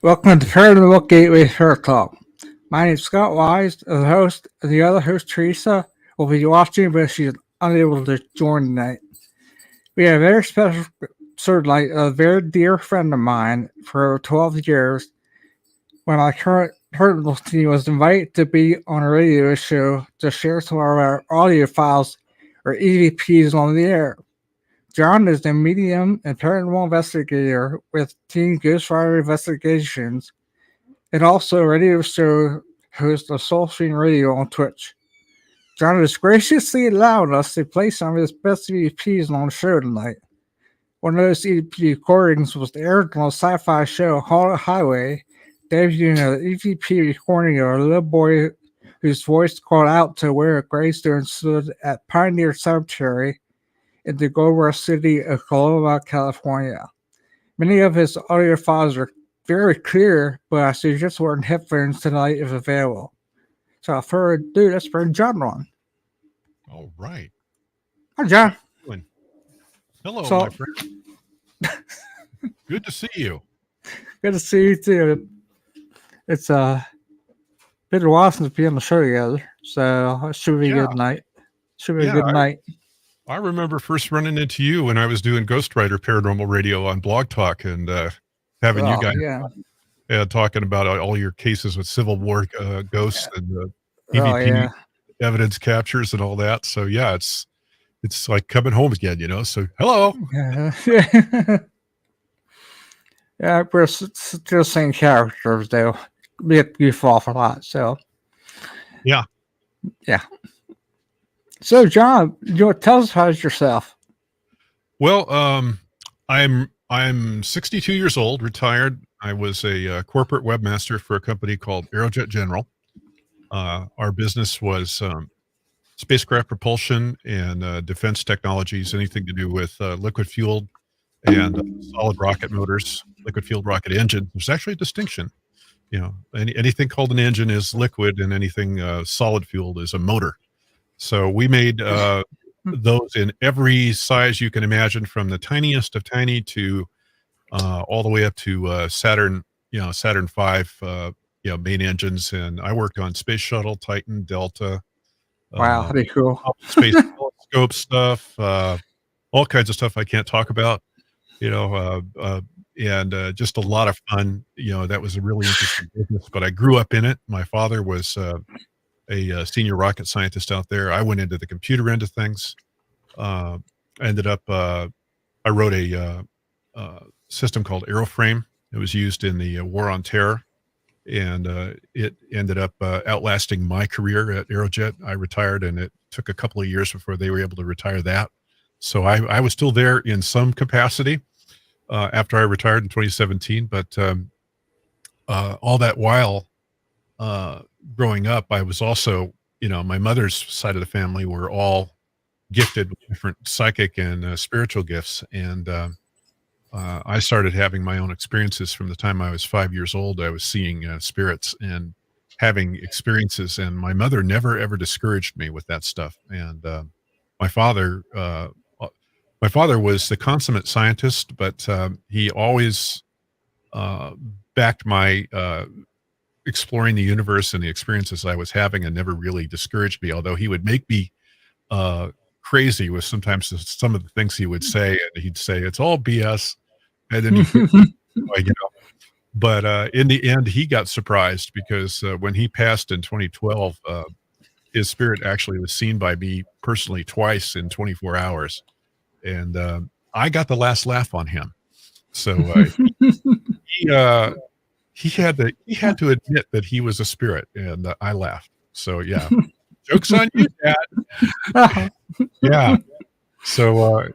Welcome to Paranormal Gateway Paratalk. My name is Scott Wise, the host, and the other host, Teresa, will be watching, but she's unable to join tonight. We have a very special episode tonight, a very dear friend of mine for over 12 years. When my current team was invited to be on a radio show to share some of our audio files or EVPs on the air. Jon is a medium and paranormal investigator with Team Ghostwriter Investigations and also a radio show host of Soul Stream Radio on Twitch. Jon has graciously allowed us to play some of his best EVPs on the show tonight. One of those EVP recordings was aired on the sci-fi show Haunted Highway, debuting an EVP recording of a little boy whose voice called out to where a gravestone stood at Pioneer Cemetery in the Gold Rush city of Coloma, California. Many of his audio files are very clear, but I suggest wearing headphones tonight if available. So without further ado, let's bring Jon on. All right. Hi, Jon. Hello, my friend. Good to see you. Good to see you too. It's been a while since we've been on the show together, so it should be a good night. Should be a good night. I remember first running into you when I was doing Ghostwriter Paranormal Radio on Blog Talk and having you guys talking about all your cases with Civil War ghosts and EVP evidence captures and all that. So yeah, it's like coming home again, you know. So hello. Yeah, we're still same characters though. You fall off a lot, so yeah. So, Jon, tell us about yourself. Well, I'm 62 years old, retired. I was a corporate webmaster for a company called Aerojet General. Our business was spacecraft propulsion and defense technologies, anything to do with liquid fueled and solid rocket motors, liquid fueled rocket engine. There's actually a distinction. You know, anything called an engine is liquid, and anything solid fueled is a motor. So we made those in every size you can imagine, from the tiniest of tiny to all the way up to Saturn V, main engines. And I worked on Space Shuttle, Titan, Delta. Wow, pretty cool. Space telescope stuff, all kinds of stuff I can't talk about, and just a lot of fun. That was a really interesting business, but I grew up in it. My father was a senior rocket scientist out there. I went into the computer end of things. I wrote a system called Aeroframe. It was used in the War on Terror, and it ended up outlasting my career at Aerojet. I retired, and it took a couple of years before they were able to retire that. So I was still there in some capacity after I retired in 2017. But all that while, growing up, I was also, my mother's side of the family were all gifted with different psychic and spiritual gifts. And I started having my own experiences from the time I was 5 years old. I was seeing spirits and having experiences, and my mother never, ever discouraged me with that stuff. And my father was the consummate scientist, but he always backed my exploring the universe and the experiences I was having, and never really discouraged me, although he would make me crazy with sometimes some of the things he would say. And he'd say, it's all BS. And then but in the end, he got surprised, because when he passed in 2012, his spirit actually was seen by me personally twice in 24 hours. And I got the last laugh on him. So he had to admit that he was a spirit, and I laughed. So yeah, joke's on you, Dad. Yeah. So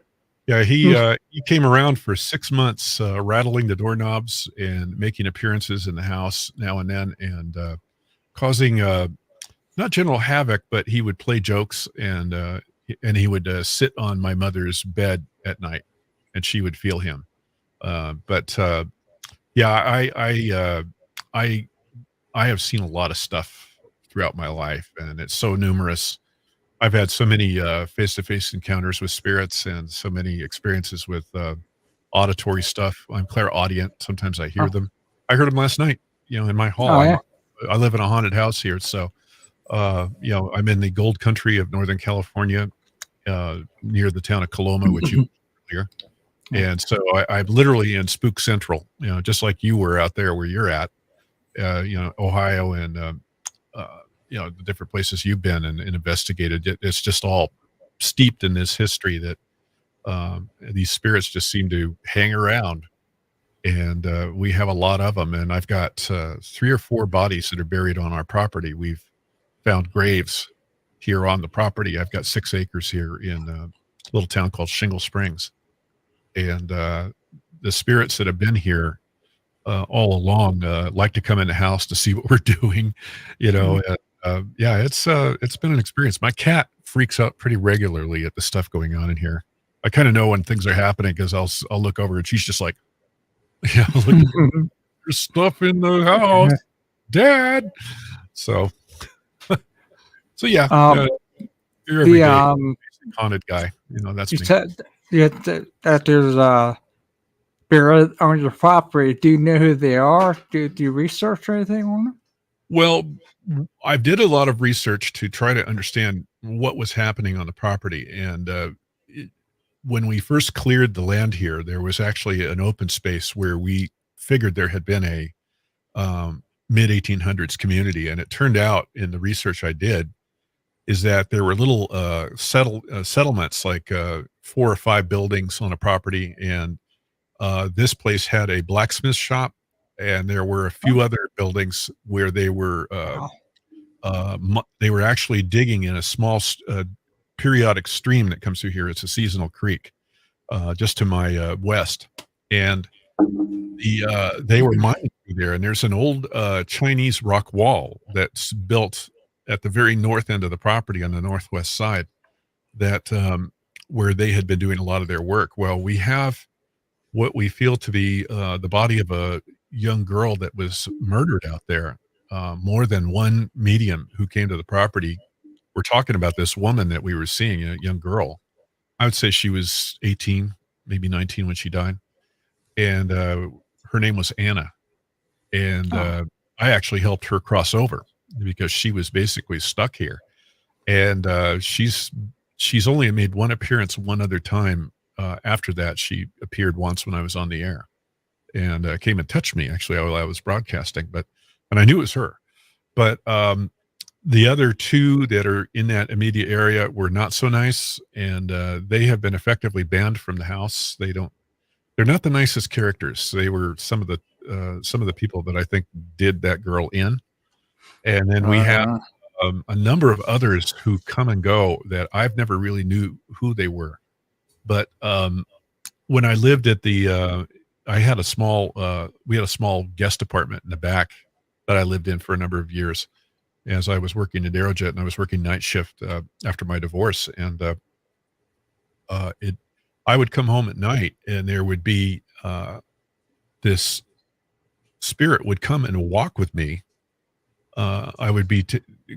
he came around for 6 months, rattling the doorknobs and making appearances in the house now and then, and causing not general havoc, but he would play jokes, and he would sit on my mother's bed at night, and she would feel him. I have seen a lot of stuff throughout my life, and it's so numerous. I've had so many face-to-face encounters with spirits, and so many experiences with auditory stuff. I'm clairaudient. Sometimes I hear them. I heard them last night, in my hall. Oh yeah. I live in a haunted house here. So, I'm in the gold country of Northern California, near the town of Coloma, which you earlier. And so I'm literally in Spook Central, just like you were out there where you're at, Ohio and, the different places you've been and investigated. It's just all steeped in this history that these spirits just seem to hang around. And we have a lot of them. And I've got 3 or 4 bodies that are buried on our property. We've found graves here on the property. I've got 6 acres here in a little town called Shingle Springs. And the spirits that have been here all along like to come in the house to see what we're doing, yeah, it's been an experience. My cat freaks out pretty regularly at the stuff going on in here. I kind of know when things are happening because I'll look over and she's just like, look, there's stuff in the house, Dad. So, yeah, you're every day haunted guy. That's you me. said that there's a spirit on your property. Do you know who they are? Do you research anything on them? Well, I did a lot of research to try to understand what was happening on the property. And when we first cleared the land here, there was actually an open space where we figured there had been a mid 1800s community. And it turned out in the research I did is that there were little settlements, like 4 or 5 buildings on a property. And this place had a blacksmith shop. And there were a few other buildings where they were actually digging in a small periodic stream that comes through here. It's a seasonal creek, just to my west, and they were mining through there. And there's an old Chinese rock wall that's built at the very north end of the property on the northwest side, that where they had been doing a lot of their work. Well, we have what we feel to be the body of a young girl that was murdered out there. More than one medium who came to the property were talking about this woman that we were seeing, a young girl. I would say she was 18, maybe 19 when she died. And her name was Anna. And I actually helped her cross over because she was basically stuck here. And she's only made one appearance one other time. After that, she appeared once when I was on the air and came and touched me actually while I was broadcasting, and I knew it was her. But the other 2 that are in that immediate area were not so nice, and they have been effectively banned from the house. They're not the nicest characters. They were some of the people that I think did that girl in. And then we have a number of others who come and go that I've never really knew who they were. But when I lived at I had a small, we had a small guest apartment in the back that I lived in for a number of years as I was working at Aerojet, and I was working night shift after my divorce. And I would come home at night, and there would be this spirit would come and walk with me. I would be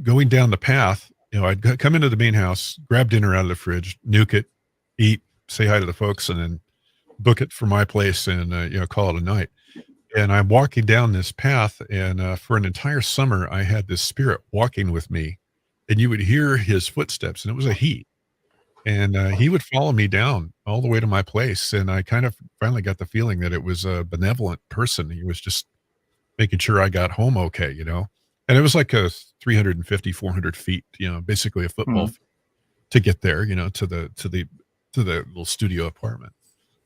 going down the path. I'd come into the main house, grab dinner out of the fridge, nuke it, eat, say hi to the folks, and then book it for my place and, call it a night. And I'm walking down this path, and for an entire summer, I had this spirit walking with me, and you would hear his footsteps, and it was a he. And he would follow me down all the way to my place. And I kind of finally got the feeling that it was a benevolent person. He was just making sure I got home okay, And it was like a 350, 400 feet, basically a football field to get there, to the little studio apartment.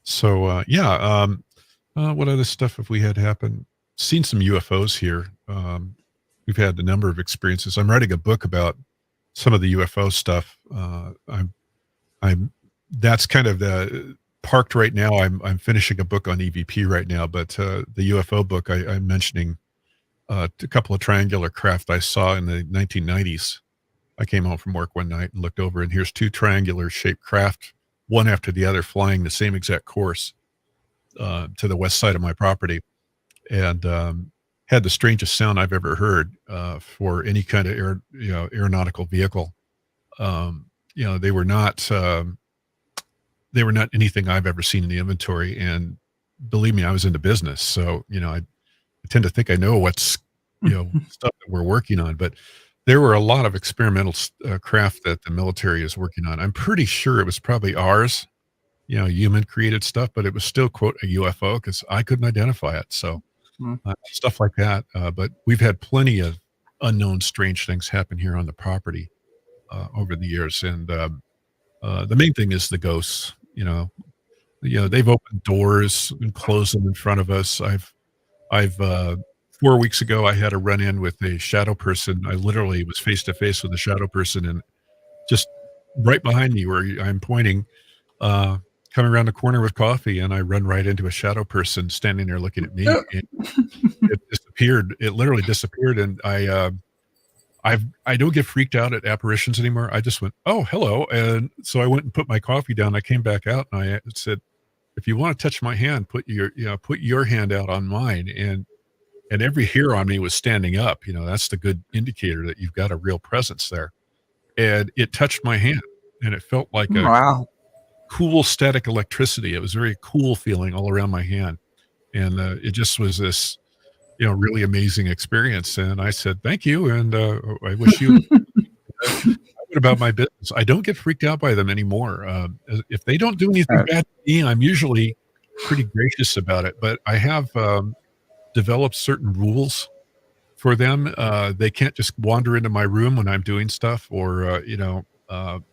So, what other stuff have we had happen? Seen some UFOs here. We've had a number of experiences. I'm writing a book about some of the UFO stuff. That's kind of the parked right now. I'm finishing a book on EVP right now, but the UFO book, I'm mentioning a couple of triangular craft I saw in the 1990s. I came home from work one night and looked over, and here's 2 triangular shaped craft, one after the other, flying the same exact course to the west side of my property, and had the strangest sound I've ever heard for any kind of aeronautical vehicle. They were not anything I've ever seen in the inventory. And believe me, I was into business, so tend to think I know what's, stuff that we're working on, but there were a lot of experimental craft that the military is working on. I'm pretty sure it was probably ours, human created stuff, but it was still, quote, a UFO because I couldn't identify it. So Mm. stuff like that. But we've had plenty of unknown strange things happen here on the property over the years. And the main thing is the ghosts, they've opened doors and closed them in front of us. I've 4 weeks ago, I had a run in with a shadow person. I literally was face to face with a shadow person, and just right behind me where I'm pointing, coming around the corner with coffee, and I run right into a shadow person standing there looking at me, and it disappeared. It literally disappeared, and I don't get freaked out at apparitions anymore. I just went, "Oh, hello," and so I went and put my coffee down. I came back out, and I said, "If you want to touch my hand, put your hand out on mine," and every hair on me was standing up. That's the good indicator that you've got a real presence there. And it touched my hand, and it felt like a Wow. cool static electricity. It was a very cool feeling all around my hand. And it just was this, really amazing experience. And I said, thank you. And I wish you I went about my business. I don't get freaked out by them anymore. If they don't do anything bad to me, I'm usually pretty gracious about it. But I have developed certain rules for them. They can't just wander into my room when I'm doing stuff or,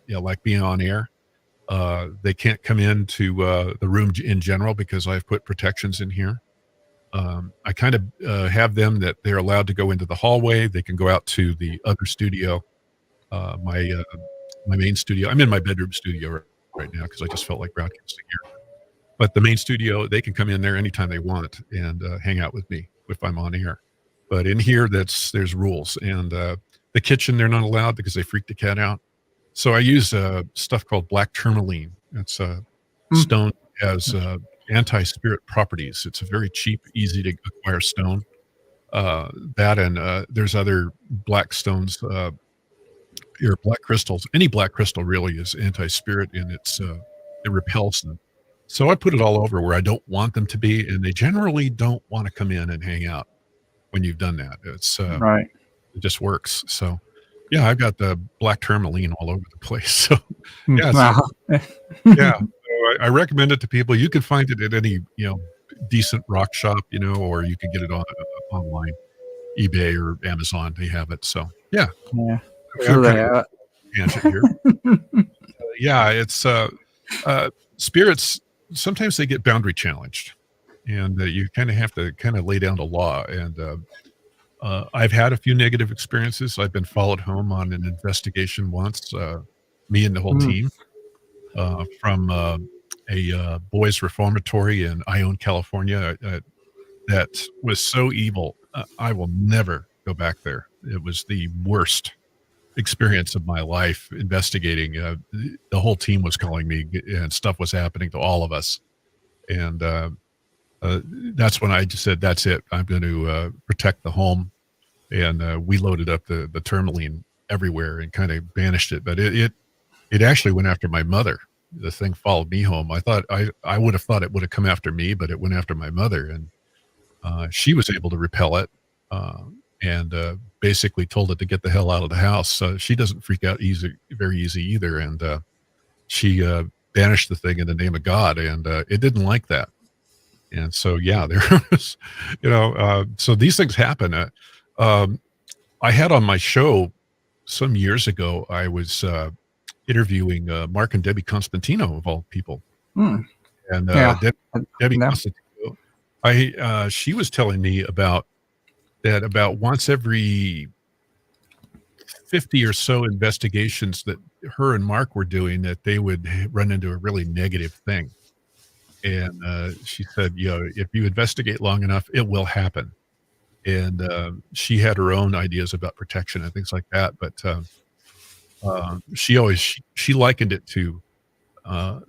like being on air. They can't come into the room in general because I've put protections in here. I kind of have them that they're allowed to go into the hallway. They can go out to the other studio, my main studio. I'm in my bedroom studio right now because I just felt like broadcasting here. But the main studio, they can come in there anytime they want and hang out with me if I'm on air. But in here, there's rules. And the kitchen, they're not allowed because they freak the cat out. So I use stuff called black tourmaline. It's a stone that has anti-spirit properties. It's a very cheap, easy to acquire stone. That and there's other black stones, black crystals. Any black crystal really is anti-spirit, and it repels them. So I put it all over where I don't want them to be, and they generally don't want to come in and hang out when you've done that. Right. It just works. So, yeah, I've got the black tourmaline all over the place. So, yeah, Wow. yeah. So I recommend it to people. You can find it at any decent rock shop, or you can get it online, eBay or Amazon. They have it. So, yeah. Yeah. Sure they have it. Here. Yeah, it's spirits. Sometimes they get boundary challenged, and you kind of have to lay down the law. And I've had a few negative experiences. I've been followed home on an investigation once, me and the whole team, from a boys' reformatory in Ione, California. That was so evil. I will never go back there. It was the worst experience of my life investigating. The whole team was calling me, and stuff was happening to all of us. And that's when I just said, that's it. I'm going to protect the home. And we loaded up the tourmaline everywhere and kind of banished it. But it actually went after my mother. The thing followed me home. I thought I would have thought it would have come after me, but it went after my mother. And she was able to repel it. And basically told it to get the hell out of the house. She doesn't freak out very easy either. And she banished the thing in the name of God, and it didn't like that. And so, yeah, there was, so these things happen. I had on my show some years ago, I was interviewing Mark and Debbie Constantino, of all people. And Debbie Constantino, she was telling me about once every 50 or so investigations that her and Mark were doing, that they would run into a really negative thing. And she said, if you investigate long enough, it will happen. And she had her own ideas about protection and things like that. But she likened it to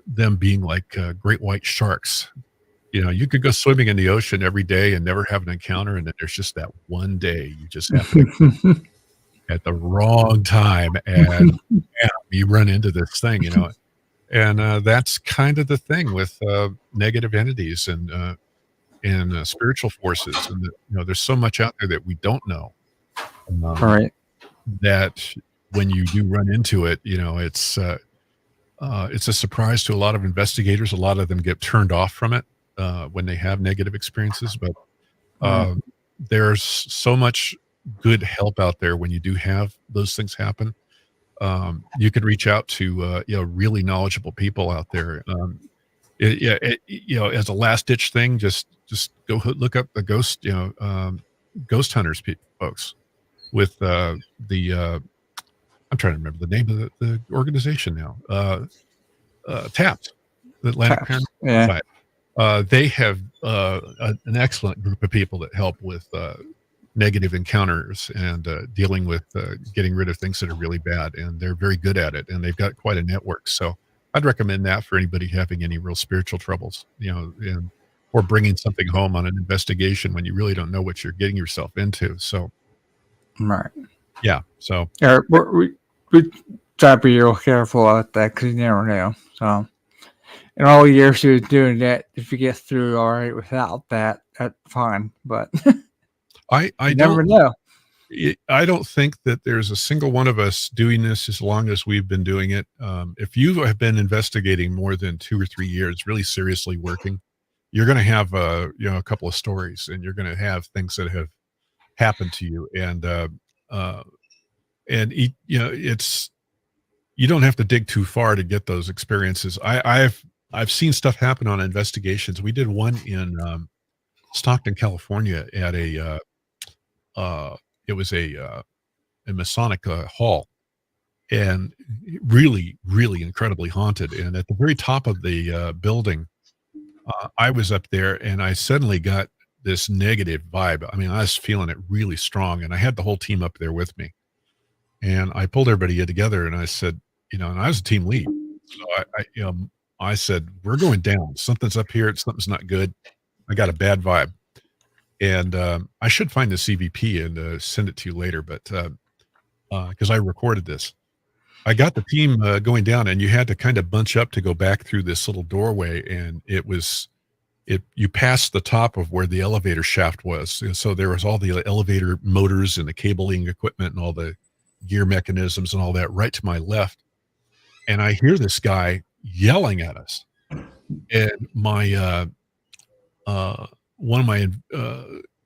them being like great white sharks. You could go swimming in the ocean every day and never have an encounter. And then there's just that one day you just happen to at the wrong time, and you run into this thing, And that's kind of the thing with negative entities. And and spiritual forces, and there's so much out there that we don't know. Right. That when you do run into it, it's a surprise to a lot of investigators. A lot of them get turned off from it when they have negative experiences, but Right. there's so much good help out there when you do have those things happen. You could reach out to really knowledgeable people out there. As a last ditch thing, just go look up the ghost hunters folks with I'm trying to remember the name of the organization now. TAPS, the Atlantic Taps. Paranormal Yeah. Society. They have an excellent group of people that help with negative encounters and dealing with getting rid of things that are really bad, and they're very good at it, and they've got quite a network. So I'd recommend that for anybody having any real spiritual troubles, or bringing something home on an investigation when you really don't know what you're getting yourself into. So Right. yeah, so Yeah, we try to be real careful about that because you never know. So, in all the years she was doing that, if you get through all right without that, that's fine. But I you never know. I don't think that there's a single one of us doing this as long as we've been doing it. If you have been investigating more than 2 or 3 years, really seriously working, you're going to have a couple of stories, and you're going to have things that have happened to you, it's you don't have to dig too far to get those experiences. I've seen stuff happen on investigations. We did one in Stockton, California, at it was a Masonic hall, and really, really incredibly haunted. And at the very top of the building, I was up there, and I suddenly got this negative vibe. I mean, I was feeling it really strong, and I had the whole team up there with me. And I pulled everybody together, and I said, and I was a team lead. So I said, we're going down. Something's up here. Something's not good. I got a bad vibe. And I should find the CVP and send it to you later, but because I recorded this. I got the team going down, and you had to kind of bunch up to go back through this little doorway, and you passed the top of where the elevator shaft was. And so there was all the elevator motors and the cabling equipment and all the gear mechanisms and all that right to my left. And I hear this guy yelling at us. And my one of my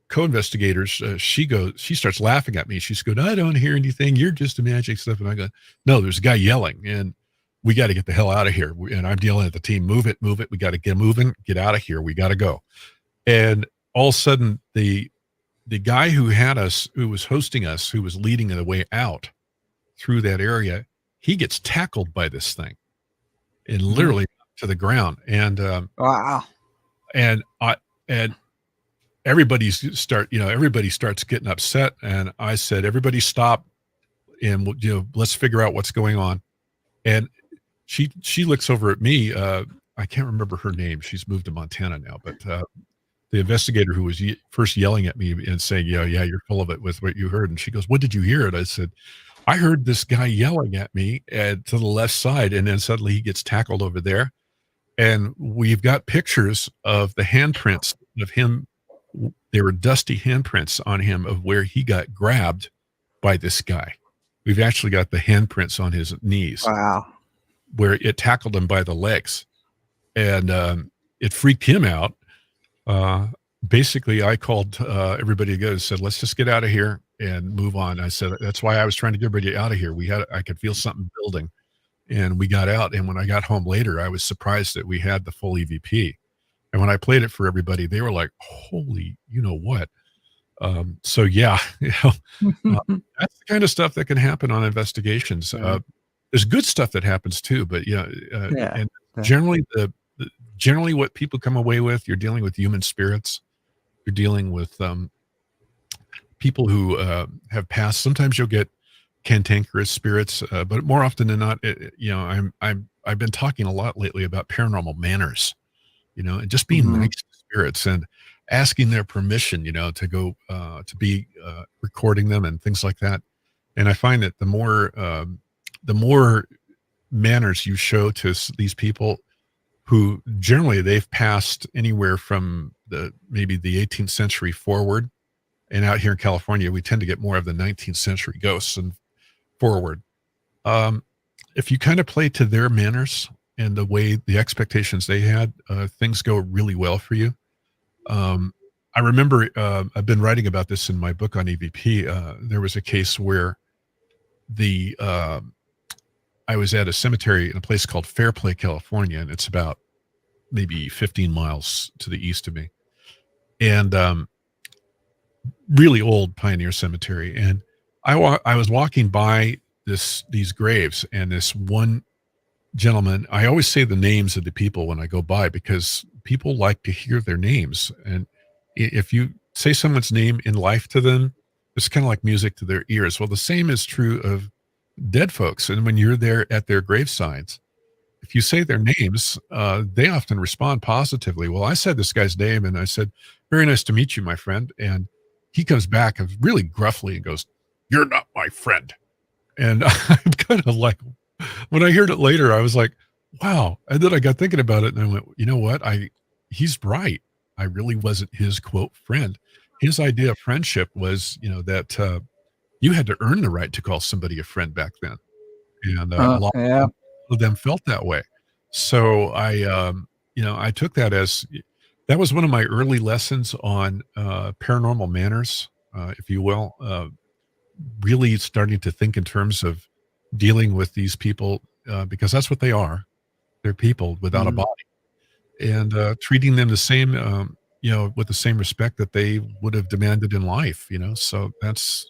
co-investigators, she starts laughing at me. She's going, I don't hear anything. You're just imagining stuff. And I go, no, there's a guy yelling, and we got to get the hell out of here. And I'm yelling at the team, move it. We got to get moving, get out of here. We got to go. And all of a sudden the guy who was hosting us, who was leading the way out through that area, he gets tackled by this thing and literally to the ground. And, Wow. and everybody starts getting upset. And I said, everybody stop, and let's figure out what's going on. And she looks over at me. I can't remember her name. She's moved to Montana now, but the investigator who was first yelling at me and saying, yeah, you're full of it with what you heard. And she goes, what did you hear? And I said, I heard this guy yelling at me to the left side. And then suddenly he gets tackled over there. And we've got pictures of the handprints of him. There were dusty handprints on him of where he got grabbed by this guy. We've actually got the handprints on his knees. Wow. Where it tackled him by the legs, and it freaked him out. Basically, I called everybody together and said, let's just get out of here and move on. I said, that's why I was trying to get everybody out of here. I could feel something building, and we got out. And when I got home later, I was surprised that we had the full EVP. And when I played it for everybody, they were like, holy, you know what? So yeah, that's the kind of stuff that can happen on investigations. There's good stuff that happens too, but and generally what people come away with, you're dealing with human spirits. You're dealing with people who have passed. Sometimes you'll get cantankerous spirits, but more often than not, I've been talking a lot lately about paranormal manners, and just being nice to spirits and asking their permission, to go to be recording them and things like that. And I find that the more manners you show to these people, who generally they've passed anywhere from maybe the 18th century forward. And out here in California, we tend to get more of the 19th century ghosts and forward. If you kind of play to their manners and the expectations they had, things go really well for you. I remember I've been writing about this in my book on EVP. There was a case where I was at a cemetery in a place called Fairplay, California, and it's about maybe 15 miles to the east of me. And really old pioneer cemetery. And I was walking by these graves, and this one gentleman, I always say the names of the people when I go by because people like to hear their names. And if you say someone's name in life to them, it's kind of like music to their ears. Well, the same is true of dead folks. And when you're there at their gravesides, if you say their names, they often respond positively. Well, I said this guy's name and I said, "Very nice to meet you, my friend." And he comes back really gruffly and goes, "You're not my friend." And I'm kind of like, when I heard it later, I was like, wow. And then I got thinking about it and I went, you know what? He's right. I really wasn't his quote friend. His idea of friendship was, that you had to earn the right to call somebody a friend back then. And a lot Yeah. of them felt that way. So I took that that was one of my early lessons on paranormal manners, if you will, really starting to think in terms of dealing with these people because that's what they are. They're people without a body, and treating them the same, with the same respect that they would have demanded in life. So that's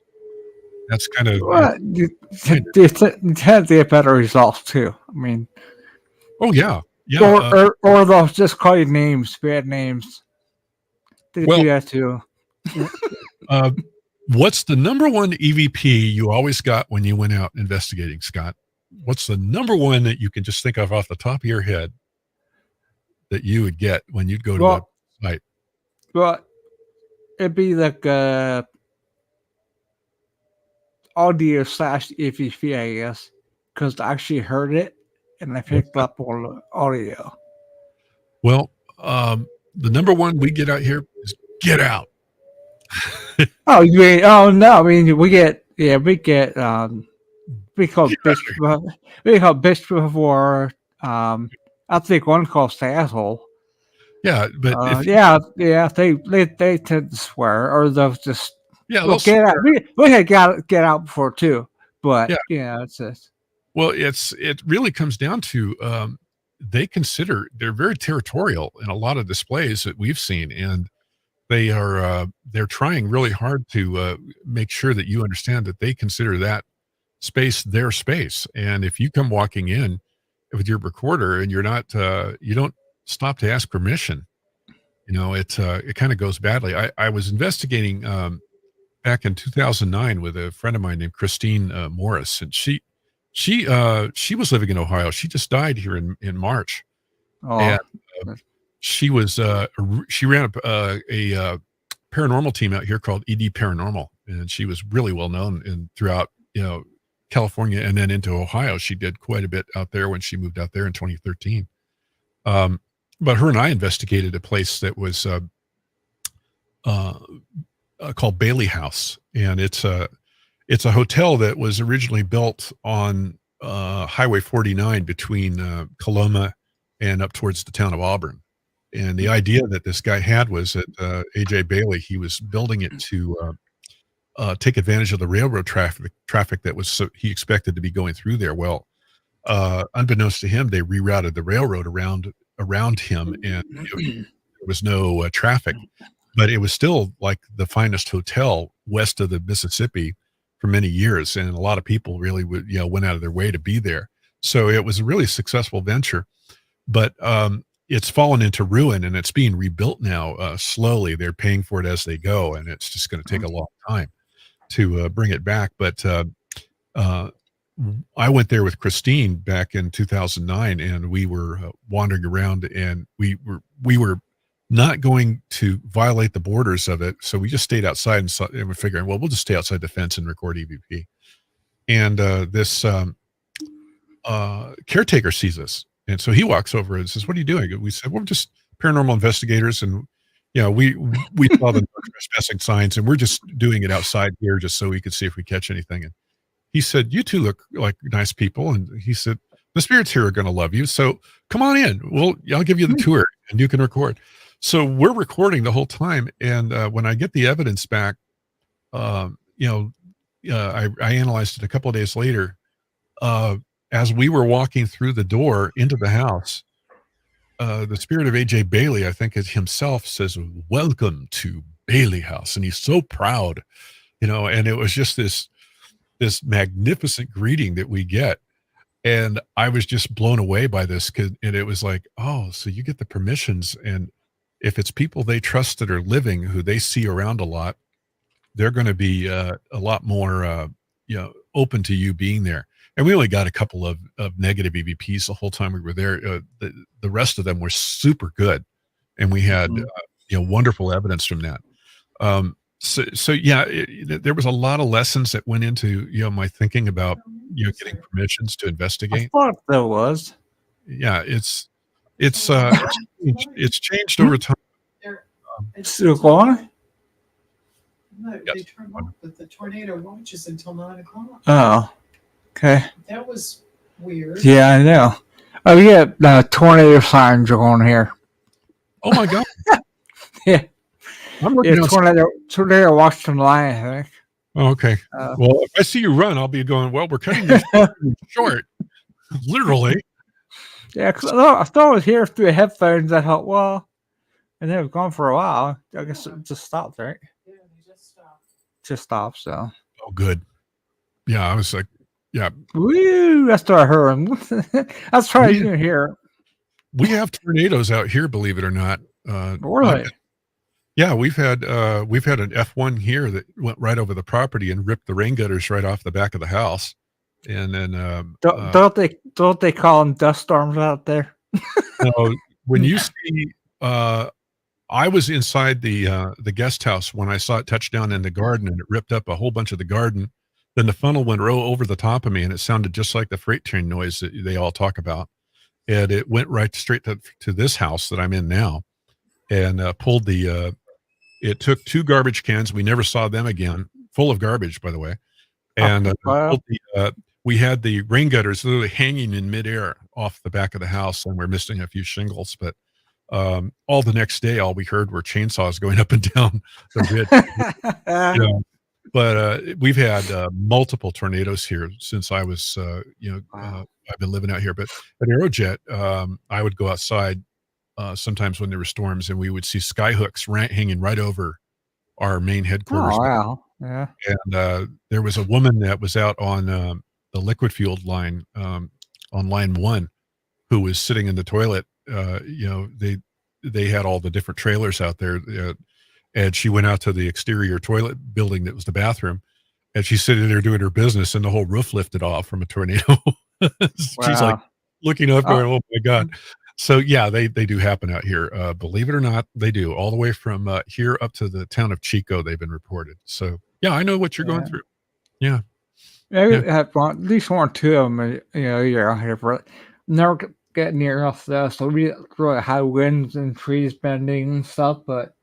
kind of. Well, you tend to get better results too. I mean, Oh yeah, yeah. or they'll just call you names, bad names. They Well, do that too. What's the number one EVP you always got when you went out investigating, Scott? What's the number one that you can just think of off the top of your head that you would get when you'd go to a site? Well, it'd be like audio / EVP, I guess, because I actually heard it and I picked up on the audio. Well, the number one we get out here is get out. Oh, you mean? Oh no! I mean, we call bitch before. I think one calls asshole. Yeah, but they tend to swear, or they'll just they'll get out. We had get out before too, but it's just. Well, it really comes down to they're very territorial in a lot of displays that we've seen, and they're trying really hard to make sure that you understand that they consider that space their space. And if you come walking in with your recorder and you're not you don't stop to ask permission, it kind of goes badly. I was investigating back in 2009 with a friend of mine named Christine Morris, and she was living in Ohio. She just died here in March. Oh. And, she ran a paranormal team out here called ED Paranormal, and she was really well known throughout California and then into Ohio. She did quite a bit out there when she moved out there in 2013. But her and I investigated a place that was called Bailey House, and it's a hotel that was originally built on Highway 49 between Coloma and up towards the town of Auburn. And the idea that this guy had was that AJ Bailey, he was building it to take advantage of the railroad traffic that he expected to be going through there. Well, unbeknownst to him, they rerouted the railroad around him, and there was no traffic. But it was still like the finest hotel west of the Mississippi for many years, and a lot of people really went out of their way to be there. So it was a really successful venture. But it's fallen into ruin, and it's being rebuilt now slowly. They're paying for it as they go, and it's just going to take a long time to bring it back. But I went there with Christine back in 2009, and we were wandering around, and we were not going to violate the borders of it, so we just stayed outside and we're figuring, well, we'll just stay outside the fence and record EVP. And this caretaker sees us. And so he walks over and says, "What are you doing?" And we said, "We're just paranormal investigators, and we saw the no trespassing signs, and we're just doing it outside here just so we could see if we catch anything." And he said, "You two look like nice people." And he said, "The spirits here are going to love you. So come on in. I'll give you the tour and you can record." So we're recording the whole time. And when I get the evidence back, um, you know, I analyzed it a couple of days later. As we were walking through the door into the house, the spirit of AJ Bailey, I think it himself, says, "Welcome to Bailey House." And he's so proud, and it was just this magnificent greeting that we get. And I was just blown away by this and it was like, oh, so you get the permissions. And if it's people they trust that are living, who they see around a lot, they're going to be a lot more, open to you being there. And we only got a couple of negative EVPs the whole time we were there. The rest of them were super good. And we had, wonderful evidence from that. So yeah, there was a lot of lessons that went into, my thinking about, getting permissions to I investigate. thought there was. Yeah, it's changed over time. Still going? No, Yes. they turned off, but the tornado watches until 9 o'clock. Oh, okay. That was weird. Yeah, I know. Oh, yeah, tornado signs are on here. Oh my God. Yeah. I'm looking Yeah, outside. tornado watched from line, I think. Oh, okay. Well, if I see you run, I'll be going, well, we're cutting this short. Literally. Yeah, because I thought it was here through the headphones. I thought, well, and they were gone for a while. I guess it just stopped, right? Yeah, they just stopped. Just stopped, so. Oh, good. Yeah, I was like, yeah. Woo! That's what I heard. That's probably you can hear. We have tornadoes out here, believe it or not. Really? Yeah, we've had an F1 here that went right over the property and ripped the rain gutters right off the back of the house. And then Don't they call them dust storms out there? when you see, I was inside the guest house when I saw it touch down in the garden, and it ripped up a whole bunch of the garden. Then the funnel went over the top of me, and it sounded just like the freight train noise that they all talk about. And it went right straight to this house that I'm in now, and pulled the. It took 2 garbage cans. We never saw them again, full of garbage, by the way. And wow. we had the rain gutters literally hanging in midair off the back of the house, and we're missing a few shingles. But all the next day, all we heard were chainsaws going up and down the ridge. But we've had multiple tornadoes here since I was, Wow. I've been living out here. But at Aerojet, I would go outside sometimes when there were storms, and we would see skyhooks hanging right over our main headquarters. Oh, wow. Yeah. And there was a woman that was out on the liquid fueled line, on line 1, who was sitting in the toilet. They had all the different trailers out there, and she went out to the exterior toilet building that was the bathroom, and she's sitting there doing her business, and the whole roof lifted off from a tornado. She's like looking up, going, "Oh my God!" So yeah, they do happen out here. Believe it or not, they do. All the way from here up to the town of Chico, they've been reported. So yeah, I know what you're going through. Yeah. Maybe have at least 1 or 2 of them, you're out here, but never get near enough though. So we really high winds and trees bending and stuff, but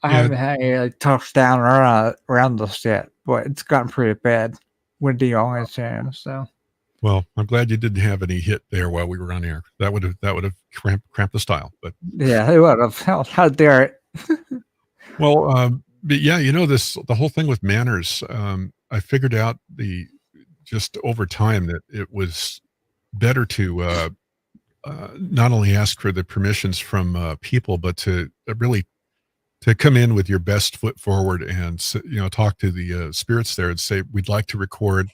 I haven't had any touchdown around us yet. But it's gotten pretty bad, windy on its hand. So. Well, I'm glad you didn't have any hit there while we were on air. That would have cramped the style. But yeah, it would have. How dare it? Well, but yeah, the whole thing with manners. I figured out just over time that it was better to not only ask for the permissions from people, but to really to come in with your best foot forward and talk to the spirits there and say, we'd like to record.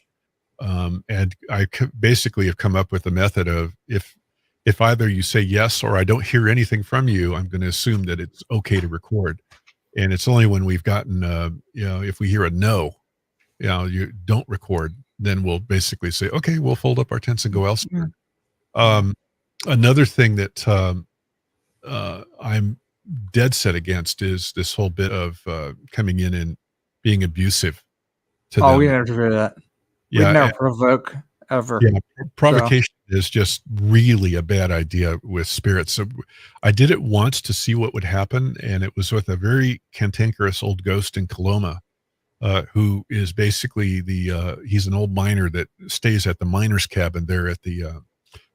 And I basically have come up with a method of if either you say yes or I don't hear anything from you, I'm going to assume that it's okay to record. And it's only when we've gotten, if we hear a no, you don't record, then we'll basically say, okay, we'll fold up our tents and go elsewhere. Another thing that I'm dead set against is this whole bit of coming in and being abusive to them. We never do that. We never provoke ever. Yeah, provocation is just really a bad idea with spirits. So I did it once to see what would happen, and it was with a very cantankerous old ghost in Coloma, who is basically he's an old miner that stays at the miner's cabin there at the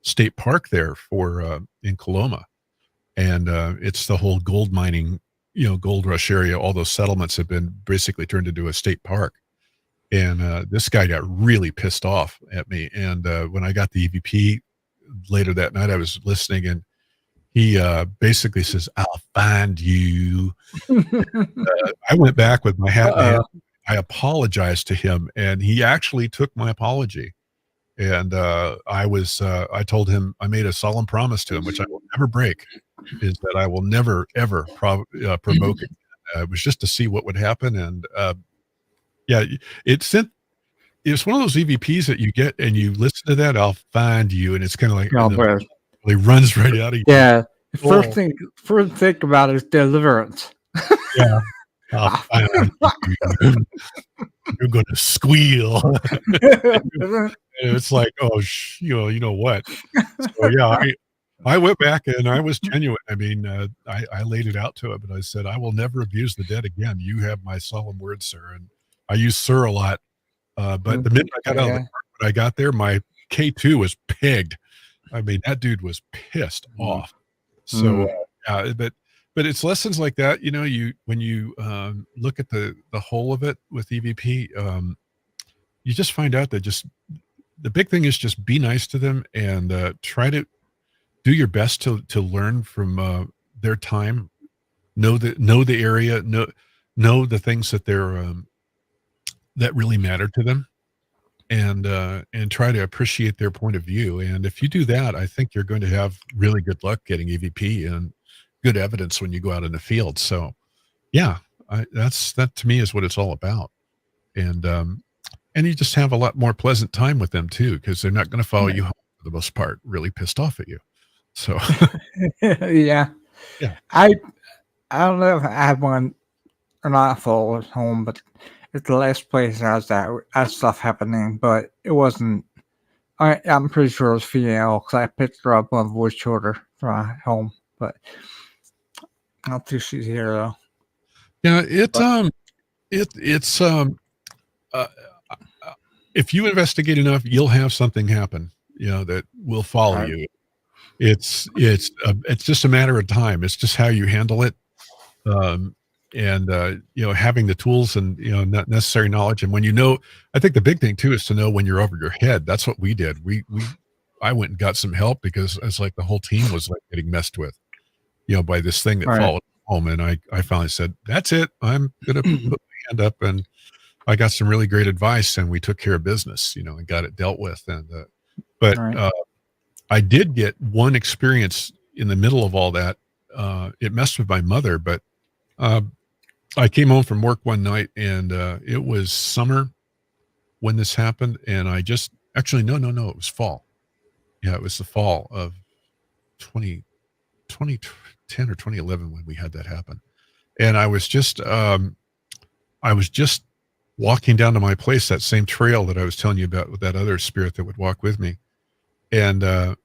state park there in Coloma. And it's the whole gold mining, gold rush area. All those settlements have been basically turned into a state park. And this guy got really pissed off at me. And when I got the EVP later that night, I was listening, and he basically says, "I'll find you." I went back with my hat in hand. I apologized to him, and he actually took my apology. And I told him, I made a solemn promise to him, which I will never break, is that I will never, ever provoke it. It was just to see what would happen. And yeah, it's one of those EVPs that you get and you listen to that, "I'll find you," and it's kind of like, it runs right out of you. Yeah. First thing think about is deliverance. Yeah. "I'll find you. You're going to squeal." And it's like, oh, you know what? So yeah, I went back and I was genuine. I mean, I laid it out to him, and I said, "I will never abuse the dead again. You have my solemn word, sir." And I use "sir" a lot. But the minute I got out of the park, when I got there, my K2 was pegged. I mean, that dude was pissed off. So, but it's lessons like that. When you look at the whole of it with EVP, you just find out that the big thing is just be nice to them and try to do your best to learn from their time. Know the area. Know the things that that really matter to them, and try to appreciate their point of view. And if you do that, I think you're going to have really good luck getting EVP and good evidence when you go out in the field. So yeah, that to me is what it's all about. And you just have a lot more pleasant time with them too, because they're not going to follow you home for the most part, really pissed off at you. So yeah. I don't know if I had one or not follow at home, but it's the last place there was that stuff happening, but it wasn't. I'm pretty sure it was female because I picked her up on voice shoulder from home, but I don't think she's here though. Yeah, if you investigate enough, you'll have something happen, that will follow you. It's just a matter of time. It's just how you handle it. And having the tools and not necessary knowledge. And when I think the big thing too is to know when you're over your head. That's what we did. I went and got some help because it's like the whole team was like getting messed with, by this thing that followed home. And I finally said, "That's it. I'm gonna put my hand up." And I got some really great advice, and we took care of business, and got it dealt with. And but I did get one experience in the middle of all that. It messed with my mother, but I came home from work one night, and it was summer when this happened. And I just no, it was fall. Yeah, it was the fall of 2010 or 2011 when we had that happen. And I was just walking down to my place, that same trail that I was telling you about with that other spirit that would walk with me. And I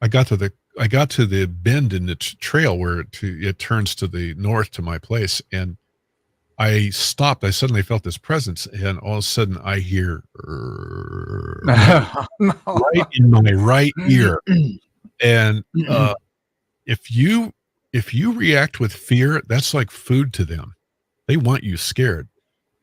got to the bend in the trail where it turns to the north to my place, and I stopped. I suddenly felt this presence, and all of a sudden I hear right in my right ear. And if you react with fear, that's like food to them. They want you scared.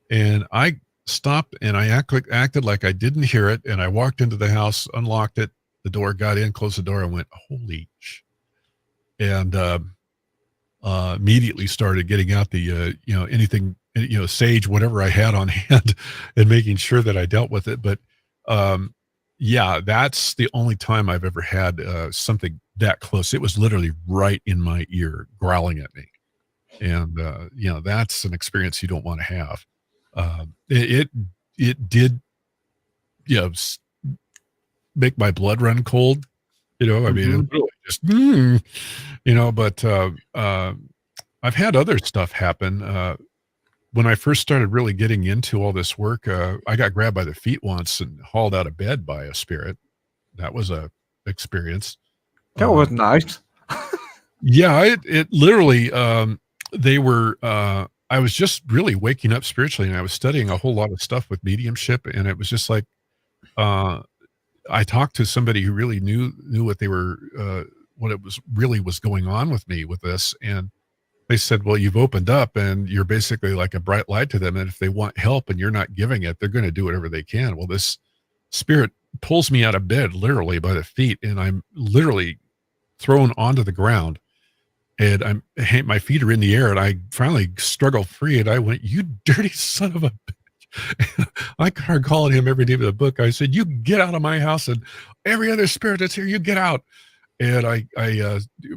And I stopped, and I acted like I didn't hear it, and I walked into the house, unlocked it, the door, got in, closed the door, and went, "Holy sh!" And immediately started getting out the anything, sage, whatever I had on hand, and making sure that I dealt with it. But yeah, that's the only time I've ever had something that close. It was literally right in my ear, growling at me. And that's an experience you don't want to have. It did make my blood run cold. I mean, it really just but I've had other stuff happen. when I first started really getting into all this work, I got grabbed by the feet once and hauled out of bed by a spirit. That was a experience. That was nice. Yeah, it literally, they were, I was just really waking up spiritually, and I was studying a whole lot of stuff with mediumship, and it was just like, I talked to somebody who really knew what they were, what it was really was going on with me with this, and they said, well, you've opened up and you're basically like a bright light to them. And if they want help and you're not giving it, they're going to do whatever they can. Well, this spirit pulls me out of bed literally by the feet, and I'm literally thrown onto the ground, and my feet are in the air, and I finally struggle free. And I went, you dirty son of a bitch. I started calling him every name of the book. I said, you get out of my house, and every other spirit that's here, you get out. And I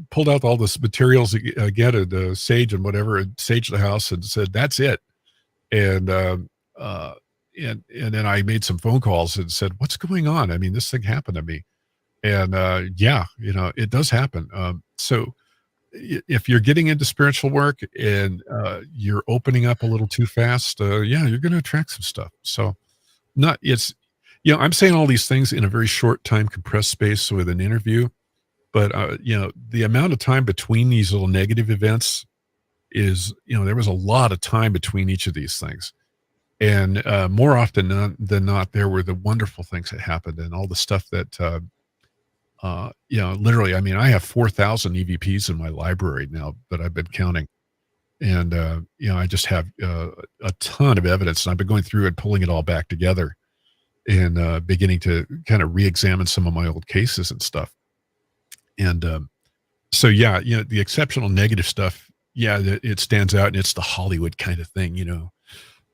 pulled out all this materials again, and sage and whatever, and saged the house and said, that's it. And then I made some phone calls and said, what's going on? I mean, this thing happened to me. And yeah, it does happen. So if you're getting into spiritual work and you're opening up a little too fast, yeah, you're going to attract some stuff. So I'm saying all these things in a very short time, compressed space with an interview. But, the amount of time between these little negative events is, there was a lot of time between each of these things. And more often than not, there were the wonderful things that happened, and all the stuff that, literally, I mean, I have 4,000 EVPs in my library now that I've been counting. And, I just have a ton of evidence, and I've been going through and pulling it all back together and beginning to kind of re-examine some of my old cases and stuff. And so, yeah, the exceptional negative stuff, yeah, it stands out, and it's the Hollywood kind of thing,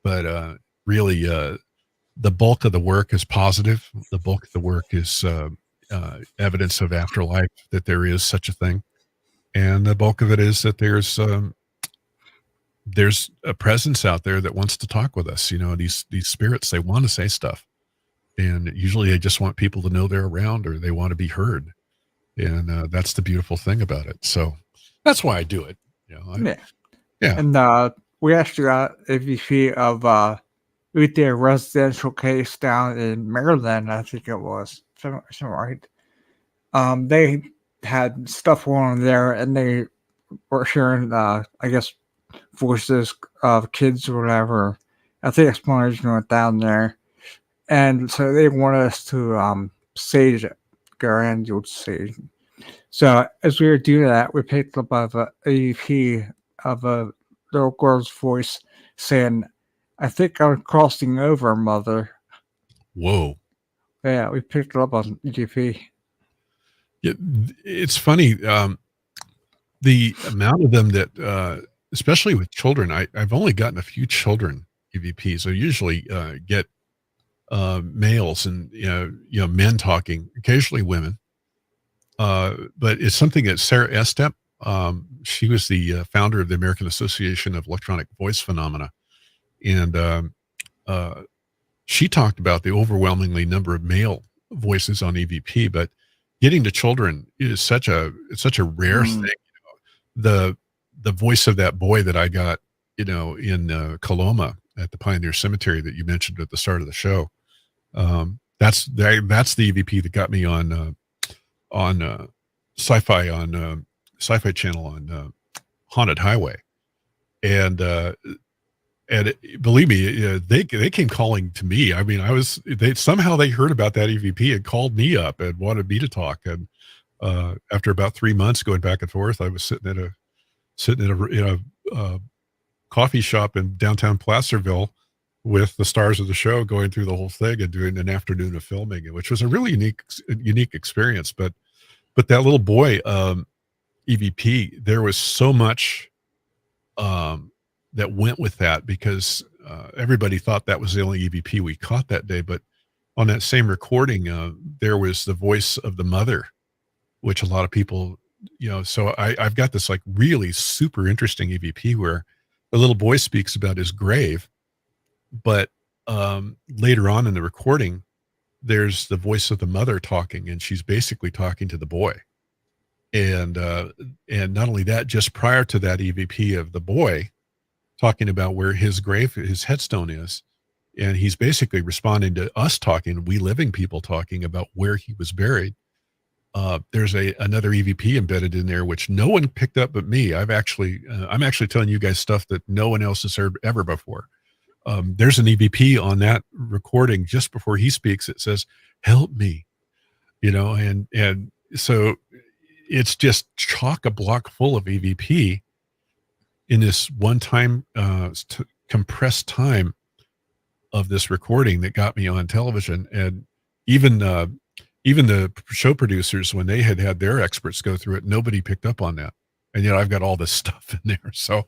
but really the bulk of the work is positive. The bulk of the work is evidence of afterlife, that there is such a thing. And the bulk of it is that there's a presence out there that wants to talk with us. These spirits, they want to say stuff. And usually they just want people to know they're around, or they want to be heard. And that's the beautiful thing about it. So that's why I do it. Yeah. And we actually got a VP of we did a residential case down in Maryland, I think it was. Something right. They had stuff going on there, and they were hearing, I guess, voices of kids or whatever. I think explosion went down there. And so they wanted us to sage it. Grand sage. So as we were doing that, we picked up an AEP of a little girl's voice saying, I think I'm crossing over, mother. Whoa. Yeah, we picked it up on EGP. Yeah, it's funny. The amount of them that, especially with children, I've only gotten a few children EVPs. I usually get males and men talking, occasionally women, but it's something that Sarah Estep, she was the founder of the American Association of Electronic Voice Phenomena, and she talked about the overwhelmingly number of male voices on EVP, but getting to children is such a rare thing. The voice of that boy that I got in Coloma at the Pioneer Cemetery that you mentioned at the start of the show, that's the EVP that got me on Sci-Fi Channel on Haunted Highway, and believe me, they came calling to me. I mean, somehow they heard about that EVP and called me up and wanted me to talk. And after about 3 months going back and forth, I was sitting in a coffee shop in downtown Placerville with the stars of the show, going through the whole thing and doing an afternoon of filming, which was a really unique experience. But that little boy, EVP, there was so much that went with that, because everybody thought that was the only EVP we caught that day. But on that same recording, there was the voice of the mother, which a lot of people, so I've got this like really super interesting EVP where the little boy speaks about his grave, but later on in the recording, there's the voice of the mother talking, and she's basically talking to the boy. And not only that, just prior to that EVP of the boy talking about where his headstone is. And he's basically responding to us talking, we living people talking about where he was buried. There's another EVP embedded in there, which no one picked up but me. I'm actually telling you guys stuff that no one else has heard ever before. There's an EVP on that recording just before he speaks. It says, "Help me," and so it's just chock a block full of EVP in this one time, compressed time of this recording that got me on television. And even the show producers, when they had their experts go through it, nobody picked up on that. And I've got all this stuff in there. So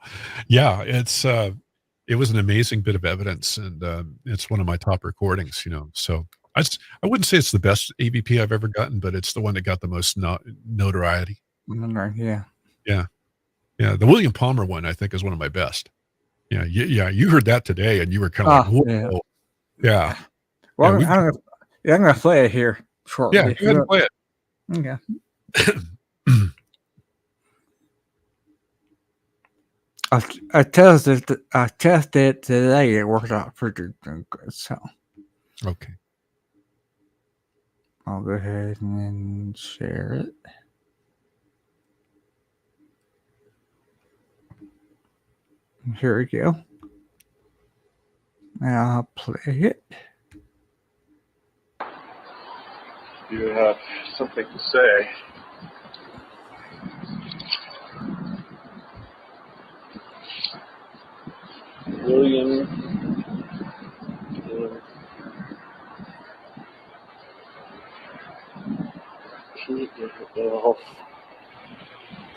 yeah, it was an amazing bit of evidence, and it's one of my top recordings, so I wouldn't say it's the best EVP I've ever gotten, but it's the one that got the most notoriety. Yeah. Yeah. The William Palmer one, I think, is one of my best. Yeah. You heard that today and you were kind of like, whoa. Yeah. Well, I'm going to play it here shortly. Yeah, go ahead and play it. Okay. I tested it today. It worked out pretty good. So okay, I'll go ahead and share it. Here we go. Now I'll play it. You have something to say. William.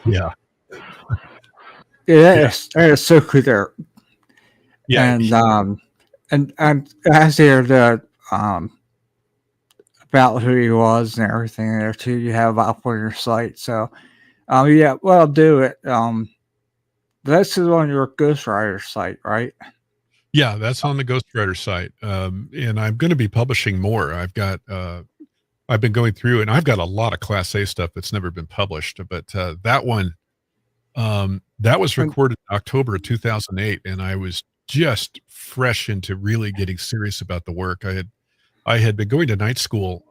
Yeah. Yeah, it's so clear. Yeah. And as there the about who he was and everything there too, you have up on your site. So yeah, well, I'll do it. This is on your Ghostwriter site, right? Yeah, that's on the Ghostwriter site. And I'm going to be publishing more. I've been going through, and I've got a lot of Class A stuff that's never been published, but that one, that was recorded in October of 2008, and I was just fresh into really getting serious about the work. I had been going to night school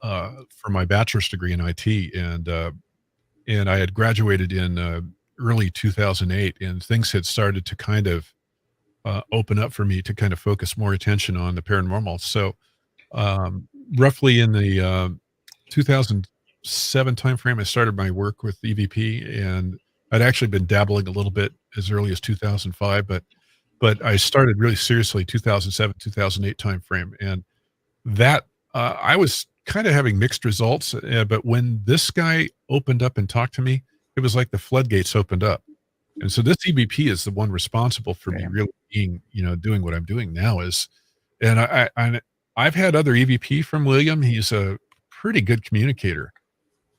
for my bachelor's degree in IT, and I had graduated in early 2008, and things had started to kind of open up for me to kind of focus more attention on the paranormal. So roughly in the 2007 timeframe, I started my work with EVP, and I'd actually been dabbling a little bit as early as 2005, but I started really seriously 2007, 2008 timeframe. And that I was kind of having mixed results, but when this guy opened up and talked to me, it was like the floodgates opened up. And so this EVP is the one responsible for me really being, doing what I'm doing now and I've had other EVP from William. He's a pretty good communicator.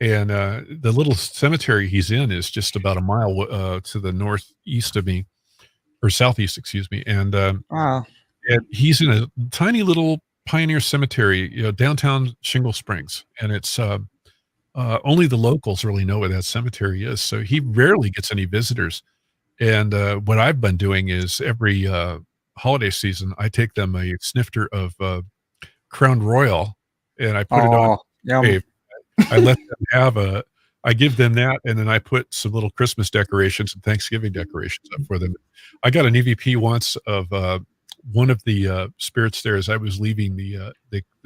And the little cemetery he's in is just about a mile to the northeast of me, or southeast, excuse me. And, Wow. And he's in a tiny little pioneer cemetery, downtown Shingle Springs. And it's only the locals really know where that cemetery is. So he rarely gets any visitors. And what I've been doing is every holiday season, I take them a snifter of Crown Royal, and I put it on. Yum. I let them I give them that, and then I put some little Christmas decorations and Thanksgiving decorations up for them. I got an EVP once of one of the spirits there as I was leaving the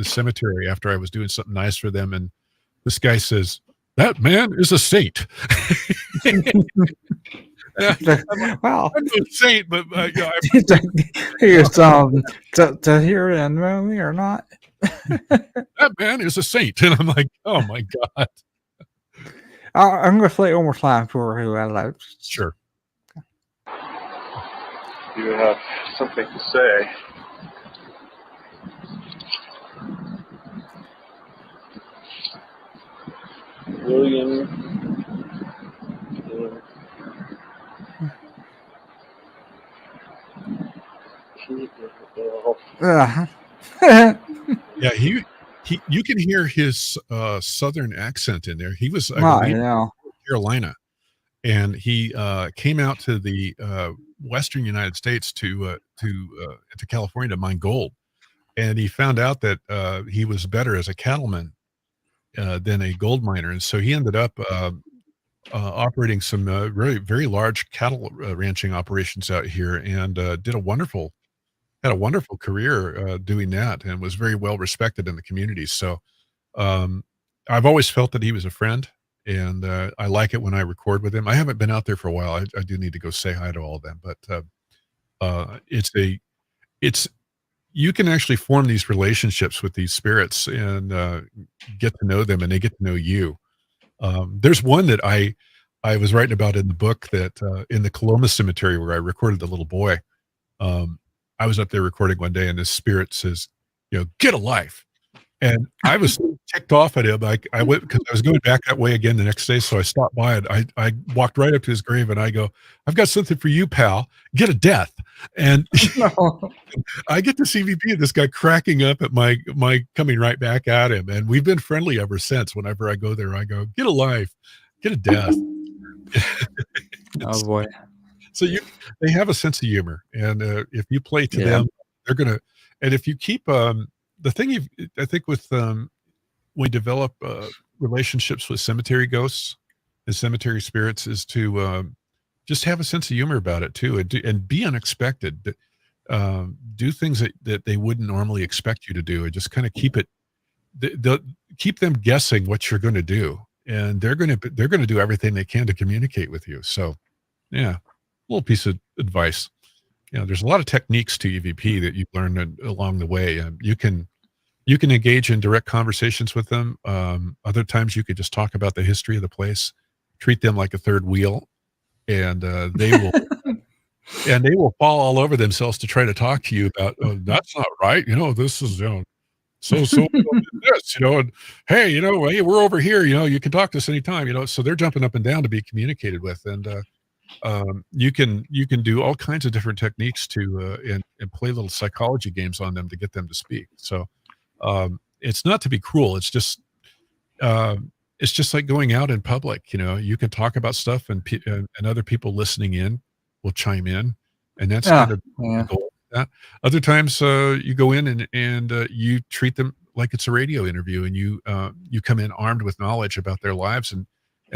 cemetery after I was doing something nice for them, and this guy says, "That man is a saint." Wow. I'm no saint, but he was to hear it in the movie or not. that man is a saint, and I'm like, oh my god. I'm gonna play it one more time for who I love. Sure. You have something to say. William. Yeah, he you can hear his southern accent in there. He was, I believe, know. Carolina, and he came out to the western United States to California to mine gold, and he found out that he was better as a cattleman than a gold miner, and so he ended up operating some very very large cattle ranching operations out here, and had a wonderful career doing that, and was very well respected in the community. So um, I've always felt that he was a friend, and I like it when I record with him. I haven't been out there for a while. I do need to go say hi to all of them, but it's you can actually form these relationships with these spirits and get to know them, and they get to know you. There's one that I was writing about in the book that in the Coloma Cemetery where I recorded the little boy. Um, I was up there recording one day, and this spirit says, "Get a life." And I was so ticked off at him. I went because I was going back that way again the next day, so I stopped by and I walked right up to his grave and I go, "I've got something for you, pal. Get a death." And I get to see VP, this guy cracking up at my coming right back at him, and we've been friendly ever since. Whenever I go there, I go, "Get a life, get a death." Oh boy. So they have a sense of humor, and if you play to them, they're gonna. And if you keep the thing I think with when you develop relationships with cemetery ghosts and cemetery spirits is to just have a sense of humor about it too, and be unexpected. Do things that they wouldn't normally expect you to do, and just kind of keep it. They'll keep them guessing what you're going to do, and they're going to do everything they can to communicate with you. So, yeah, little piece of advice. There's a lot of techniques to EVP that you learn along the way. You can engage in direct conversations with them. Other times you could just talk about the history of the place, treat them like a third wheel, and they will fall all over themselves to try to talk to you about, "Oh, that's not right. This is, so this, and hey, hey, we're over here, you can talk to us anytime, so they're jumping up and down to be communicated with. And you can do all kinds of different techniques to and play little psychology games on them to get them to speak. So it's not to be cruel. It's just like going out in public. You can talk about stuff, and other people listening in will chime in, and that's kind of the goal of that. Other times you go in and you treat them like it's a radio interview, and you come in armed with knowledge about their lives and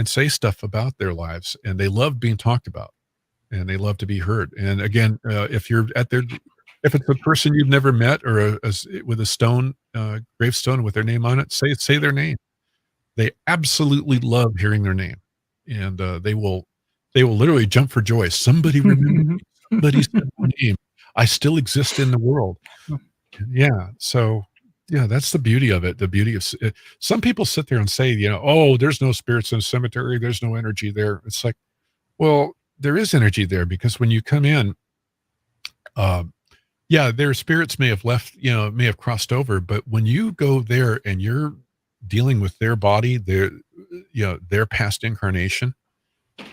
say stuff about their lives, and they love being talked about, and they love to be heard. And again, if it's a person you've never met, or with a stone gravestone with their name on it, say their name. They absolutely love hearing their name, and they will literally jump for joy. Somebody remembered me. Somebody said my name. I still exist in the world. Yeah. So yeah, that's the beauty of it. The beauty of some people sit there and say, "Oh, there's no spirits in a cemetery. There's no energy there." It's like, well, there is energy there, because when you come in, yeah, their spirits may have left, may have crossed over, but when you go there and you're dealing with their body, their past incarnation,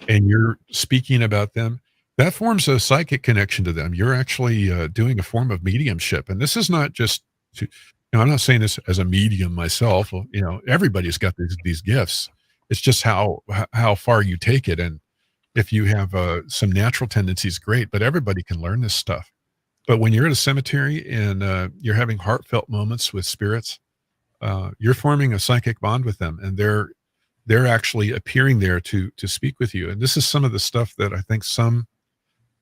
and you're speaking about them, that forms a psychic connection to them. You're actually doing a form of mediumship. And this is not just I'm not saying this as a medium myself. Everybody's got these gifts. It's just how far you take it. And if you have some natural tendencies, great, but everybody can learn this stuff. But when you're at a cemetery and you're having heartfelt moments with spirits, you're forming a psychic bond with them, and they're actually appearing there to speak with you. And this is some of the stuff that I think some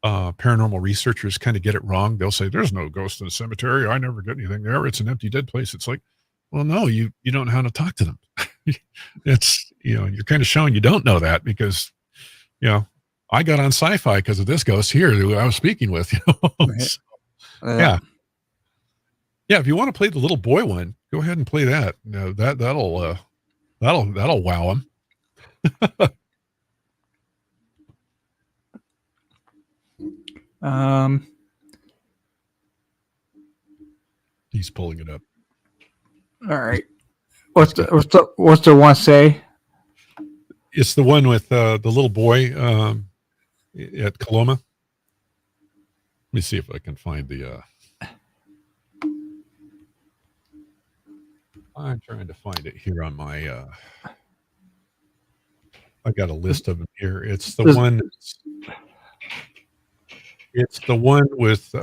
paranormal researchers kind of get it wrong. They'll say, "There's no ghost in the cemetery. I never get anything there. It's an empty, dead place." It's like, well, no, you don't know how to talk to them. It's you're kind of showing you don't know that, because I got on sci-fi because of this ghost here who I was speaking with. So, yeah. If you want to play the little boy one, go ahead and play that. That'll wow him. He's pulling it up. All right. What's the one say? It's the one with the little boy at Coloma. Let me see if I can find the. I'm trying to find it here on my. I got a list of them here. It's the one. It's the one with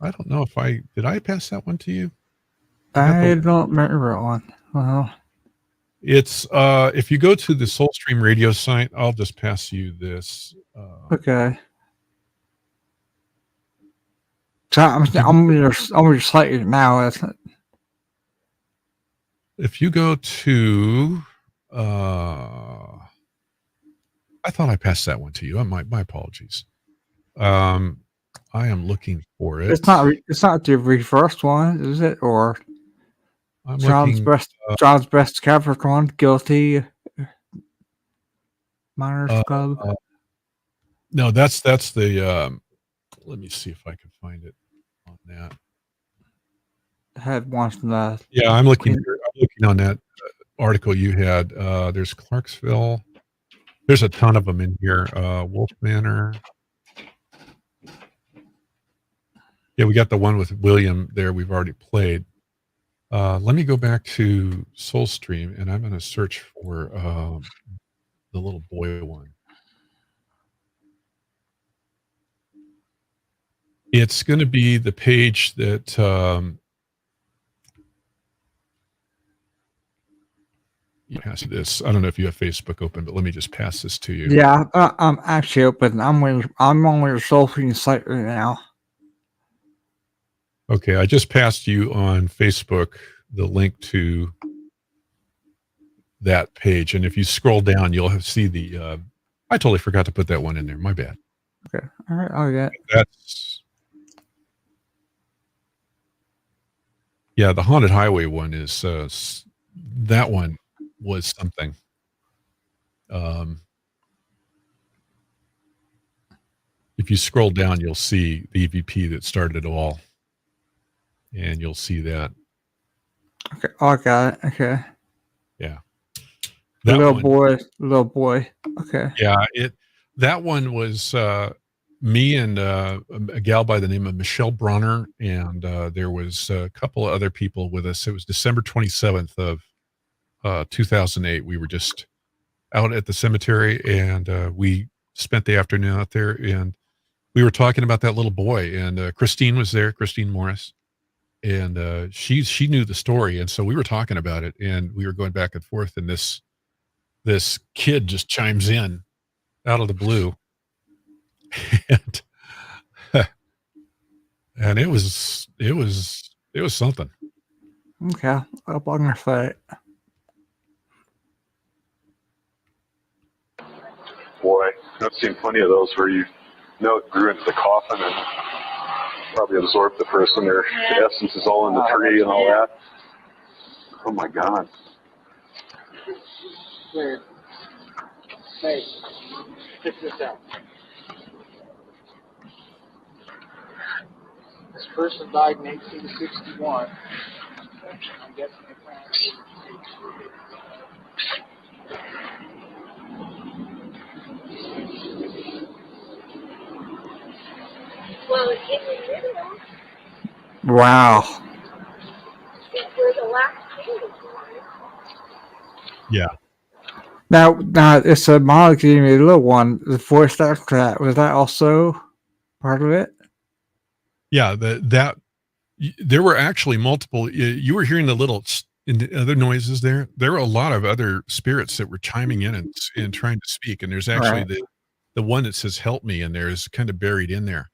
I don't know if did I pass that one to you? I don't remember that one. Well, It's if you go to the Soulstream radio site, I'll just pass you this. okay. So I'm your site now. If you go to I thought I passed that one to you. My apologies. I am looking for it. It's not the reversed one, is it? Or I'm John's looking. John's best Capricorn, guilty Miners Club. No, that's the. Let me see if I can find it on that. Had one from the. Yeah, I'm looking on that article you had. There's Clarksville. There's a ton of them in here. Wolf Manor. Yeah, we got the one with William there. We've already played. Let me go back to Soulstream, and I'm going to search for the little boy one. It's going to be the page that you pass this. I don't know if you have Facebook open, but let me just pass this to you. Yeah, I'm actually open. I'm on your Soulstream site right now. Okay, I just passed you on Facebook the link to that page, and if you scroll down, you'll see the. I totally forgot to put that one in there. My bad. Okay, all right, I'll get. That's. Yeah, the Haunted Highway one is that one was something. If you scroll down, you'll see the EVP that started it all, and you'll see that. Okay, I got it. Okay. Yeah. Little boy. Okay. Yeah, that one was me and a gal by the name of Michelle Bronner, and there was a couple of other people with us. It was December 27th of 2008. We were just out at the cemetery, and we spent the afternoon out there, and we were talking about that little boy. And Christine was there, Christine Morris, and she knew the story, and so we were talking about it, and we were going back and forth, and this kid just chimes in out of the blue. And it was something. Okay, up on your site. Boy, I've seen plenty of those where it grew into the coffin and probably absorbed the person. Their essence is all in the tree and all that. Oh my God. Weird. Hey, check this out. This person died in 1861. I'm guessing they planned Well, it came in video. Wow. It's where the last king was born. Yeah. Now it's a model game, a little one. The voice actor that was that also part of it? Yeah, there were actually multiple. You were hearing the little other noises there. There were a lot of other spirits that were chiming in and trying to speak. And there's actually the one that says "Help me" in there is kind of buried in there.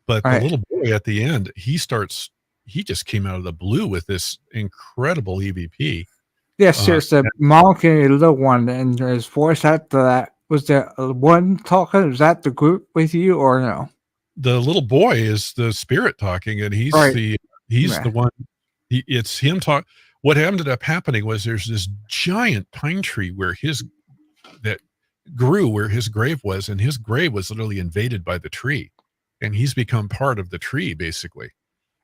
But the little boy at the end, he just came out of the blue with this incredible EVP. Yes, there's a model game, a little one, and his voice after that. Was there one talking? Was that the group with you or no? The little boy is the spirit talking, and he's the one. It's him talk. What ended up happening was there's this giant pine tree where that grew where his grave was, and his grave was literally invaded by the tree, and he's become part of the tree basically.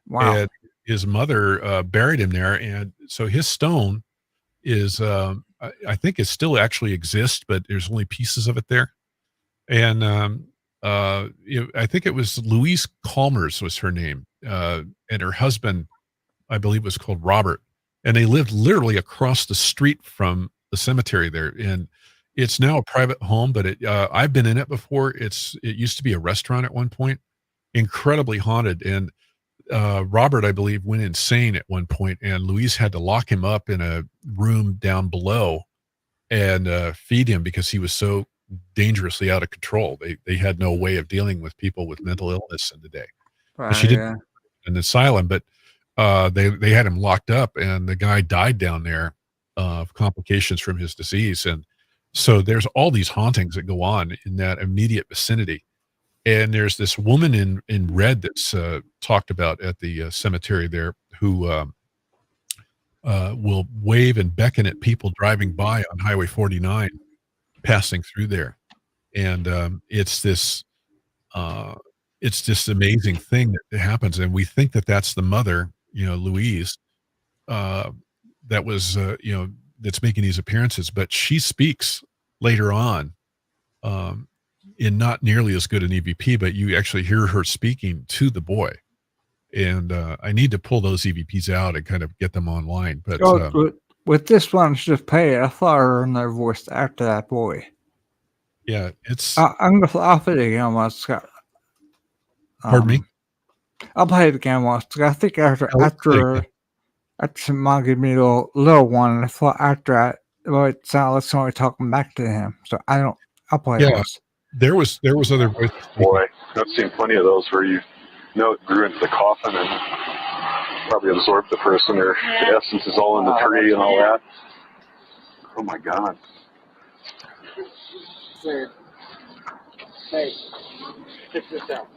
Wow. And his mother buried him there, and so his stone is I think it still actually exists, but there's only pieces of it there. And I think it was Louise Calmers was her name, and her husband, I believe, was called Robert, and they lived literally across the street from the cemetery there. And It's now a private home, but I've been in it before. It used to be a restaurant at one point, incredibly haunted. And Robert, I believe, went insane at one point, and Louise had to lock him up in a room down below and feed him because he was so dangerously out of control. They had no way of dealing with people with mental illness in the day. But she didn't Yeah. an asylum, but they had him locked up, and the guy died down there of complications from his disease. And so there's all these hauntings that go on in that immediate vicinity. And there's this woman in red that's talked about at the cemetery there who will wave and beckon at people driving by on Highway 49, passing through there. And it's this amazing thing that happens, and we think that that's the mother, Louise, that was that's making these appearances, but she speaks later on in not nearly as good an EVP, but you actually hear her speaking to the boy. And I need to pull those EVPs out and kind of get them online. But with this one, just pay it. I thought I heard their voice after that boy. yeah, it's I'm gonna. I'll play it again once. Scott. pardon me. I'll play it again once. I think after Mom gave me a little one, and I thought after that, it sounded like somebody talking back to him. So I don't. I'll play it once. There was other voices. Boy, I've seen plenty of those where it grew into the coffin and probably absorbed the person. Their essence is all in the tree and all that. Oh my God. Sir. Hey, check this out.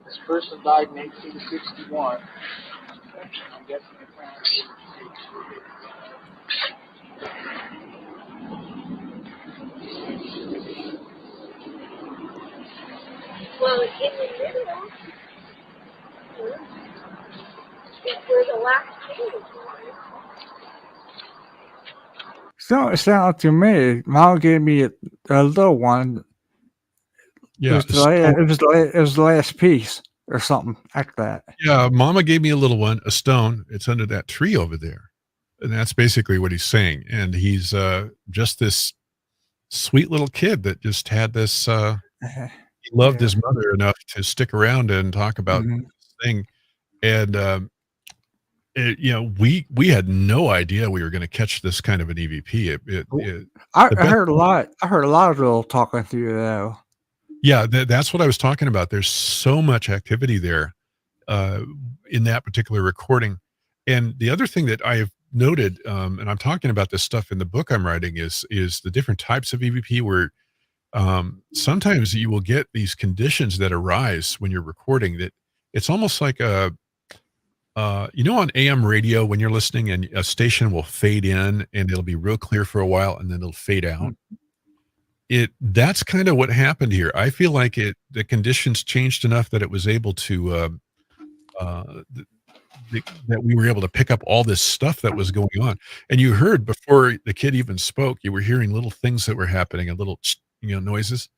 This person died in 1861. I'm guessing they found Well, in the middle is where the last king was born. So it sounded to me, Mom gave me a little one. Yeah, It was the last piece or something like that. yeah. Mama gave me a little one, a stone. It's under that tree over there, and that's basically what he's saying. And he's just this sweet little kid that just had this. He loved his mother enough to stick around and talk about this thing. And we had no idea we were going to catch this kind of an EVP. I heard a lot. I heard a lot of people talking through though. Yeah, that's what I was talking about. There's so much activity there in that particular recording. And the other thing that I've noted, and I'm talking about this stuff in the book I'm writing, is the different types of EVP where sometimes you will get these conditions that arise when you're recording that it's almost like on AM radio when you're listening and a station will fade in and it'll be real clear for a while and then it'll fade out. That's kind of what happened here. I feel like the conditions changed enough that it was able to that we were able to pick up all this stuff that was going on. And you heard before the kid even spoke, you were hearing little things that were happening, a little noises.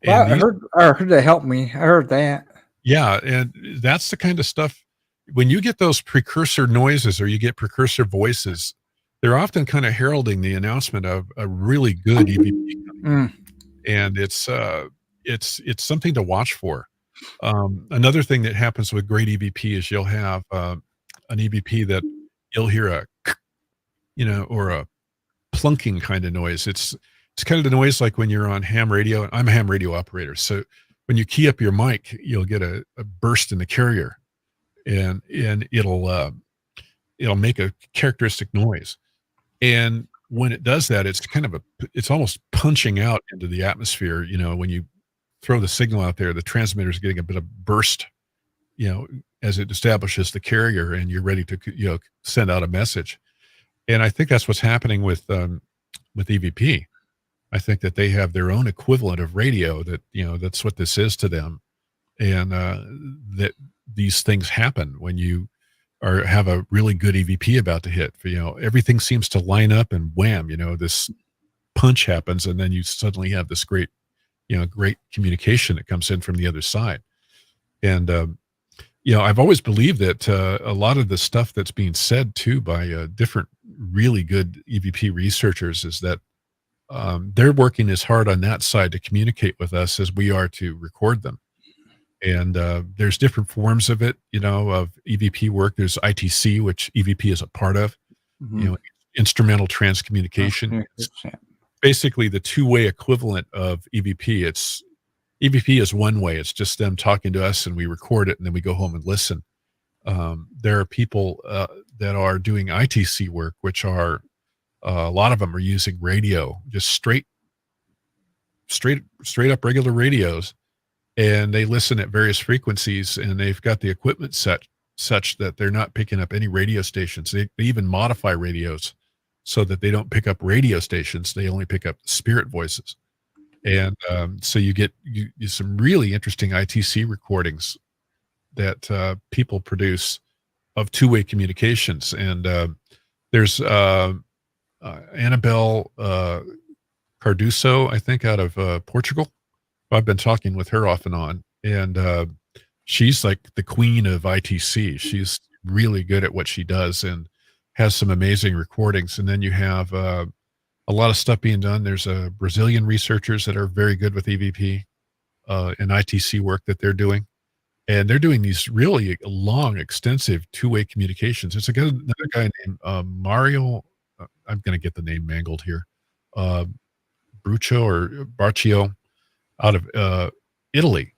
Well, I heard they helped me. I heard that. Yeah, and that's the kind of stuff. When you get those precursor noises or you get precursor voices, they're often kind of heralding the announcement of a really good EVP, and it's something to watch for. Another thing that happens with great EVP is you'll have an EVP that you'll hear or a plunking kind of noise. It's kind of the noise like when you're on ham radio. I'm a ham radio operator, so when you key up your mic, you'll get a burst in the carrier, and it'll make a characteristic noise. And when it does that, it's almost punching out into the atmosphere. When you throw the signal out there, the transmitter is getting a bit of burst, as it establishes the carrier, and you're ready to send out a message. And I think that's what's happening with EVP. I think that they have their own equivalent of radio that, that's what this is to them. And that these things happen when you have a really good EVP about to hit. Everything seems to line up and wham, this punch happens, and then you suddenly have this great communication that comes in from the other side. And I've always believed that a lot of the stuff that's being said too by different really good EVP researchers is that they're working as hard on that side to communicate with us as we are to record them. And there's different forms of it, of EVP work. There's ITC, which EVP is a part of, instrumental transcommunication. It's basically the two-way equivalent of EVP. EVP is one way. It's just them talking to us and we record it and then we go home and listen. There are people that are doing ITC work, which are a lot of them are using radio, just straight up regular radios, and they listen at various frequencies, and they've got the equipment set such that they're not picking up any radio stations. They even modify radios so that they don't pick up radio stations. They only pick up spirit voices. And so you get some really interesting ITC recordings that people produce of two-way communications. And there's Annabelle Cardoso, I think, out of Portugal. I've been talking with her off and on, and she's like the queen of ITC. She's really good at what she does and has some amazing recordings. And then you have a lot of stuff being done. There's Brazilian researchers that are very good with EVP and ITC work that they're doing. And they're doing these really long, extensive two-way communications. It's another guy named Mario. I'm going to get the name mangled here. Bruccio or Barccio out of Italy.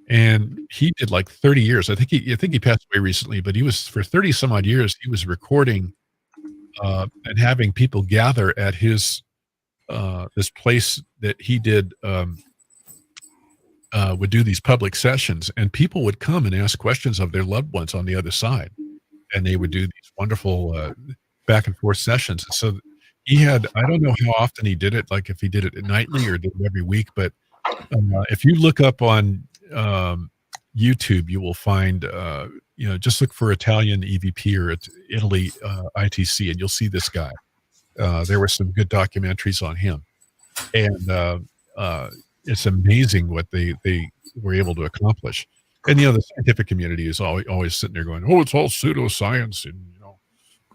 And he did like 30 years. I think he passed away recently, but he was for 30 some odd years, he was recording and having people gather at his this place that he did would do these public sessions, and people would come and ask questions of their loved ones on the other side, and they would do these wonderful back and forth sessions. And so he had, I don't know how often he did it, like if he did it nightly or did it every week, but if you look up on YouTube, you will find just look for Italian EVP or Italy ITC, and you'll see this guy. There were some good documentaries on him, and it's amazing what they were able to accomplish. And the scientific community is always sitting there going, "Oh, it's all pseudoscience," and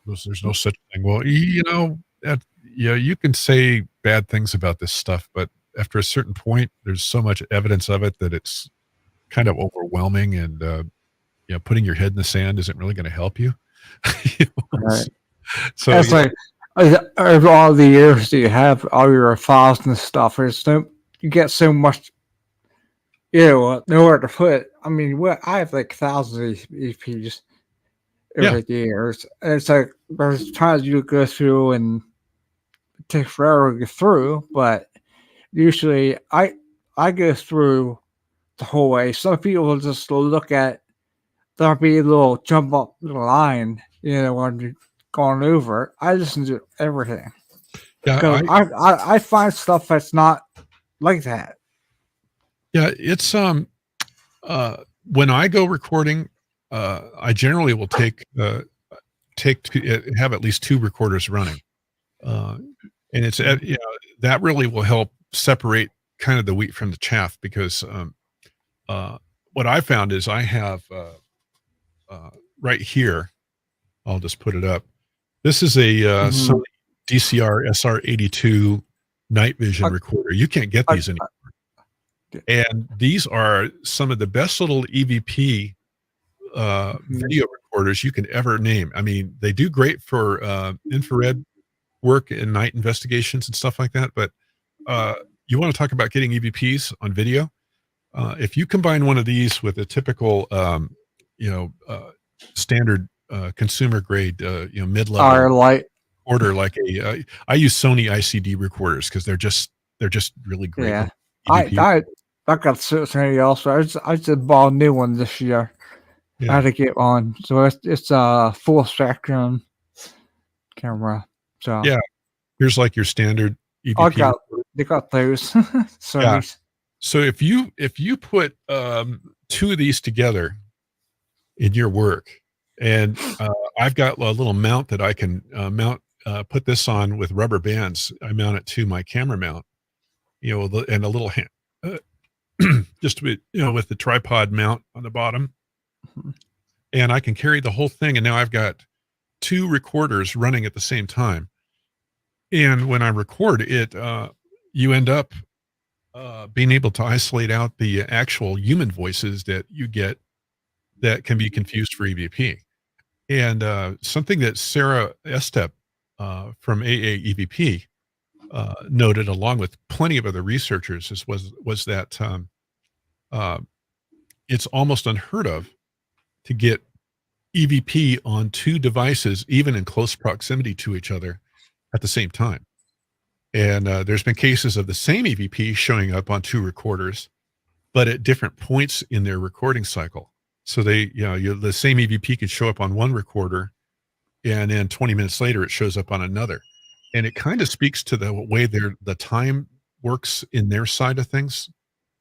there's no such thing. Well, you can say bad things about this stuff, but after a certain point, there's so much evidence of it that it's kind of overwhelming, and putting your head in the sand isn't really going to help you. Right. So it's like over all the years that you have all your files and stuff, you get so much, nowhere to put it. I mean, I have like thousands of EPs over the years. And it's like there's times you go through and it takes forever to get through, but usually I go through the whole way. Some people will just look at, there'll be a little jump up the line, when you're going over it. I listen to everything. Yeah, I find stuff that's not like that. Yeah, it's when I go recording, I generally will have at least two recorders running, and it's that really will help separate kind of the wheat from the chaff, because what I found is I have right here, I'll just put it up. This is a Sony DCR SR82 night vision recorder. You can't get these anymore. And these are some of the best little EVP video recorders you can ever name. I mean, they do great for infrared work and night investigations and stuff like that. But you want to talk about getting EVPs on video? If you combine one of these with a typical, standard consumer grade, mid-level light order, like I use Sony ICD recorders because they're just really great. Yeah, I got something else. I just bought a new one this year. Yeah. I had to get one, so it's a full spectrum camera. So yeah, here's like your standard EVP. They got those. So yeah. So if you put two of these together in your work, and I've got a little mount that I can put this on with rubber bands. I mount it to my camera mount, and a little hand, just with the tripod mount on the bottom. and I can carry the whole thing. And now I've got 2 recorders running at the same time. And when I record it, you end up being able to isolate out the actual human voices that you get that can be confused for EVP. And something that Sarah Estep from AA EVP noted, along with plenty of other researchers, was that uh, it's almost unheard of to get EVP on 2 devices, even in close proximity to each other at the same time. And there's been cases of the same EVP showing up on 2 recorders, but at different points in their recording cycle. So the same EVP could show up on one recorder, and then 20 minutes later, it shows up on another. And it kind of speaks to the way the time works in their side of things.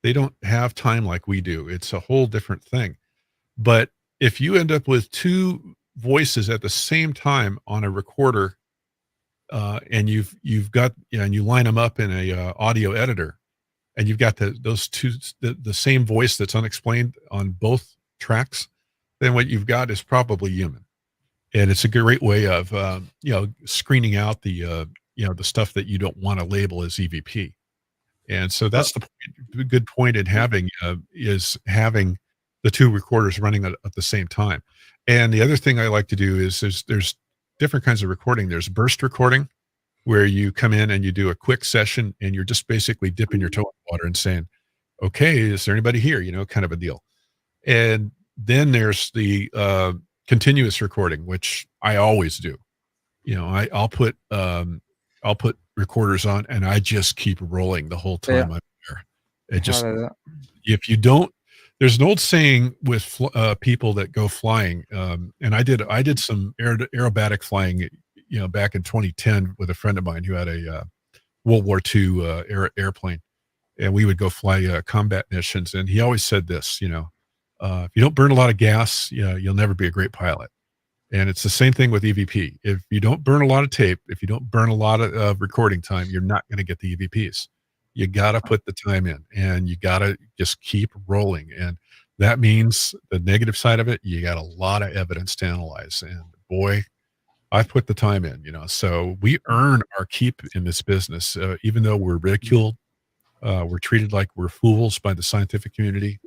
They don't have time like we do. It's a whole different thing. But if you end up with 2 voices at the same time on a recorder, and you've got, and you line them up in a audio editor, and you've got those 2 the same voice that's unexplained on both tracks, then what you've got is probably human. And it's a great way of screening out the the stuff that you don't want to label as EVP. And so that's the good point in having is having the 2 recorders running at the same time. And the other thing I like to do is there's different kinds of recording. There's burst recording, where you come in and you do a quick session, and you're just basically dipping your toe in the water and saying, okay, is there anybody here? Kind of a deal. And then there's the continuous recording, which I always do. I'll put recorders on, and I just keep rolling the whole time I'm there. It just, if you don't, there's an old saying with people that go flying, and I did some aerobatic flying, back in 2010 with a friend of mine who had a World War II airplane, and we would go fly combat missions. And he always said this, if you don't burn a lot of gas, you'll never be a great pilot. And it's the same thing with EVP. If you don't burn a lot of tape, if you don't burn a lot of recording time, you're not going to get the EVPs. You got to put the time in, and you got to just keep rolling. And that means the negative side of it, you got a lot of evidence to analyze. And boy, I've put the time in, so we earn our keep in this business. Even though we're ridiculed, we're treated like we're fools by the scientific community.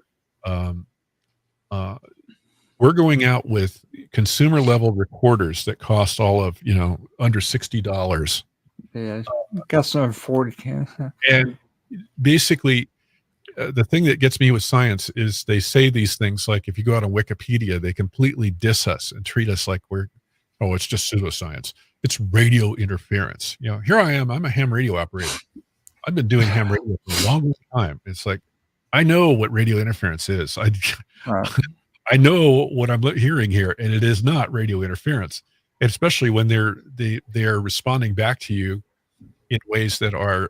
We're going out with consumer level recorders that cost all of, under $60. Yeah, got some 40. And basically, the thing that gets me with science is they say these things like, if you go out on Wikipedia, they completely diss us and treat us like it's just pseudoscience. It's radio interference. Here I am. I'm a ham radio operator. I've been doing ham radio for a long time. It's like, I know what radio interference is. I know what I'm hearing here, and it is not radio interference. And especially when they're responding back to you in ways that are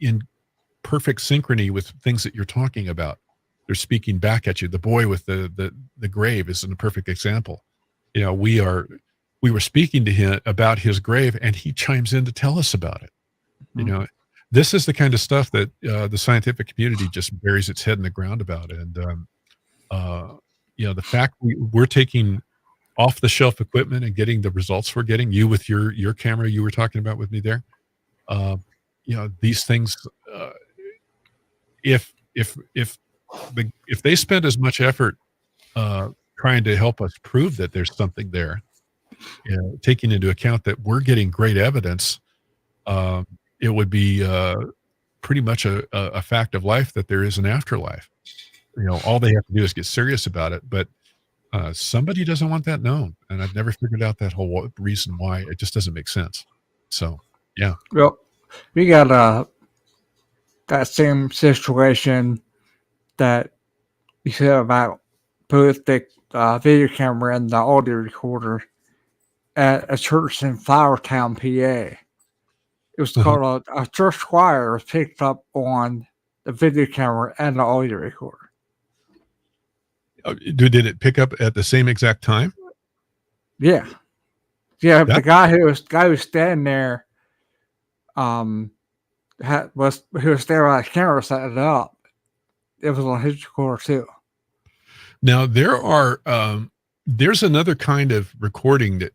in perfect synchrony with things that you're talking about. They're speaking back at you. The boy with the grave is a perfect example. We were speaking to him about his grave, and he chimes in to tell us about it. Mm-hmm. This is the kind of stuff that the scientific community just buries its head in the ground about. And the fact we're taking off the shelf equipment and getting the results we're getting, you with your camera you were talking about with me there, these things, if they spend as much effort trying to help us prove that there's something there, taking into account that we're getting great evidence, it would be pretty much a fact of life that there is an afterlife. All they have to do is get serious about it. But somebody doesn't want that known, and I've never figured out that whole reason why. It just doesn't make sense. So, yeah. Well, we got that same situation that you said about both the video camera and the audio recorder at a church in Flowertown, PA. It was called a church choir was picked up on the video camera and the audio recorder. Did it pick up at the same exact time? Yeah. The guy who was standing there, who was there on the camera setting it up. It was on his recorder too. Now there's another kind of recording that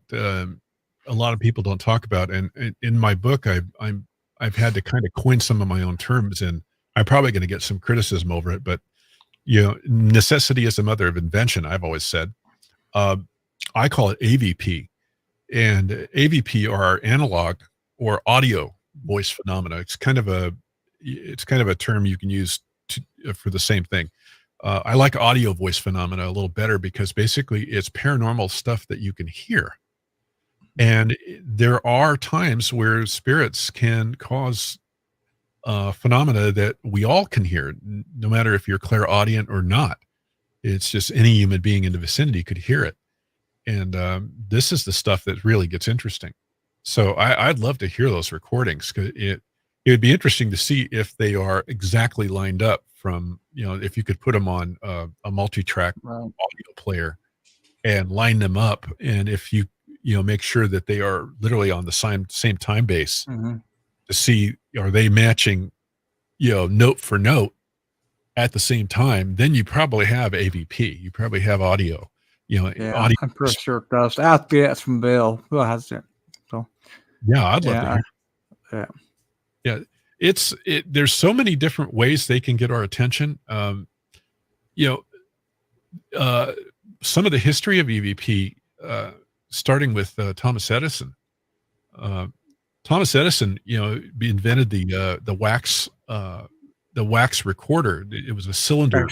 a lot of people don't talk about, and in my book, I've had to kind of coin some of my own terms, and I'm probably going to get some criticism over it. But necessity is the mother of invention. I've always said. I call it AVP, and AVP are analog or audio voice phenomena. It's kind of a term you can use for the same thing. I like audio voice phenomena a little better because basically it's paranormal stuff that you can hear. And there are times where spirits can cause phenomena that we all can hear, no matter if you're clairaudient or not. It's just any human being in the vicinity could hear it. And this is the stuff that really gets interesting. So I'd love to hear those recordings. It would be interesting to see if they are exactly lined up from, if you could put them on a multi-track audio player and line them up. And if you make sure that they are literally on the same time base to see, are they matching, note for note at the same time, then you probably have AVP. You probably have audio. Audio. I'm pretty sure it does. I have to get it from Bill, who has it. So yeah, I'd love to hear. Yeah. There's so many different ways they can get our attention. Some of the history of EVP, starting with Thomas Edison. Thomas Edison, invented the wax recorder. It was a cylinder.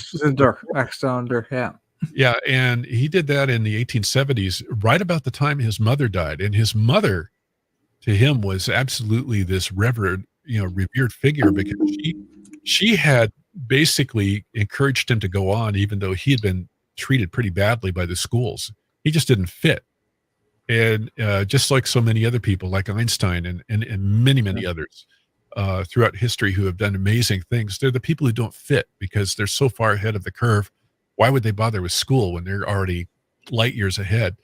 Wax cylinder, yeah. Yeah, and he did that in the 1870s, right about the time his mother died. And his mother, to him, was absolutely this revered figure, because she had basically encouraged him to go on, even though he had been treated pretty badly by the schools. He just didn't fit. And just like so many other people, like Einstein and many others throughout history who have done amazing things, they're the people who don't fit because they're so far ahead of the curve. Why would they bother with school when they're already light years ahead?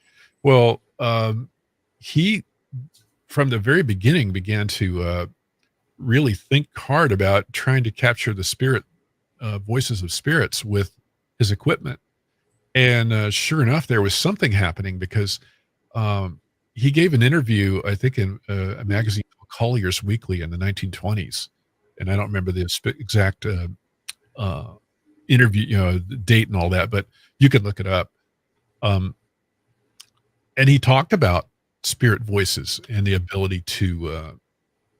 Well, he, from the very beginning, began to really think hard about trying to capture the spirit voices of spirits with his equipment. And sure enough, there was something happening, because he gave an interview, I think, in a magazine called Collier's Weekly in the 1920s. And I don't remember the exact interview, the date and all that, but you could look it up. And he talked about spirit voices and the ability to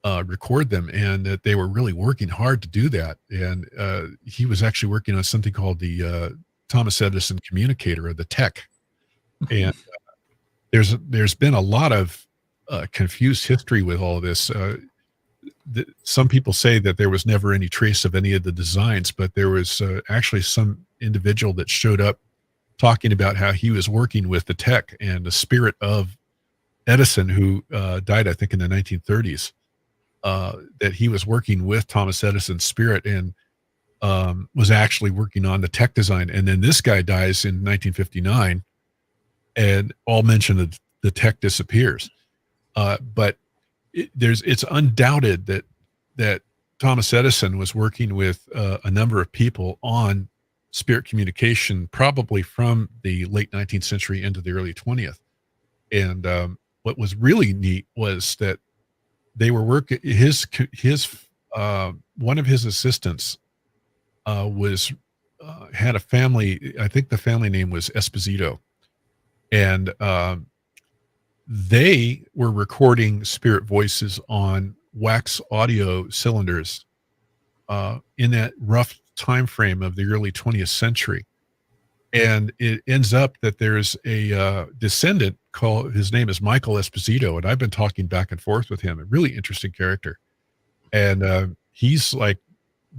record them, and that they were really working hard to do that. And he was actually working on something called the Thomas Edison communicator, or the tech. And there's been a lot of confused history with all of this. Some people say that there was never any trace of any of the designs, but there was actually some individual that showed up talking about how he was working with the tech and the spirit of Edison, who died, I think, in the 1930s, that he was working with Thomas Edison's spirit and was actually working on the tech design. And then this guy dies in 1959, and all mention of the tech disappears. But it's undoubted that Thomas Edison was working with a number of people on spirit communication, probably from the late 19th century into the early 20th. And what was really neat was that they were working, one of his assistants had a family. I think the family name was Esposito, and they were recording spirit voices on wax audio cylinders in that rough time frame of the early 20th century. And it ends up that there's a descendant his name is Michael Esposito, and I've been talking back and forth with him, a really interesting character. And he's like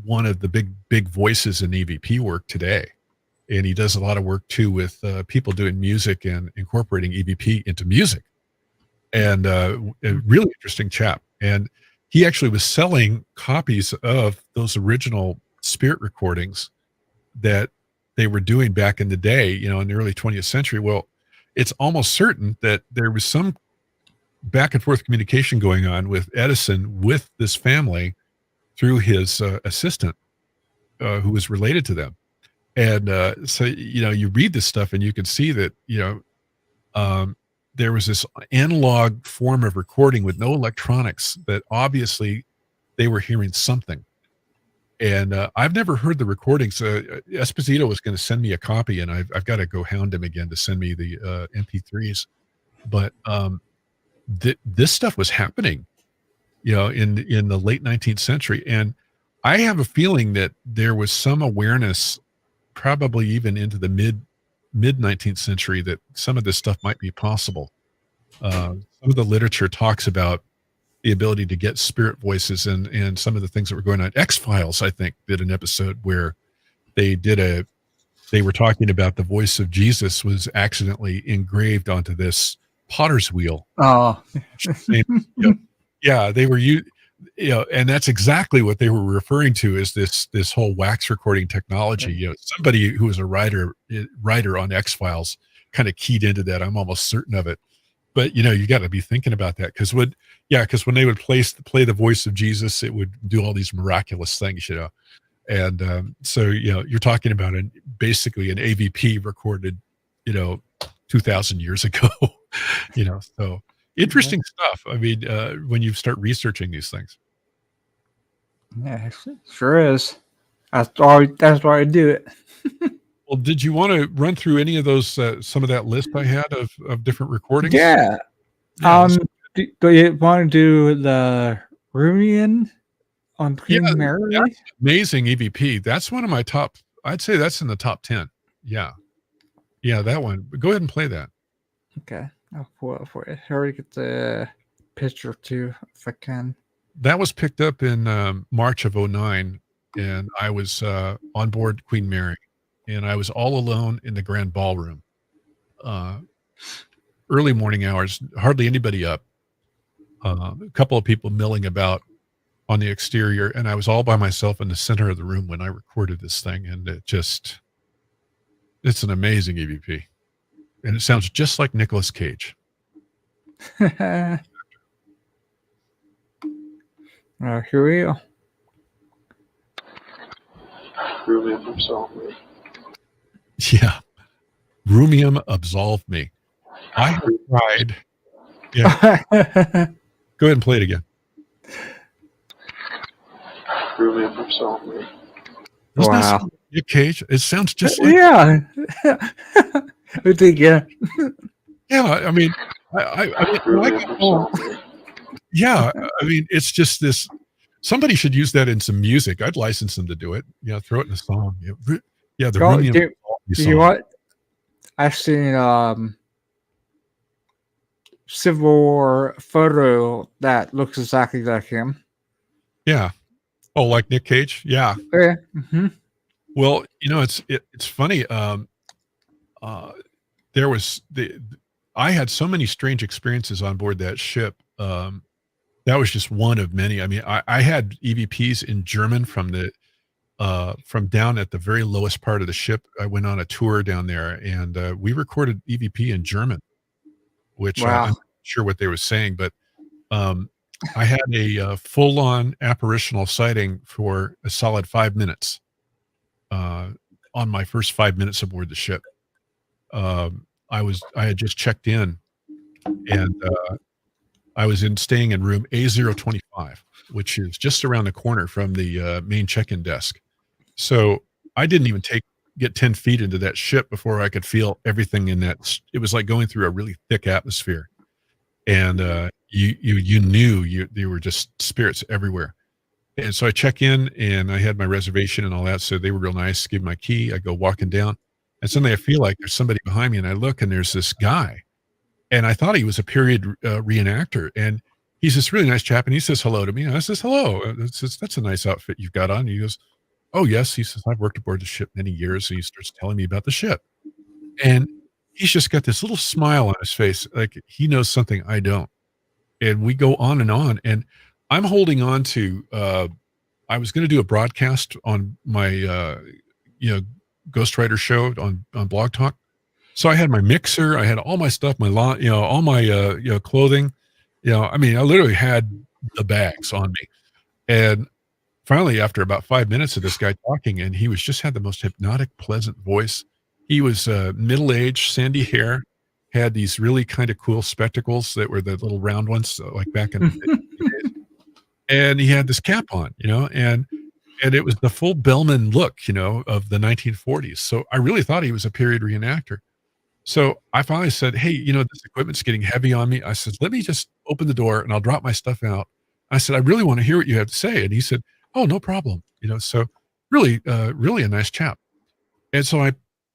one of the big voices in EVP work today. And he does a lot of work too with people doing music and incorporating EVP into music. And a really interesting chap. And he actually was selling copies of those original spirit recordings that they were doing back in the day, in the early 20th century. Well, it's almost certain that there was some back and forth communication going on with Edison, with this family, through his assistant, who was related to them. And so, you read this stuff and you can see that, there was this analog form of recording with no electronics that obviously they were hearing something. And I've never heard the recordings. Esposito was going to send me a copy, and I've got to go hound him again to send me the MP3s. But this stuff was happening, in the late 19th century. And I have a feeling that there was some awareness, probably even into the mid 19th century, that some of this stuff might be possible. Some of the literature talks about the ability to get spirit voices and some of the things that were going on. X-Files, I think, did an episode where they were talking about the voice of Jesus was accidentally engraved onto this potter's wheel. Oh, Yeah, they were and that's exactly what they were referring to as this whole wax recording technology. Somebody who was a writer on X-Files kind of keyed into that. I'm almost certain of it. But you got to be thinking about that, because when they would play the voice of Jesus, it would do all these miraculous things, And so you're talking about basically an AVP recorded, 2,000 years ago. So interesting stuff. I mean, when you start researching these things. yeah, it sure is. That's why I do it. Well, did you want to run through any of those, some of that list I had of different recordings? Yeah. Do you want to do the Rumian on Queen Mary? That's amazing EVP. That's one of my top. I'd say that's in the top 10. Yeah, that one. Go ahead and play that. Okay, I'll pull it for you. Here we get the picture too, if I can. That was picked up in March of 2009, and I was on board Queen Mary, and I was all alone in the grand ballroom. Early morning hours, hardly anybody up. A couple of people milling about on the exterior, and I was all by myself in the center of the room when I recorded this thing, and it's an amazing EVP, and it sounds just like Nicolas Cage. Here we go. Rumium absolve me. Yeah, Rumium absolve me. I have tried. Yeah, go ahead and play it again. Rumium absolve me. Doesn't that Wow. sound like Nick Cage? It sounds just like Yeah. I think, yeah. Yeah, I mean, I mean, when I got home, yeah, I mean, it's just this. Somebody should use that in some music. I'd license them to do it. Throw it in a song. Yeah, the Go, Rumium do song. you want? I've seen Civil War photo that looks exactly like him. Yeah. Oh, like Nick Cage? Yeah. Yeah. Mm-hmm. Well, it's funny. There was I had so many strange experiences on board that ship. That was just one of many. I mean, I had EVPs in German from down at the very lowest part of the ship. I went on a tour down there, and we recorded EVP in German, which Wow. I'm not sure what they were saying, but I had a full-on apparitional sighting for a solid 5 minutes on my first 5 minutes aboard the ship. I had just checked in, and I was staying in room A025, which is just around the corner from the main check-in desk. So I didn't even get 10 feet into that ship before I could feel everything in that. It was like going through a really thick atmosphere, and you knew there were just spirits everywhere. And so I check in, and I had my reservation and all that, so they were real nice. Give my key. I go walking down, and suddenly I feel like there's somebody behind me, and I look, and there's this guy. And I thought he was a period reenactor, and he's this really nice chap, and he says hello to me. And I says, hello. That's a nice outfit you've got on. And he goes, oh, yes. He says, I've worked aboard the ship many years. And he starts telling me about the ship. And he's just got this little smile on his face, like he knows something I don't. And we go on, and I'm holding on to, I was going to do a broadcast on my, Ghostwriter show on Blog Talk. So I had my mixer, I had all my stuff, all my, clothing, I mean, I literally had the bags on me. And finally, after about 5 minutes of this guy talking, and he was just had the most hypnotic, pleasant voice. He was middle-aged, sandy hair, had these really kind of cool spectacles that were the little round ones, like back in the days. And he had this cap on, and it was the full Bellman look, of the 1940s. So I really thought he was a period reenactor. So I finally said, "Hey, this equipment's getting heavy on me." I said, "Let me just open the door and I'll drop my stuff out." I said, "I really want to hear what you have to say." And he said, "Oh, no problem." So really, really a nice chap. And so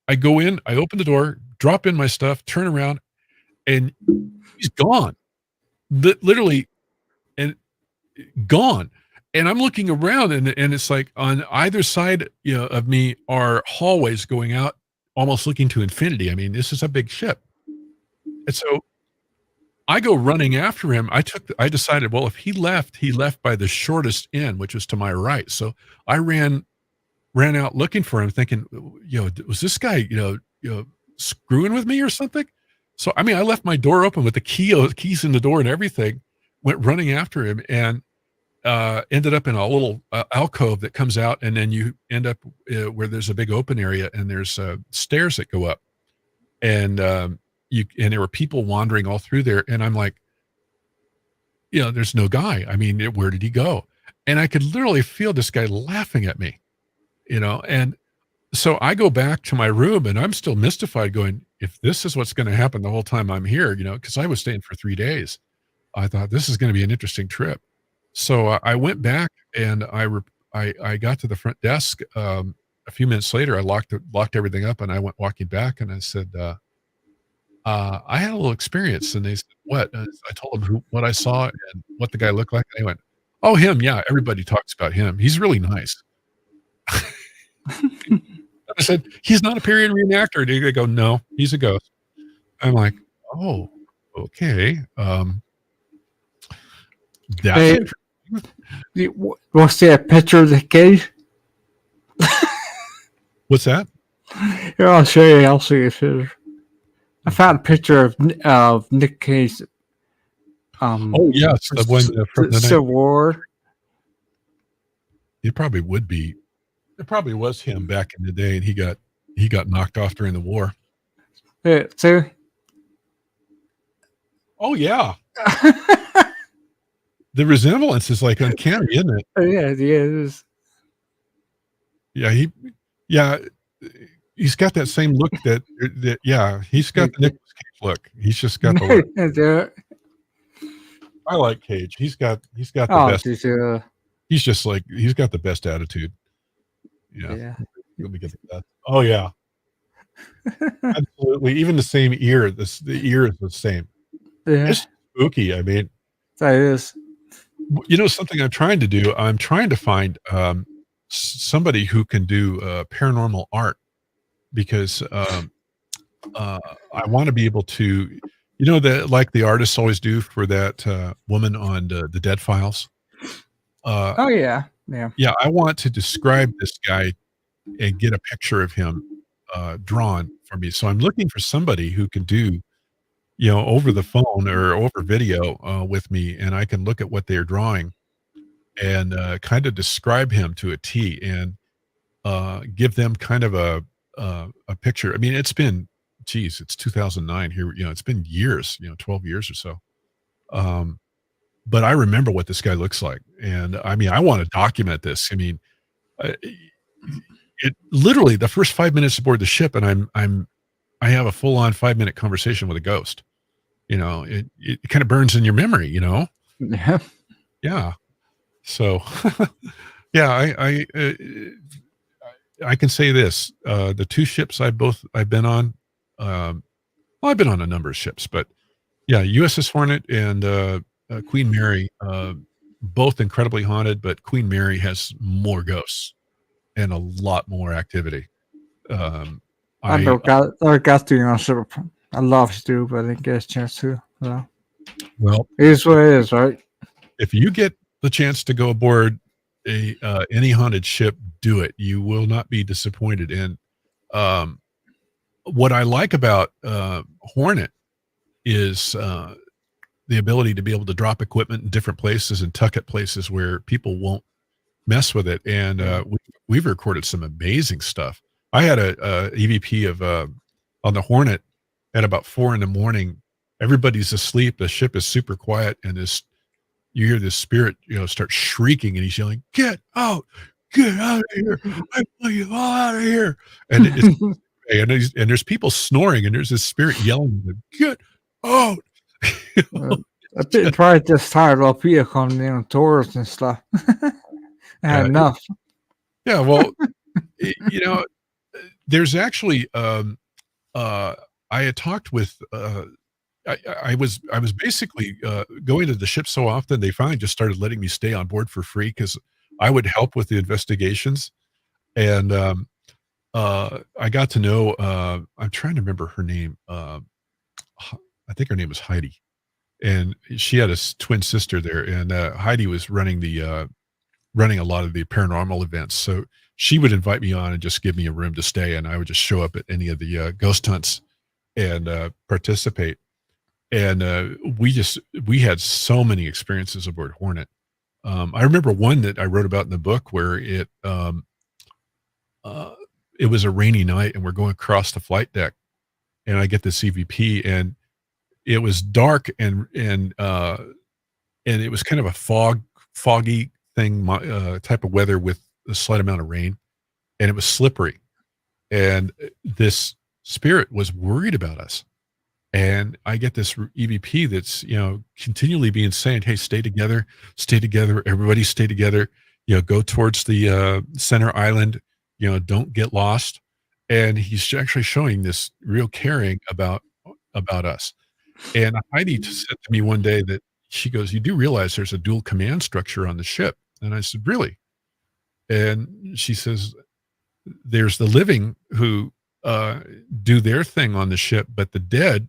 I go in, I open the door, drop in my stuff, turn around, and he's gone. Literally, and gone. And I'm looking around, and it's like on either side, of me are hallways going out, almost looking to infinity. I mean, this is a big ship. And so I go running after him. I decided, well, if he left by the shortest end, which was to my right. So I ran out looking for him, thinking, was this guy, screwing with me or something? So, I mean, I left my door open with the keys in the door and everything, went running after him, and ended up in a little alcove that comes out, and then you end up where there's a big open area, and there's stairs that go up, and and there were people wandering all through there, and I'm like, there's no guy. I mean, where did he go? And I could literally feel this guy laughing at me, and so I go back to my room, and I'm still mystified, going, if this is what's going to happen the whole time I'm here, because I was staying for 3 days, I thought this is going to be an interesting trip. So I went back, and I got to the front desk. A few minutes later, I locked everything up, and I went walking back, and I said, I had a little experience. And they said, what? I told them what I saw and what the guy looked like. And they went, oh, him. Yeah. Everybody talks about him. He's really nice. I said, he's not a period reenactor. They go, no, he's a ghost. I'm like, oh, okay. Hey, we'll see a picture of the cage. What's that? Here, I'll show you. I'll see if it's. I found a picture of Nick Cage. Oh yes, the one from the Civil War. It probably would be. It probably was him back in the day, and he got knocked off during the war. Yeah, see? Oh yeah. The resemblance is like uncanny, isn't it? Yeah, it is. Yeah, he's got that same look that he's got the Nicolas Cage look. He's just got the look. I like Cage. He's got the best. He's just like, he's got the best attitude. Yeah. Let me get that. Oh yeah. Absolutely. Even the same ear. The ear is the same. Yeah. It's spooky. I mean, that is. Something I'm trying to do. I'm trying to find somebody who can do paranormal art, because I want to be able to, that like the artists always do for that woman on the Dead Files. Oh yeah. Yeah, I want to describe this guy and get a picture of him drawn for me. So I'm looking for somebody who can do, over the phone or over video with me, and I can look at what they're drawing and kind of describe him to a T, and give them kind of a picture. I mean, it's 2009 here. It's been years, 12 years or so. But I remember what this guy looks like, and I mean, I want to document this. I mean, it literally the first 5 minutes aboard the ship, and I have a full-on 5-minute conversation with a ghost. It kind of burns in your memory. Yeah. Yeah. So, yeah, I can say this: the two ships I've been on. Well, I've been on a number of ships, but yeah, USS Hornet and Queen Mary, both incredibly haunted, but Queen Mary has more ghosts and a lot more activity. I never got to on ship. I love to, but I didn't get a chance to. So. Well, it is what it is, right? If you get the chance to go aboard any haunted ship, do it. You will not be disappointed. And what I like about Hornet is the ability to be able to drop equipment in different places and tuck at places where people won't mess with it. And we've recorded some amazing stuff. I had a EVP of on the Hornet at about 4 a.m. Everybody's asleep. The ship is super quiet, and you hear this spirit, start shrieking, and he's yelling, "Get out! Get out of here! I want you all out of here!" And and there's people snoring, and there's this spirit yelling at them, "Get out!" I think probably just tired of people coming in on tours and stuff. I had enough. Yeah, well, there's actually I had talked with I was basically going to the ship so often they finally just started letting me stay on board for free because I would help with the investigations. And I got to know I'm trying to remember her name. I think her name was Heidi, and she had a twin sister there, and Heidi was running running a lot of the paranormal events. So she would invite me on and just give me a room to stay, and I would just show up at any of the ghost hunts and participate. And we had so many experiences aboard Hornet. I remember one that I wrote about in the book where it was a rainy night, and we're going across the flight deck, and I get the CVP, and it was dark, and it was kind of a foggy thing, type of weather with a slight amount of rain, and it was slippery. And this spirit was worried about us. And I get this EVP that's, continually being saying, "Hey, stay together, everybody stay together, go towards the center island, don't get lost." And he's actually showing this real caring about us. And Heidi said to me one day that she goes, "You do realize there's a dual command structure on the ship?" And I said, "Really?" And she says, "There's the living who do their thing on the ship, but the dead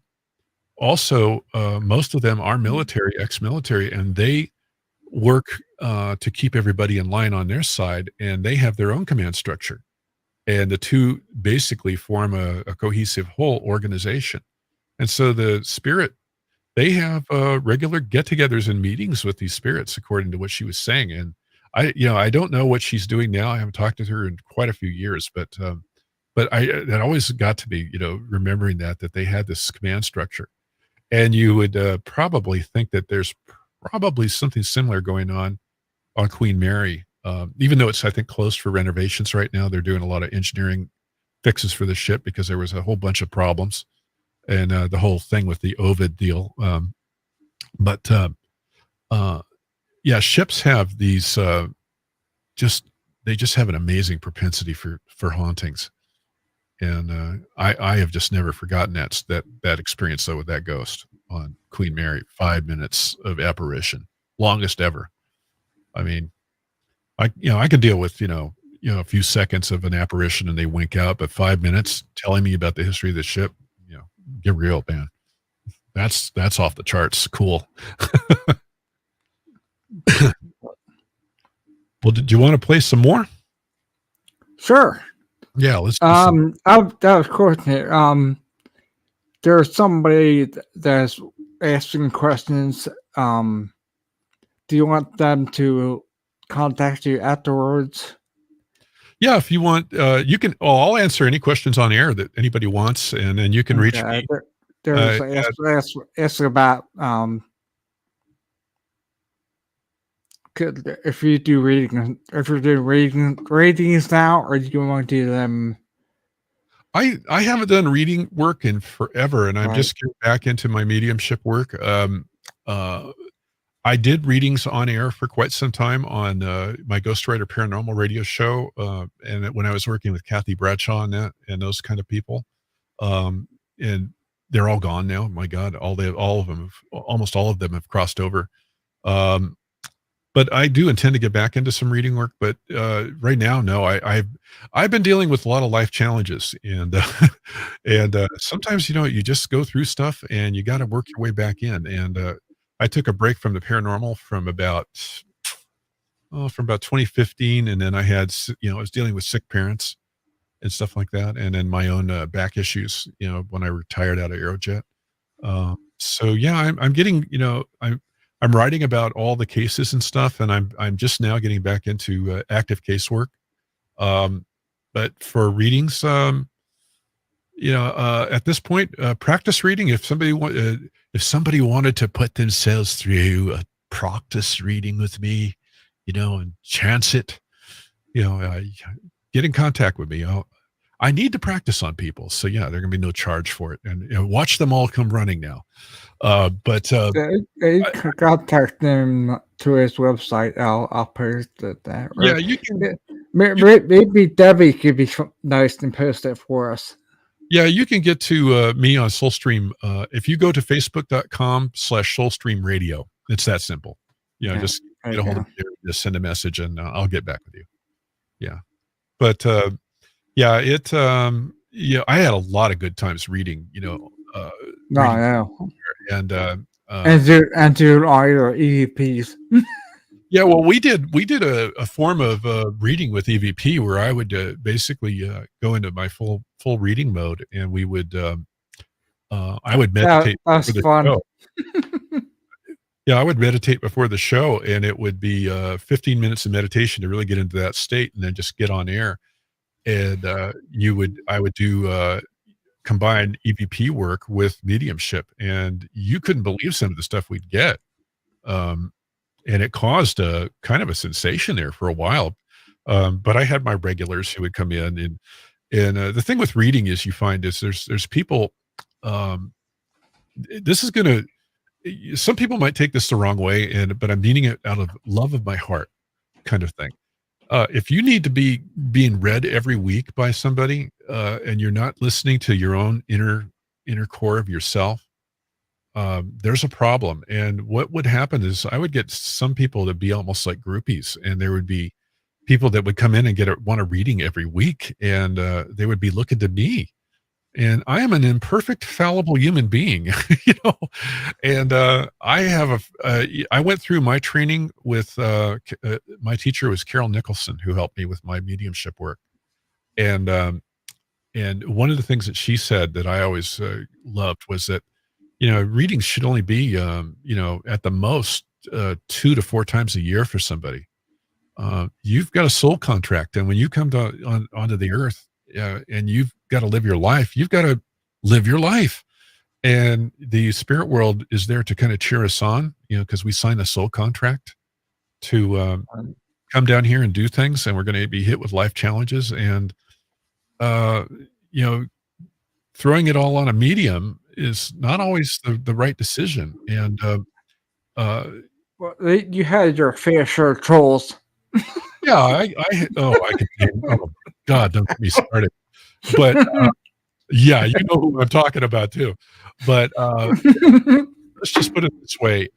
also, most of them are military, ex-military, and they work to keep everybody in line on their side, and they have their own command structure. And the two basically form a cohesive whole organization." And so the spirit, they have regular get-togethers and meetings with these spirits, according to what she was saying. And I don't know what she's doing now. I haven't talked to her in quite a few years, but that always got to me, remembering that they had this command structure. And you would probably think that there's probably something similar going on Queen Mary, even though it's, I think, closed for renovations right now. They're doing a lot of engineering fixes for the ship because there was a whole bunch of problems, and the whole thing with the Ovid deal. But yeah, ships have these they just have an amazing propensity for hauntings. And I have just never forgotten that experience though with that ghost on Queen Mary. 5 minutes of apparition, longest ever. I mean, I can deal with a few seconds of an apparition and they wink out, but 5 minutes telling me about the history of the ship, get real, man. That's off the charts. Cool. Well, did you want to play some more? Sure. Yeah, let's do some. That was coordinate. There's somebody that's asking questions. Do you want them to contact you afterwards? Yeah, if you want, you can. Oh, I'll answer any questions on air that anybody wants, and then you can reach me. There's ask about if you do reading, if you're doing ratings now, or do you want to do them? I haven't done reading work in forever, and I'm Right. just getting back into my mediumship work. I did readings on air for quite some time on my Ghostwriter Paranormal radio show, and when I was working with Kathy Bradshaw and those kind of people, and they're all gone now. My God, almost all of them have crossed over. But I do intend to get back into some reading work. But right now, no. I've been dealing with a lot of life challenges, and sometimes you just go through stuff, and you got to work your way back in. And I took a break from the paranormal from about 2015, and then I had I was dealing with sick parents and stuff like that, and then my own back issues. When I retired out of Aerojet. So yeah, I'm getting I'm writing about all the cases and stuff, and I'm just now getting back into active casework. Um, but for readings, at this point, practice reading. If somebody wanted to put themselves through a practice reading with me, and chance it, get in contact with me. I need to practice on people, so yeah, there can be no charge for it, and watch them all come running now. You can contact them to his website. I'll post that. Yeah, Right? you can. Maybe Debbie could be nice and post it for us. Yeah, you can get to me on Soulstream. If you go to facebook.com/Soulstream Radio, it's that simple. Just get a hold of me there, just send a message and I'll get back with you. Yeah. But I had a lot of good times reading, No, reading, no. and do all your EVPs. yeah, well, we did a form of reading with EVP where I would basically go into my full reading mode, and we would I would meditate That's before the fun. show. Yeah, I would meditate before the show, and it would be 15 minutes of meditation to really get into that state, and then just get on air. And I would do combine EVP work with mediumship, and you couldn't believe some of the stuff we'd get. And it caused a kind of a sensation there for a while. But I had my regulars who would come in, and the thing with reading is you find is there's people. This is gonna. Some people might take this the wrong way, but I'm meaning it out of love of my heart, kind of thing. If you need to be being read every week by somebody, and you're not listening to your own inner core of yourself, there's a problem. And what would happen is I would get some people to be almost like groupies, and there would be people that would come in and want a reading every week, and they would be looking to me. And I am an imperfect, fallible human being, and I went through my training with my teacher was Carol Nicholson, who helped me with my mediumship work. And one of the things that she said that I always loved was that, readings should only be, at the most 2 to 4 times a year for somebody. You've got a soul contract, and when you come onto the earth, and you've got to live your life, you've got to live your life. And the spirit world is there to kind of cheer us on, because we signed a soul contract to come down here and do things, and we're going to be hit with life challenges. And, throwing it all on a medium is not always the right decision. And Well, you had your fair share of trolls. yeah, I could name, oh God, don't get me started. But yeah, you know who I'm talking about too. But let's just put it this way: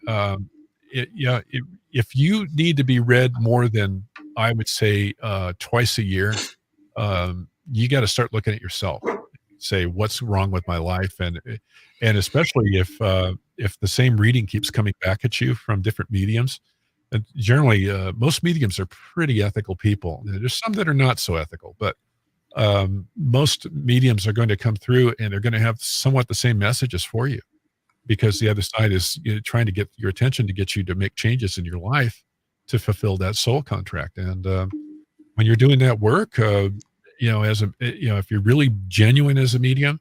if you need to be read more than, I would say, twice a year, you got to start looking at yourself. Say, what's wrong with my life, and especially if the same reading keeps coming back at you from different mediums. And generally, most mediums are pretty ethical people. There's some that are not so ethical, but most mediums are going to come through, and they're going to have somewhat the same messages for you, because the other side is trying to get your attention to get you to make changes in your life to fulfill that soul contract. And when you're doing that work, if you're really genuine as a medium,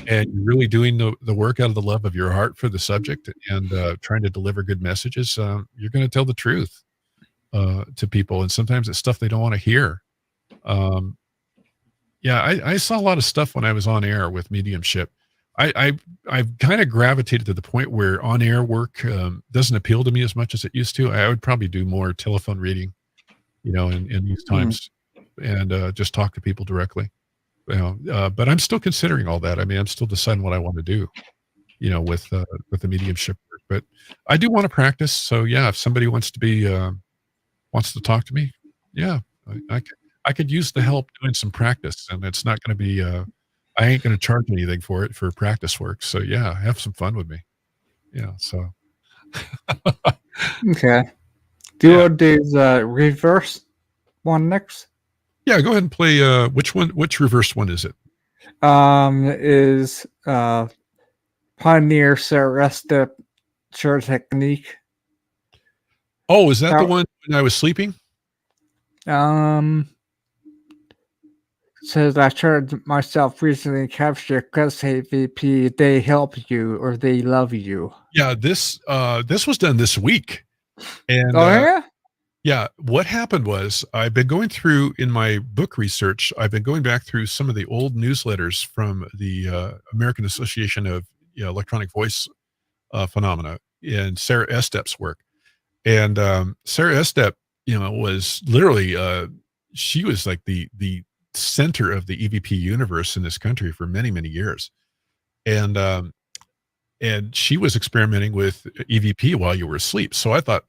and you're really doing the work out of the love of your heart for the subject, and trying to deliver good messages, you're going to tell the truth to people. And sometimes it's stuff they don't want to hear. I saw a lot of stuff when I was on air with mediumship. I've kind of gravitated to the point where on air work doesn't appeal to me as much as it used to. I would probably do more telephone reading, in these times, and just talk to people directly. But I'm still considering all that. I mean, I'm still deciding what I want to do, with the mediumship work. But I do want to practice. So yeah, if somebody wants to talk to me, yeah, I could use the help doing some practice, and it's not going to be. I ain't going to charge anything for it for practice work. So yeah, have some fun with me. Yeah. So. Okay. Do you want to do the reverse one next? Yeah, go ahead and play. Which one? Which reverse one is it? Is Pioneer Celeste Sure Technique. Oh, is that the Now- one when I was sleeping? Says I heard myself recently capture Quest VP. They help you or they love you. Yeah, this was done this week. And Oh yeah. yeah, what happened was I've been going through in my book research, I've been going back through some of the old newsletters from the American Association of Electronic Voice Phenomena and Sarah Estep's work. And Sarah Estep, was literally she was like the center of the EVP universe in this country for many, many years. And she was experimenting with EVP while you were asleep. So I thought,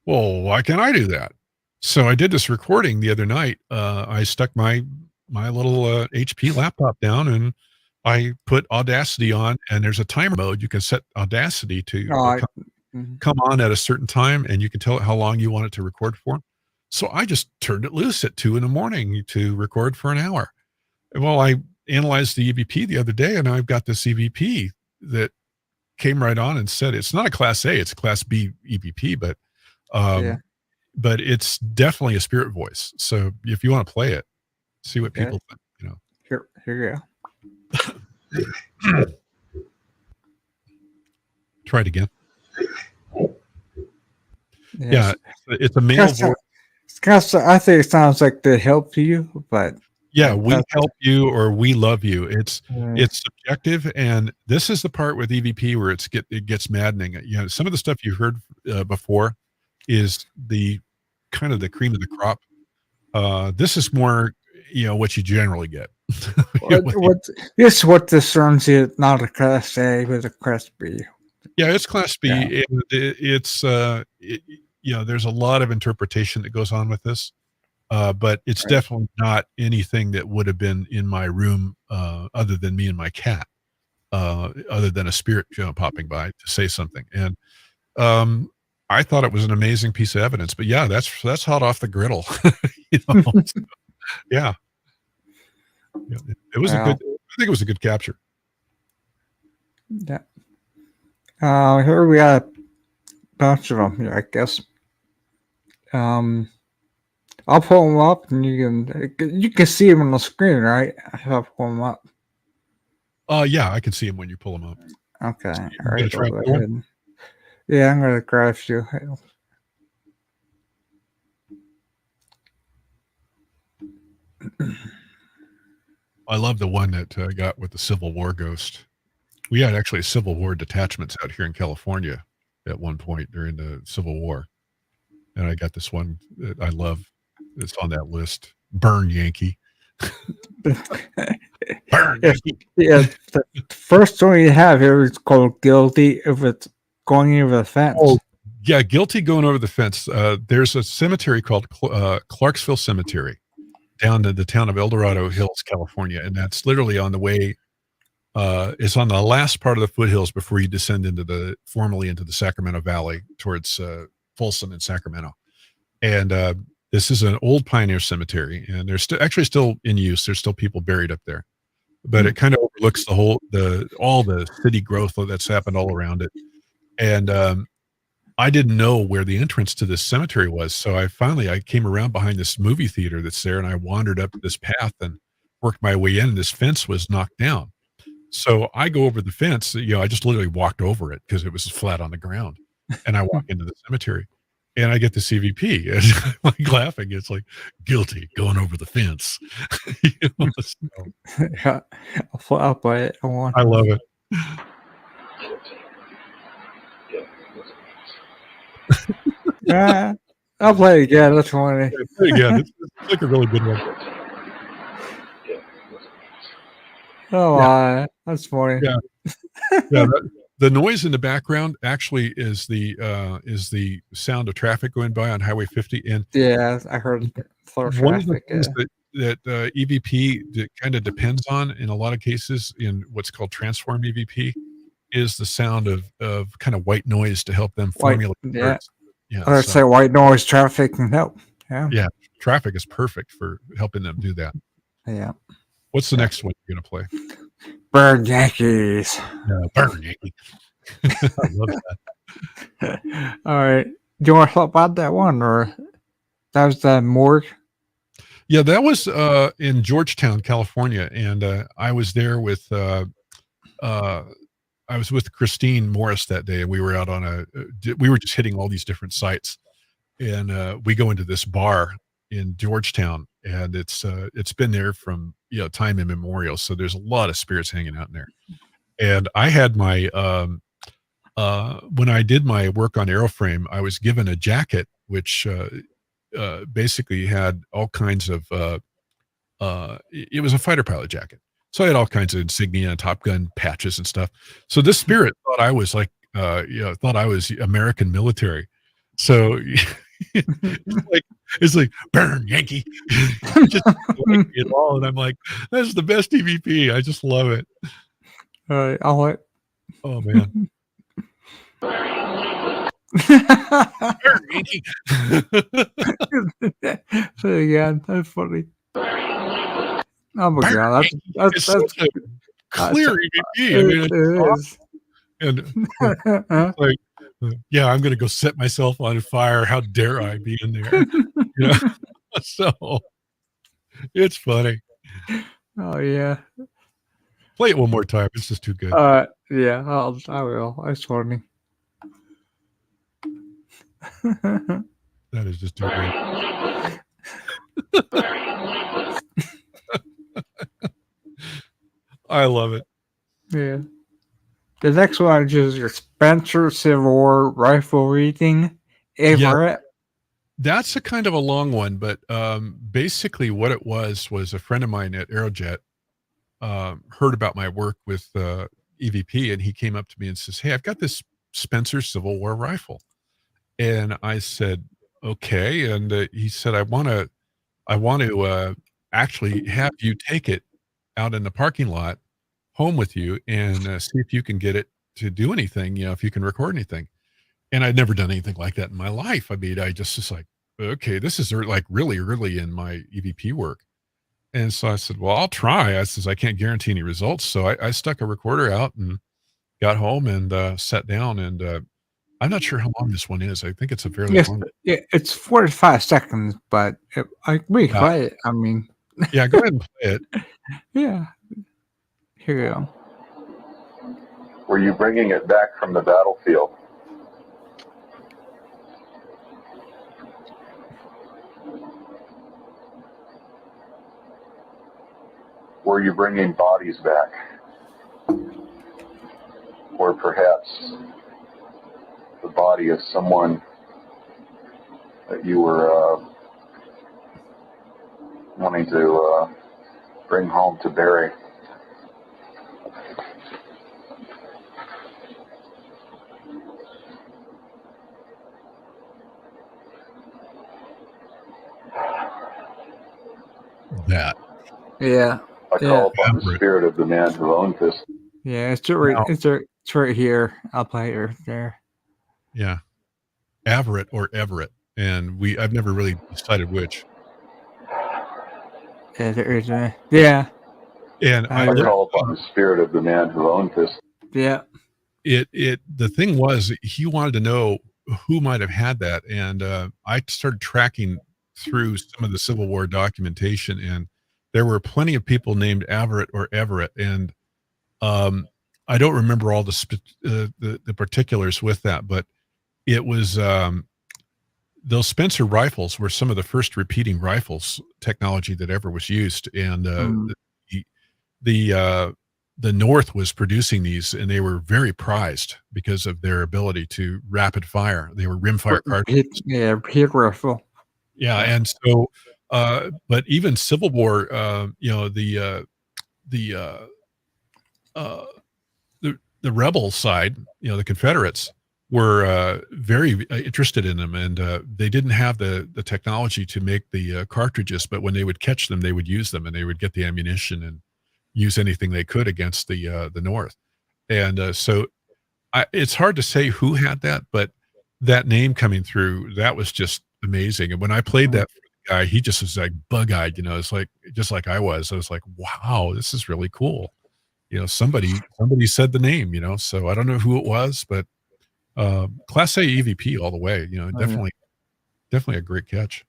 well, why can't I do that? So I did this recording the other night. I stuck my little HP laptop down and I put Audacity on, and there's a timer mode. You can set Audacity to come on at a certain time, and you can tell it how long you want it to record for. So I just turned it loose at 2 a.m. to record for an hour. Well, I analyzed the EVP the other day, and I've got this EVP that came right on and said it's not a Class A, it's a Class B EVP, but but it's definitely a spirit voice. So if you want to play it, see what people think. Here you go. Try it again. Yes. Yeah, it's a male voice. I think it sounds like they help you, but yeah, we help you or we love you. It's Mm. subjective, and this is the part with EVP where it gets maddening. Some of the stuff you heard before is the kind of the cream of the crop. This is more, what you generally get. This is what discerns you, not a Class A, but a Class B. Yeah, it's Class B. Yeah. It's there's a lot of interpretation that goes on with this, but it's definitely not anything that would have been in my room other than me and my cat, other than a spirit popping by to say something. And I thought it was an amazing piece of evidence. But yeah, that's hot off the griddle. So, yeah. It was I think it was a good capture. Yeah. Here we got a bunch of them here, I guess. I'll pull them up, and you can see them on the screen, right? I'll pull them up. Yeah, I can see them when you pull them up. Okay. So All right. Go ahead. Yeah, I'm gonna grab you. I love the one that I got with the Civil War ghost. We had actually Civil War detachments out here in California at one point during the Civil War. And I got this one that I love. It's on that list. Burn Yankee. Burn Yankee. Yeah, the first one you have here is called Guilty if it's going over the fence. Oh, yeah, guilty going over the fence. There's a cemetery called Clarksville Cemetery down to the town of El Dorado Hills, California. And that's literally on the way. It's on the last part of the foothills before you descend formally into the Sacramento Valley towards Folsom and Sacramento. And this is an old pioneer cemetery, and they're still in use. There's still people buried up there, but it kind of overlooks all the city growth that's happened all around it. And I didn't know where the entrance to this cemetery was, so I came around behind this movie theater that's there, and I wandered up this path and worked my way in. And this fence was knocked down, so I go over the fence. I just literally walked over it because it was flat on the ground, and I walk into the cemetery. And I get the CVP, and I'm like laughing. It's like guilty going over the fence. So, Yeah, I'll play it. I love it. Yeah, I'll play it again. That's funny. Yeah, it's like a really good one. Oh, that's funny. Yeah, yeah. The noise in the background actually is the sound of traffic going by on Highway 50. And yeah, I heard one of the things that EVP kind of depends on in a lot of cases in what's called transform EVP is the sound of kind of white noise to help them formulate words. Yeah, I say white noise traffic can help. Yeah, traffic is perfect for helping them do that. Yeah. What's the next one you're gonna play? Burn Yankees. Burn Yankee. I love that. All right. Do you want to talk about that one, or that was the morgue? Yeah, that was in Georgetown, California, and I was there with I was with Christine Morris that day, and we were out on we were just hitting all these different sites, and we go into this bar in Georgetown, and it's been there from time immemorial. So there's a lot of spirits hanging out in there, and I had my when I did my work on Aeroframe, I was given a jacket which basically had all kinds of it was a fighter pilot jacket. So I had all kinds of insignia and Top Gun patches and stuff. So this spirit thought I was like, thought I was American military. So it's like burn Yankee, just like it all. And I'm like, that's the best EVP. I just love it. All right, I'll let. Oh man, burn Yankee. So again, that's funny. Oh my god, It's such a clear EVP. I mean, it is. and like, yeah, I'm gonna go set myself on fire. How dare I be in there? So it's funny. Oh yeah. Play it one more time. It's just too good. Yeah, I will. It's funny. That is just too good. I love it. Yeah. The next one is your Spencer Civil War rifle reading. Everett. That's a kind of a long one, but basically what it was a friend of mine at Aerojet heard about my work with EVP, and he came up to me and says, "Hey, I've got this Spencer Civil War rifle." And I said, "Okay." And he said, I want to actually have you take it out in the parking lot home with you and see if you can get it to do anything, if you can record anything. And I'd never done anything like that in my life. I mean, I just like, okay, this is like really early in my EVP work. And so I said, well, I'll try. I says, I can't guarantee any results. So I stuck a recorder out and got home and sat down. And I'm not sure how long this one is. I think it's a fairly long. Yeah, it's 45 seconds, but we can play it. I mean, yeah, go ahead and play it. Yeah. Here we go. Were you bringing it back from the battlefield? Were you bringing bodies back? Or perhaps the body of someone that you were wanting to bring home to bury? That. Yeah. I call upon the spirit of the man who owned this. Yeah, it's right here. I'll play it right there. Yeah. Everett or Everett. And I've never really decided which. Yeah, there is a, yeah. And I call upon the spirit of the man who owned this. Yeah. The thing was, he wanted to know who might have had that. And I started tracking through some of the Civil War documentation, and there were plenty of people named Everett or Everett. And I don't remember all the particulars with that, but it was those Spencer rifles were some of the first repeating rifles technology that ever was used. And the North was producing these, and they were very prized because of their ability to rapid fire. They were rimfire cartridges. Yeah, repeat rifle. Yeah, and so, but even Civil War, the rebel side, the Confederates were very interested in them, and they didn't have the technology to make the cartridges, but when they would catch them, they would use them, and they would get the ammunition and use anything they could against the North. And so it's hard to say who had that, but that name coming through, that was just amazing. And when I played that for the guy, he just was like bug-eyed, it's like just like I was like, wow, this is really cool. Somebody said the name, so I don't know who it was, but Class A EVP all the way. You know, Oh, yeah. definitely a great catch.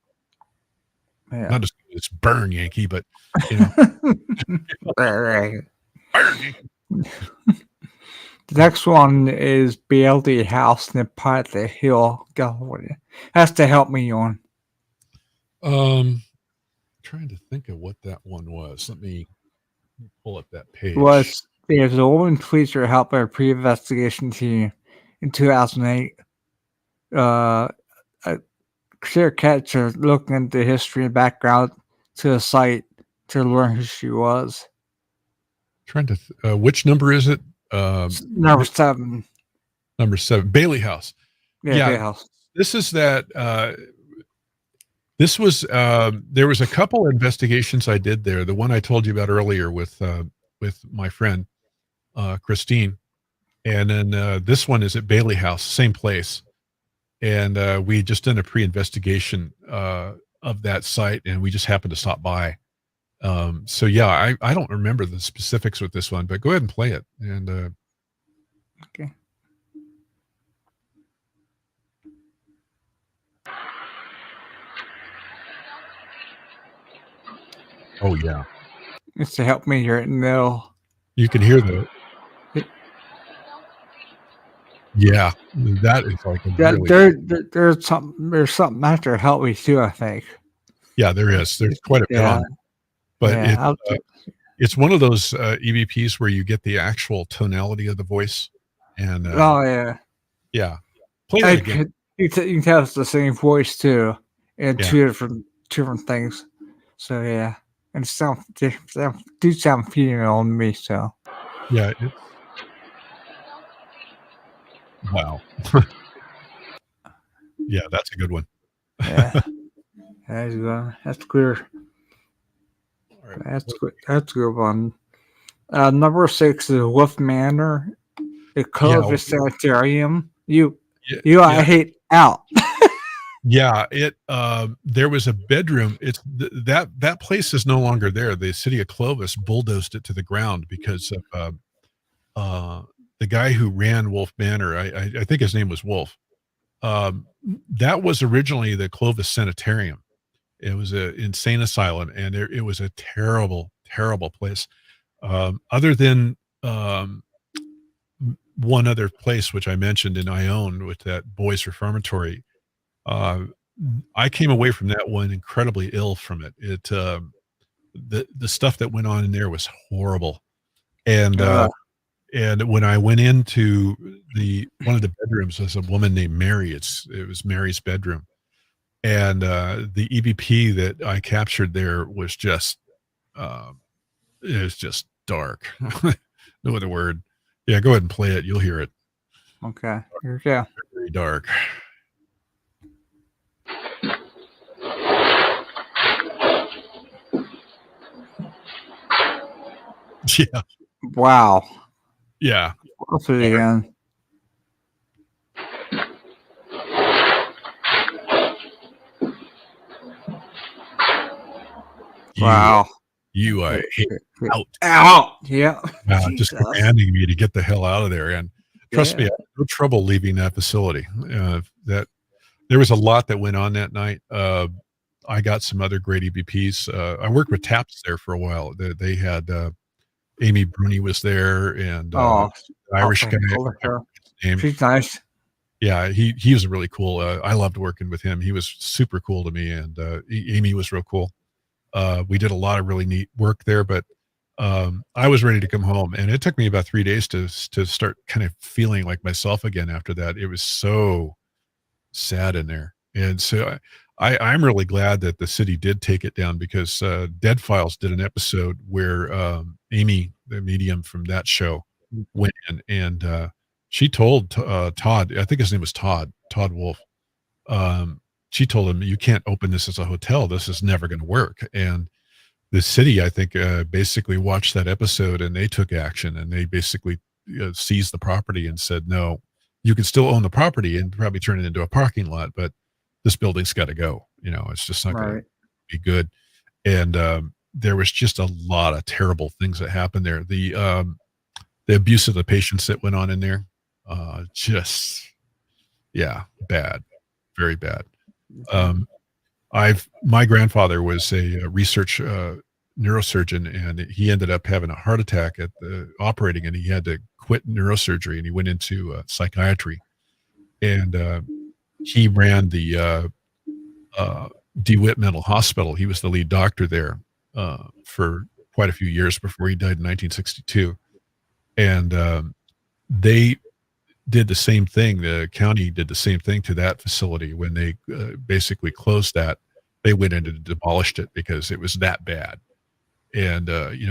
Yeah. Not just it's burn Yankee, but you know, Right. burn Yankee. The next one is BLD House in Pilot Hill, California. Has to help me on. Trying to think of what that one was. Let me pull up that page. There's a woman police were helped by a pre-investigation team in 2008. A clear catcher looking into the history and background to the site to learn who she was. Trying to which number is it? Number 7. Number 7, Bailey House. Yeah, Bay House. This is that. This was there was a couple investigations I did there. The one I told you about earlier with my friend Christine, and then this one is at Bailey House, same place. And we just done a pre-investigation of that site, and we just happened to stop by. So yeah, I don't remember the specifics with this one, but go ahead and play it. And Okay. oh yeah, It's to help me here know. you can hear the. Yeah, that is like a really. There's something after help me too, I think. Yeah, there is. There's quite a bit on it. But Yeah, it's one of those EVPs where you get the actual tonality of the voice. And oh yeah. yeah, play that again. You can tell it's the same voice too, and Yeah. two different things. So yeah, and do sound female on me. So Yeah. Wow. Yeah, that's a good one. yeah, that's clear. All right. That's good. That's a good one. Number 6 is Wolf Manor, a Clovis Sanitarium. I hate out. Yeah, there was a bedroom. It's that place is no longer there. The city of Clovis bulldozed it to the ground because of the guy who ran Wolf Manor. I think his name was Wolf. That was originally the Clovis Sanitarium. It was an insane asylum, and it was a terrible, terrible place. Other than one other place, which I mentioned in Ione with that boys reformatory, I came away from that one incredibly ill from it. The stuff that went on in there was horrible. And when I went into one of the bedrooms, there's a woman named Mary. It was Mary's bedroom. And the EVP that I captured there was just it was just dark. No other word. Yeah, go ahead and play it. You'll hear it. Okay. Here we go. Very dark. Yeah. Wow. Yeah. I'll put it again. Wow. You out. Out. Yeah. Just commanding me to get the hell out of there. And trust me, I had no trouble leaving that facility. That there was a lot that went on that night. I got some other great EVPs. I worked with TAPS there for a while. They had Amy Bruni was there, and Irish guy. She's nice. Yeah, he was really cool. I loved working with him. He was super cool to me, and Amy was real cool. We did a lot of really neat work there, but I was ready to come home, and it took me about 3 days to start kind of feeling like myself again after that. It was so sad in there. And so I'm really glad that the city did take it down, because Dead Files did an episode where Amy, the medium from that show, went in, and she told Todd, I think his name was Todd Wolf. She told him, you can't open this as a hotel. This is never going to work. And the city, I think, basically watched that episode, and they took action, and they basically seized the property and said, no, you can still own the property and probably turn it into a parking lot, but this building's got to go. It's just not going to be good. And there was just a lot of terrible things that happened there. The abuse of the patients that went on in there, just Yeah, bad, very bad. Um, my grandfather was a research neurosurgeon, and he ended up having a heart attack at the operating, and he had to quit neurosurgery, and he went into psychiatry, and he ran the DeWitt Mental Hospital. He was the lead doctor there for quite a few years before he died in 1962, and they did the same thing. The county did the same thing to that facility when they basically closed that. They went in and demolished it because it was that bad. And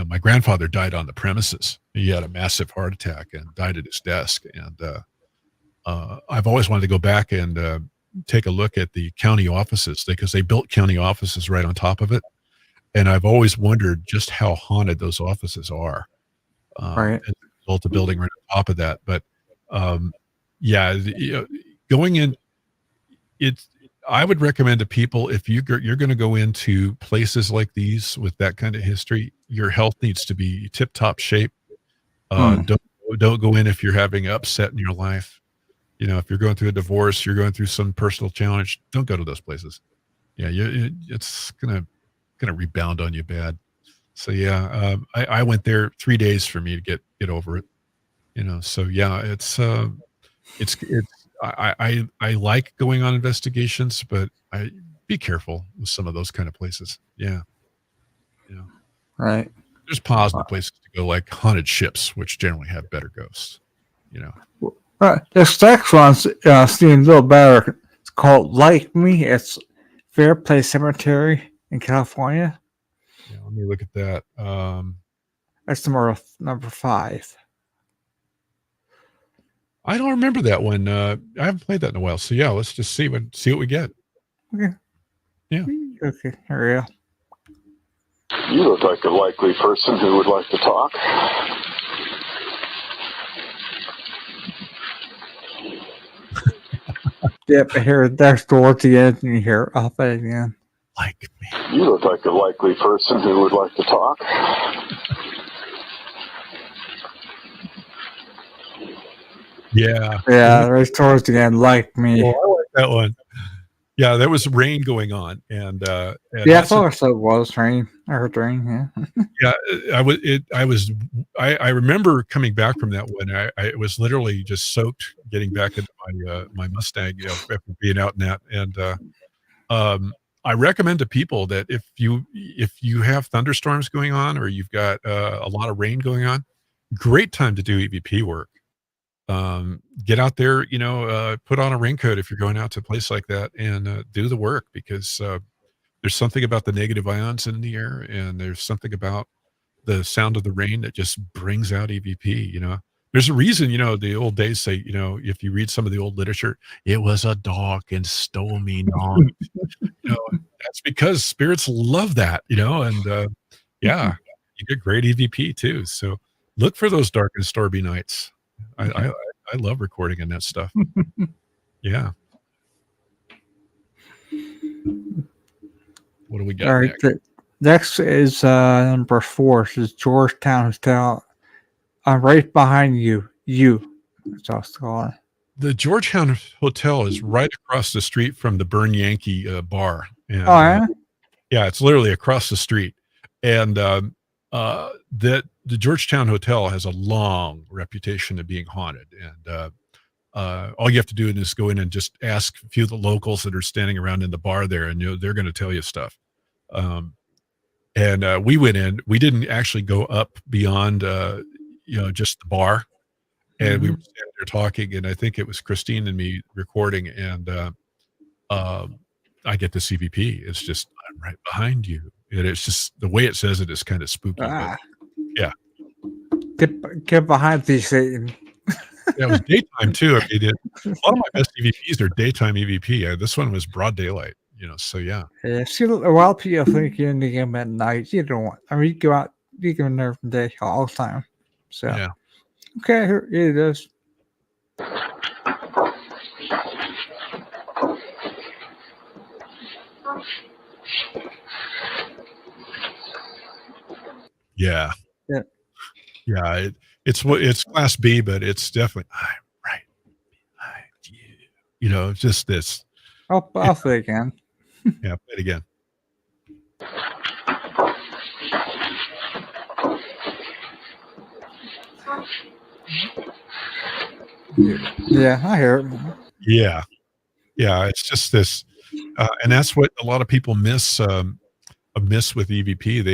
my grandfather died on the premises. He had a massive heart attack and died at his desk. And I've always wanted to go back and take a look at the county offices because they built county offices right on top of it. And I've always wondered just how haunted those offices are. Right. As a result of building right on top of that. But going in, I would recommend to people, if you're going to go into places like these with that kind of history, your health needs to be tip top shape. Don't go in if you're having upset in your life. If you're going through a divorce, you're going through some personal challenge, don't go to those places. Yeah, it's gonna rebound on you bad. So yeah, I went there 3 days for me to get over it. So yeah, it's I like going on investigations, but I be careful with some of those kind of places. Yeah. Right. There's positive places to go, like haunted ships, which generally have better ghosts. This next one's seems a little better. It's called Like Me. It's Fairplace Cemetery in California. Yeah, let me look at that. That's number 5. I don't remember that one. I haven't played that in a while. So yeah, let's just see what we get. Okay. Yeah. Okay. Here we go. You look like a likely person who would like to talk. Yep, here that's towards the end, and you hear off it again. Like me. You look like a likely person who would like to talk. Yeah. Yeah, right towards the end, like me. Oh, I like that one. Yeah, there was rain going on, and Yeah, I thought it was rain. I heard rain. Yeah. Yeah, I remember coming back from that one. I was literally just soaked getting back into my Mustang, after being out in that. And I recommend to people that if you have thunderstorms going on or you've got a lot of rain going on, great time to do EVP work. Get out there, put on a raincoat if you're going out to a place like that, and do the work, because there's something about the negative ions in the air, and there's something about the sound of the rain that just brings out EVP. There's a reason, the old days say, if you read some of the old literature, it was a dark and stormy night. That's because spirits love that, and yeah, you get great EVP too. So look for those dark and stormy nights. I love recording in that stuff. Yeah. What do we got? All right. Next is number 4. This is Georgetown Hotel. I'm right behind you. That's what it's called. The Georgetown Hotel is right across the street from the Burn Yankee bar. And, Yeah? Yeah, it's literally across the street. And the Georgetown Hotel has a long reputation of being haunted. And all you have to do is go in and just ask a few of the locals that are standing around in the bar there, and they're going to tell you stuff. And we went in. We didn't actually go up beyond just the bar, and we were standing there talking. And I think it was Christine and me recording, and I get the CVP. It's just, I'm right behind you, and it's just the way it says it is kind of spooky. But, yeah, Get behind these Satan. Yeah, it was daytime too. I mean, a lot of my best EVPs are daytime EVP. This one was broad daylight, so yeah. Yeah, see, a lot of people think you're in the game at night. You don't want. I mean, you go out, you go in there from day all the time. So, Yeah. Okay, here it is. Yeah. Yeah. Yeah. It's class B, but it's definitely I'm right behind just this. I'll say again. Yeah, play it again. Yeah, I hear it. Yeah, yeah, it's just this, and that's what a lot of people miss with EVP.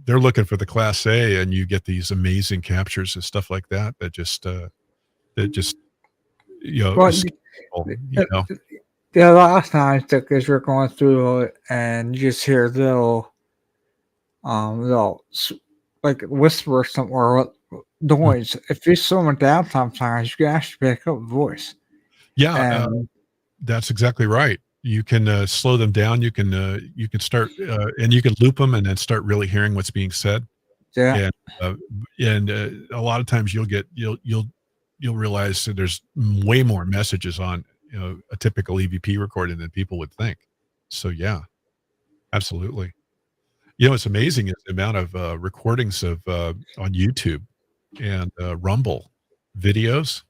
They're looking for the Class A, and you get these amazing captures and stuff like that. That just Well, escape people, you know. a lot of times because you're going through it and you just hear like whisper something or noise. If you slow them down sometimes, you can actually pick up voice. Yeah, And that's exactly right. You can slow them down. You can start and you can loop them and then start really hearing what's being said. yeah, And a lot of times you'll realize that there's way more messages on a typical EVP recording than people would think. So yeah, absolutely. It's amazing is the amount of recordings of on YouTube and Rumble videos.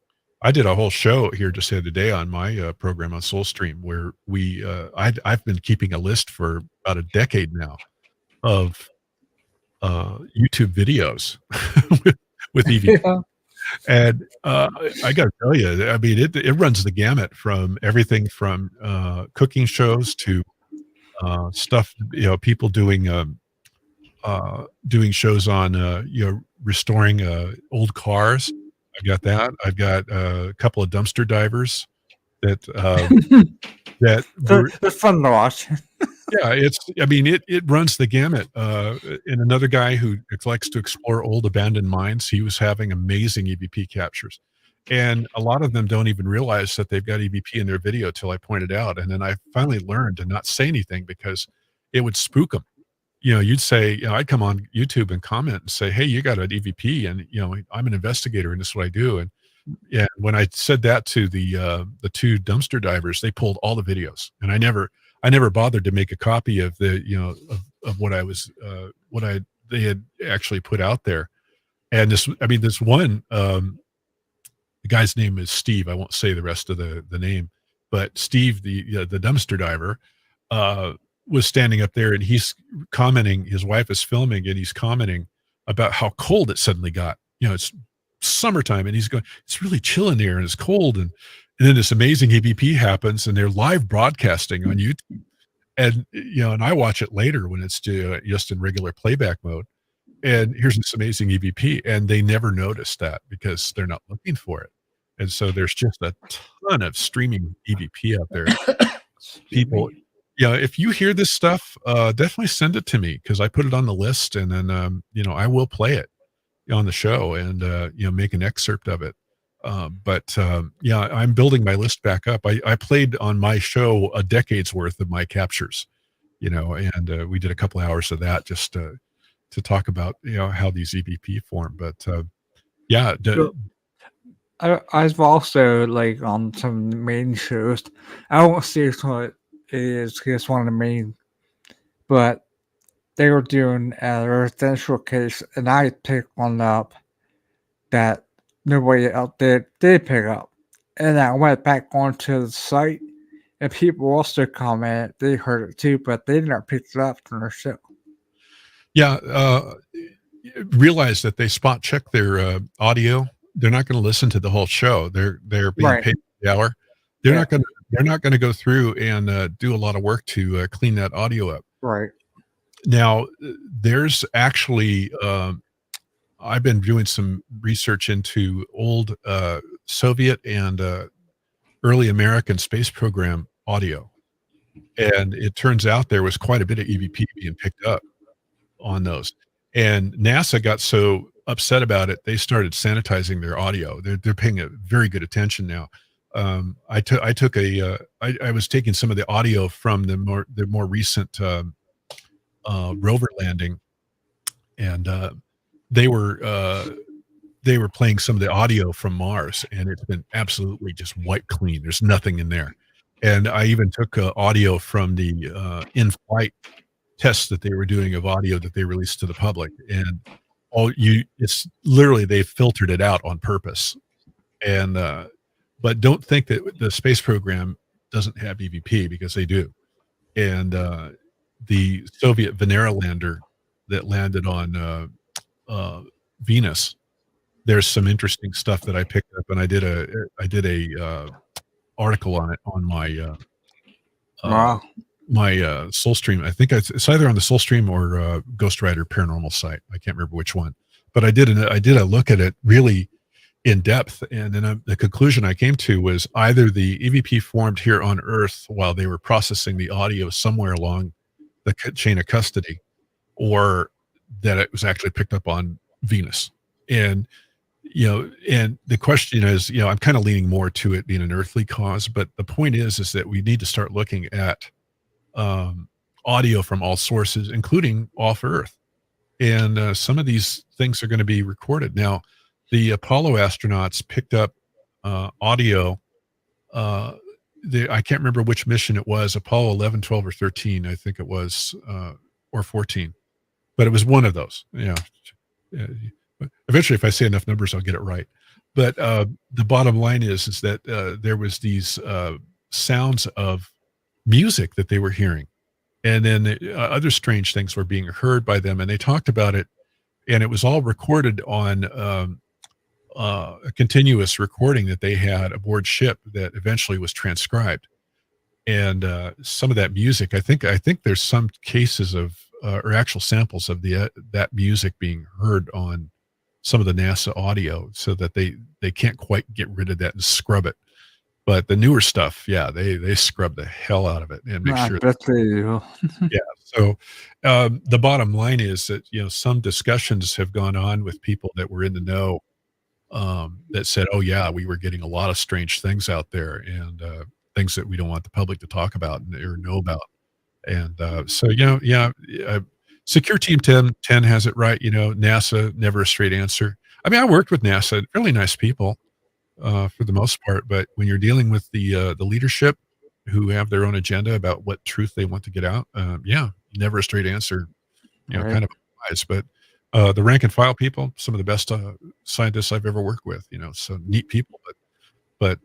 I did a whole show here just the other day on my program on SoulStream where I've been keeping a list for about a decade now of YouTube videos with EVP. yeah. And I got to tell you, I mean, it runs the gamut from everything from cooking shows to stuff, people doing shows on restoring old cars. I've got that. I've got a couple of dumpster divers that They're fun to watch. yeah, it runs the gamut. And another guy who likes to explore old abandoned mines, he was having amazing EVP captures. And a lot of them don't even realize that they've got EVP in their video till I pointed out. And then I finally learned to not say anything because it would spook them. You'd say, I'd come on YouTube and comment and say, hey, you got an EVP and, I'm an investigator and this is what I do. And yeah, when I said that to the two dumpster divers, they pulled all the videos and I never bothered to make a copy of the, of what they had actually put out there. And this one, the guy's name is Steve. I won't say the rest of the name, but Steve, the dumpster diver, was standing up there and he's commenting, his wife is filming and he's commenting about how cold it suddenly got. It's summertime and he's going, it's really chill in there and it's cold. And then this amazing EVP happens and they're live broadcasting on YouTube. And, and I watch it later when it's just in regular playback mode. And here's this amazing EVP. And they never noticed that because they're not looking for it. And so there's just a ton of streaming EVP out there. People, if you hear this stuff, definitely send it to me because I put it on the list and then, I will play it on the show and, make an excerpt of it. But I'm building my list back up. I played on my show a decade's worth of my captures, and we did a couple of hours of that just to talk about, how these EVP form. But I've also like on some main shows. I won't say what it is. It's one of the main, but they were doing a residential case, and I picked one up that nobody else did pick up, and I went back onto the site, and people also commented they heard it too, but they didn't pick it up from their show. Yeah, realize that they spot check their audio. They're not going to listen to the whole show. They're being Right. paid per the hour. They're Yeah. not going to go through and do a lot of work to clean that audio up. Right. Now, there's actually I've been doing some research into old Soviet and early American space program audio, and it turns out there was quite a bit of EVP being picked up on those. And NASA got so upset about it, they started sanitizing their audio. They're paying a very good attention now. I was taking some of the audio from the more recent rover landing, and they were playing some of the audio from Mars, and it's been absolutely just wiped clean. There's nothing in there. And I even took audio from the in-flight tests that they were doing of audio that they released to the public, and it's literally they filtered it out on purpose. And but don't think that the space program doesn't have EVP, because they do. And the Soviet Venera lander that landed on Venus, there's some interesting stuff that I picked up, and I did a article on it on my Wow. Soulstream. I think it's either on the Soulstream or Ghost Rider Paranormal site. I can't remember which one, but I did a look at it really in depth, and then the conclusion I came to was either the EVP formed here on Earth while they were processing the audio somewhere along the chain of custody, or that it was actually picked up on Venus. And and the question is, I'm kind of leaning more to it being an earthly cause, but the point is that we need to start looking at audio from all sources, including off Earth. And some of these things are going to be recorded. Now, the Apollo astronauts picked up audio. I can't remember which mission it was, Apollo 11, 12, or 13, I think it was, or 14. But it was one of those. Eventually, if I say enough numbers, I'll get it right. But the bottom line is that there was these sounds of music that they were hearing. And then other strange things were being heard by them. And they talked about it. And it was all recorded on a continuous recording that they had aboard ship that eventually was transcribed. And some of that music, I think there's some cases of or actual samples of that music being heard on some of the NASA audio, so that they can't quite get rid of that and scrub it. But the newer stuff, yeah, they scrub the hell out of it and make I sure. bet they do. Yeah. So the bottom line is that some discussions have gone on with people that were in the know, that said, "Oh yeah, we were getting a lot of strange things out there, and things that we don't want the public to talk about or know about." And so Secure Team 10 has it right. NASA, never a straight answer. I mean, I worked with NASA, really nice people for the most part, but when you're dealing with the leadership who have their own agenda about what truth they want to get out, never a straight answer. Right. Kind of wise, but the rank and file people, some of the best scientists I've ever worked with. So neat people, but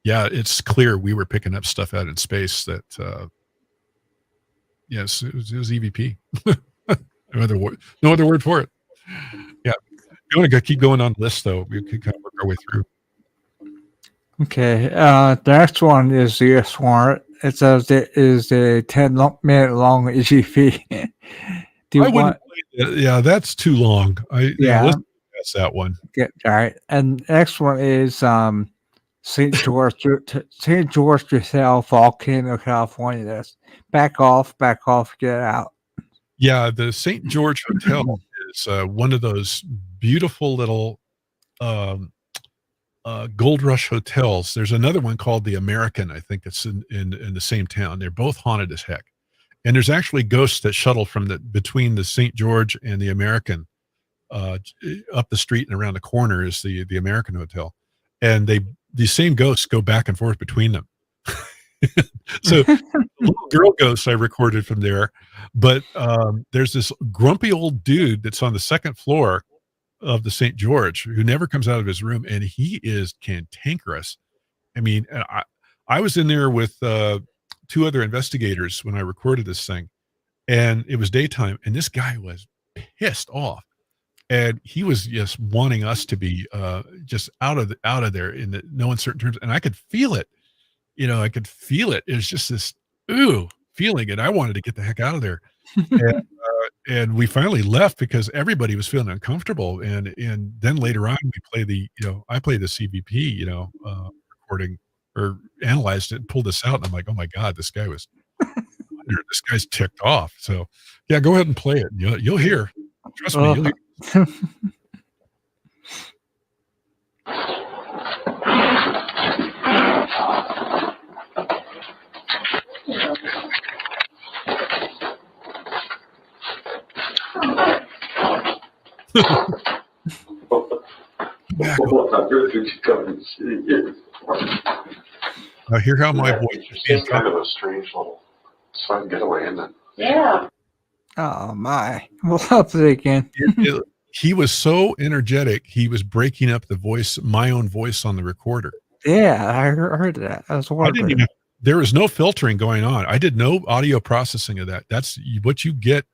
it's clear we were picking up stuff out in space that. Yes, it was EVP. No other word for it. Yeah. If you want to keep going on the list, though, we could kind of work our way through. Okay. The next one is this one. It says it is a 10-minute long EVP. Do you want? Yeah, that's too long. Let's pass that one. All right. And the next one is St. George Hotel, Volcano, California. That's back off, get out. Yeah, the St. George Hotel is one of those beautiful little Gold Rush hotels. There's another one called the American. I think it's in the same town. They're both haunted as heck. And there's actually ghosts that shuttle between the St. George and the American. Up the street and around the corner is the American Hotel. And the same ghosts go back and forth between them. So the little girl ghosts I recorded from there, but there's this grumpy old dude that's on the second floor of the St. George who never comes out of his room, and he is cantankerous. I mean, I was in there with two other investigators when I recorded this thing, and it was daytime, and this guy was pissed off. And he was just wanting us to be just out of there in no uncertain terms. And I could feel it. I could feel it. It was just this feeling, and I wanted to get the heck out of there. And we finally left because everybody was feeling uncomfortable. And then later on, we play I played the CVP, recording or analyzed it and pulled this out. And I'm like, oh my God, this guy's ticked off. So yeah, go ahead and play it. You'll hear. Trust me. You'll hear. Now hear how my voice is It's kind of a strange little fun getaway, isn't it? Yeah. Oh my. We'll up it again. He was so energetic, he was breaking up my own voice on the recorder. Yeah, I heard that. I was I wondering. didn't even. There was no filtering going on. I did no audio processing of that. That's what you get.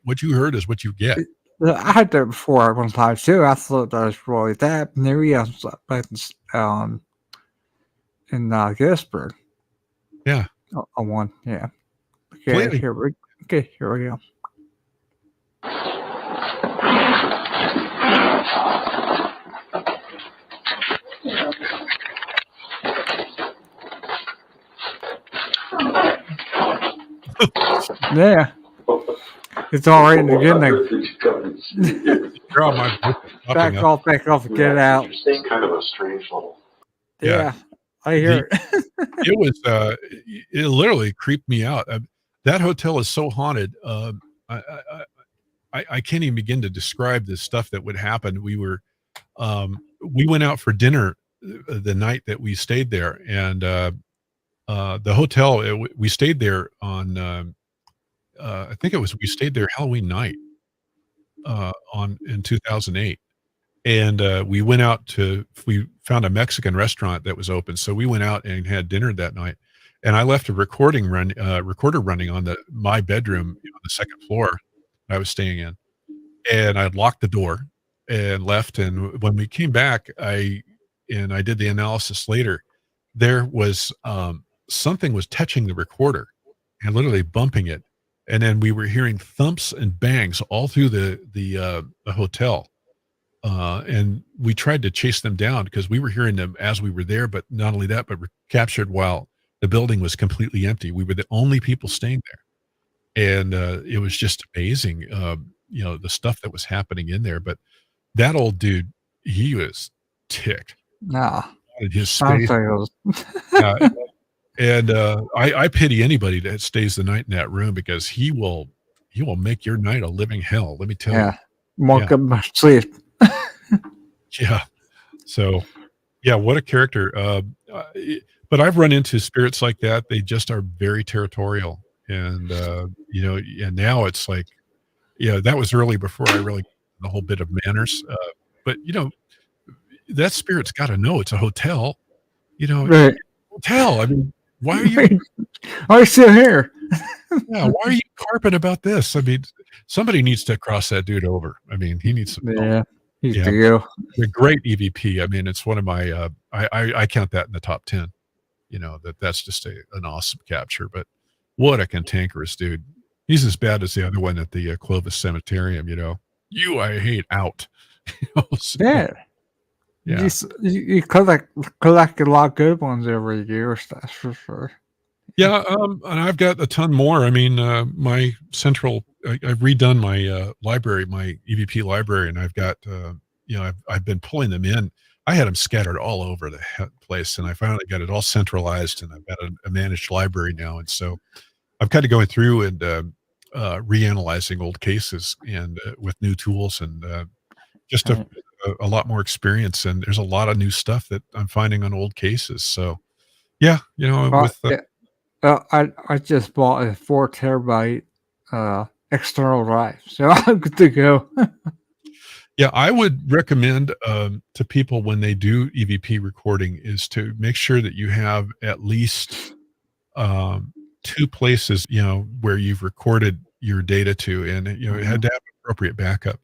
What you heard is what you get. I had that before one time too. I thought that was really that. And there we are, in Gettysburg. Yeah. On one, yeah. Play Okay, it. here we go. Yeah, it's all right in the beginning. You're on my voice is popping up. Back off, and get out. It's kind of a strange little. Yeah, I hear it. It was. It literally creeped me out. That hotel is so haunted. I can't even begin to describe the stuff that would happen. We went out for dinner the night that we stayed there, and the hotel we stayed there on. I think we stayed there Halloween night in 2008. And we went out we found a Mexican restaurant that was open. So we went out and had dinner that night. And I left a recorder running on my bedroom on the second floor I was staying in. And I locked the door and left. And when we came back, I did the analysis later. There was something was touching the recorder and literally bumping it. And then we were hearing thumps and bangs all through the hotel. And we tried to chase them down because we were hearing them as we were there, but not only that, but were captured while the building was completely empty. We were the only people staying there. And it was just amazing, the stuff that was happening in there. But that old dude, he was ticked. Nah, His space. And I pity anybody that stays the night in that room because he will make your night a living hell. Let me tell you. Won't get much sleep. Yeah. So, yeah, what a character. But I've run into spirits like that. They just are very territorial. And, and now it's like, that was early before I really the whole bit of manners. But, that spirit's got to know it's a hotel. Right. Hotel. I mean, why are you? Why are you still here? Yeah, why are you carping about this? I mean, somebody needs to cross that dude over. I mean, he needs some help. He's to go. A great EVP. I mean, it's one of my. I count that in the top 10. That's just an awesome capture. But what a cantankerous dude. He's as bad as the other one at the Clovis Cemeterium. I hate out. Yeah. Yeah. You collect a lot of good ones every year, that's for sure. Yeah, and I've got a ton more. I mean, my I've redone my library, my EVP library, and I've got, I've been pulling them in. I had them scattered all over the place, and I finally got it all centralized, and I've got a managed library now. And so I'm kind of going through and reanalyzing old cases and with new tools and just a lot more experience. And there's a lot of new stuff that I'm finding on old cases. So, yeah, I just bought a 4 terabyte external drive, so I'm good to go. Yeah, I would recommend to people when they do EVP recording is to make sure that you have at least 2 places, where you've recorded your data to, and it had to have appropriate backup.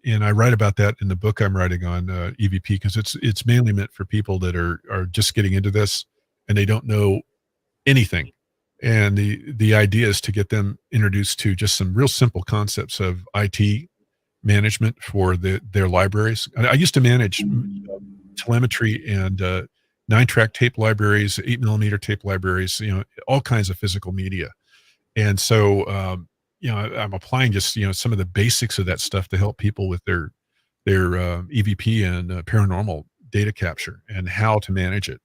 And I write about that in the book I'm writing on EVP because it's mainly meant for people that are just getting into this and they don't know anything. And the idea is to get them introduced to just some real simple concepts of IT management for their libraries. I used to manage telemetry and 9-track tape libraries, 8mm tape libraries, all kinds of physical media. And so, I'm applying just, some of the basics of that stuff to help people with their EVP and paranormal data capture and how to manage it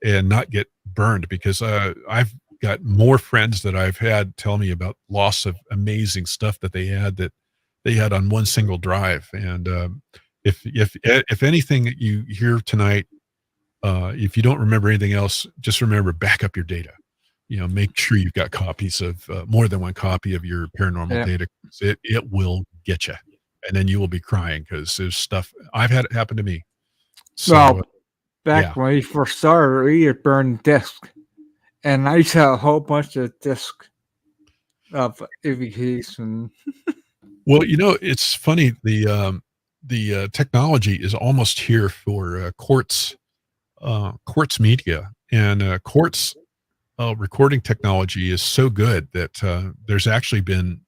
and not get burned, because I've got more friends that I've had tell me about loss of amazing stuff that they had on one single drive. And if anything that you hear tonight, if you don't remember anything else, just remember, back up your data. Make sure you've got copies of more than one copy of your paranormal data. It will get you, and then you will be crying because there's stuff I've had it happen to me. So, back when we first started, we had burned discs, and I used to have a whole bunch of discs of EVPs and Well, it's funny. The technology is almost here for quartz media, and quartz recording technology is so good that there's actually been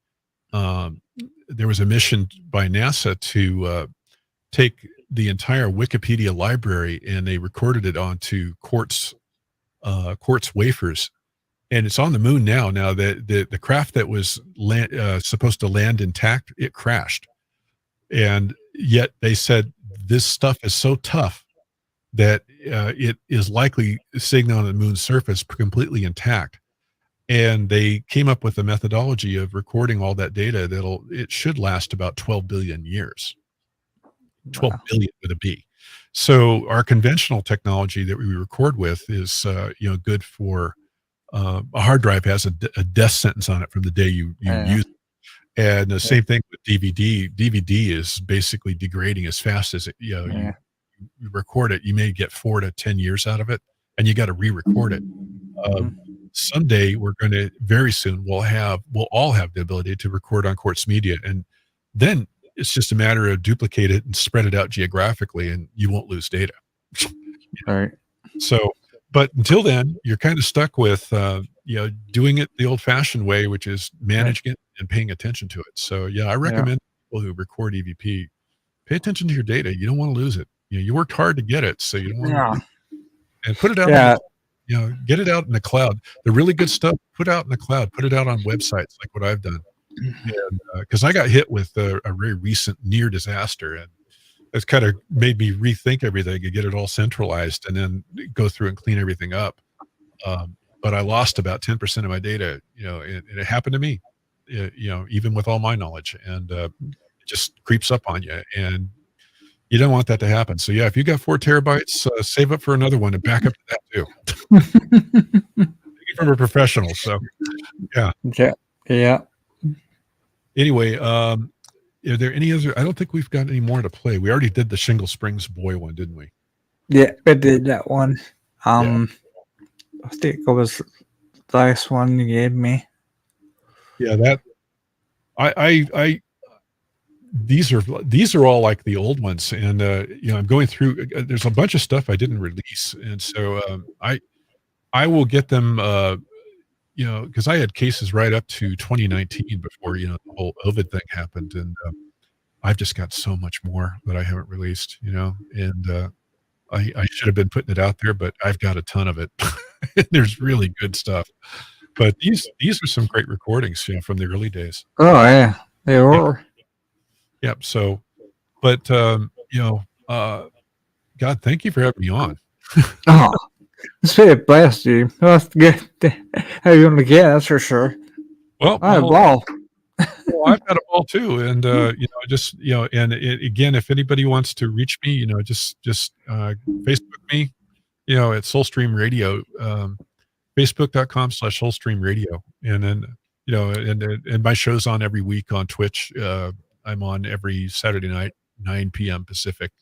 um, there was a mission by NASA to take the entire Wikipedia library, and they recorded it onto quartz wafers, and it's on the moon now. Now the craft that was supposed to land intact, it crashed, and yet they said this stuff is so tough that it is likely sitting on the moon's surface completely intact. And they came up with a methodology of recording all that data it should last about 12 billion years. 12 wow. billion with a B. So our conventional technology that we record with is good for a hard drive has a death sentence on it from the day you Yeah. use it. And the same thing with DVD. DVD is basically degrading as fast as Yeah. you record it. You may get 4 to 10 years out of it, and you got to re-record it. Mhm. Someday we're going to very soon we'll all have the ability to record on quartz media, and then it's just a matter of duplicate it and spread it out geographically, and you won't lose data. Right. So, but until then, you're kind of stuck with doing it the old-fashioned way, which is managing it and paying attention to it. So, yeah, I recommend people who record EVP pay attention to your data. You don't want to lose it. You worked hard to get it, so you don't want Yeah. to and put it out. Yeah. Get it out in the cloud. The really good stuff, put out in the cloud. Put it out on websites like what I've done. And because I got hit with a very recent near disaster, and it's kind of made me rethink everything and get it all centralized, and then go through and clean everything up. But I lost about 10% of my data, and it happened to me, even with all my knowledge, and it just creeps up on you, and you don't want that to happen. So yeah, if you got 4 terabytes, save up for another one and back up to that too. From a professional. So yeah. Yeah. Anyway, are there any other? I don't think we've got any more to play. We already did the Shingle Springs boy one, didn't we? Yeah, I did that one. I think it was the last one you gave me. Yeah, that I these are all like the old ones, and I'm going through. There's a bunch of stuff I didn't release, and so I will get them. Because I had cases right up to 2019 before the whole Ovid thing happened, and I've just got so much more that I haven't released. And I should have been putting it out there, but I've got a ton of it. There's really good stuff. But these are some great recordings, from the early days. Oh yeah, they were. Yep. So, but God, thank you for having me on. Oh, it's been a blast, dude. Let's get have you on again, that's for sure. Well, I had a ball. Well, I've had a ball too, and again, if anybody wants to reach me, just Facebook me, at Soulstream Radio, Facebook.com/Soulstream Radio, and then and my show's on every week on Twitch. I'm on every Saturday night, 9 p.m. Pacific,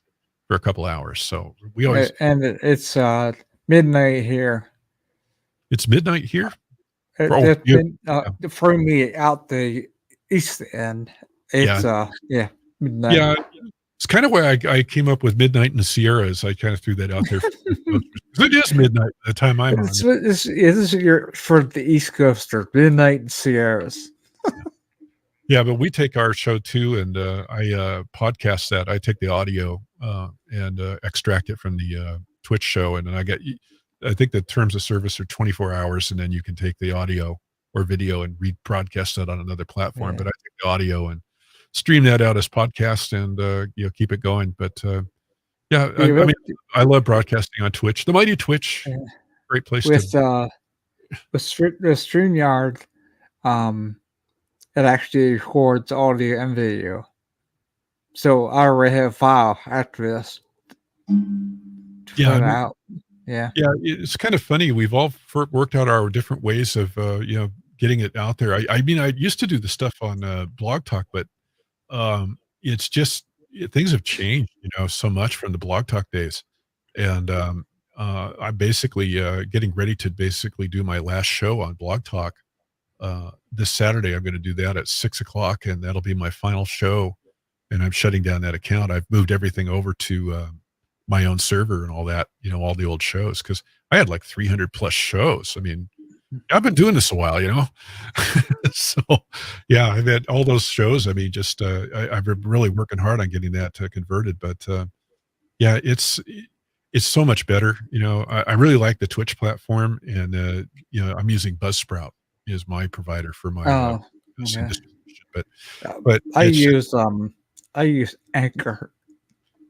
for a couple hours. So we always It's midnight here. It's midnight here. For me out the east end. It's midnight. Yeah, it's kind of why I came up with midnight in the Sierras. I kind of threw that out there. It is midnight at the time I'm on. This is for the East Coaster, midnight in Sierras. Yeah, but we take our show too, and I podcast that. I take the audio and extract it from the Twitch show, and then I think the terms of service are 24 hours, and then you can take the audio or video and rebroadcast that on another platform. But I take the audio and stream that out as podcast, and keep it going. But I love broadcasting on Twitch. The mighty Twitch, great place with to. With StreamYard, it actually records audio and video. So I already have a file after this. Out. Yeah, it's kind of funny. We've all worked out our different ways of getting it out there. I used to do the stuff on Blog Talk, but it's just things have changed, so much from the Blog Talk days. And I'm basically getting ready to basically do my last show on Blog Talk. This Saturday, I'm going to do that at 6 o'clock, and that'll be my final show. And I'm shutting down that account. I've moved everything over to my own server and all that, all the old shows, because I had like 300 plus shows. I mean, I've been doing this a while, So, yeah, I've had all those shows. I mean, just I've been really working hard on getting that converted. But yeah, it's so much better. I really like the Twitch platform, and I'm using Buzzsprout is my provider for my Oh, hosting okay. distribution. But Uh, but I it's use Anchor.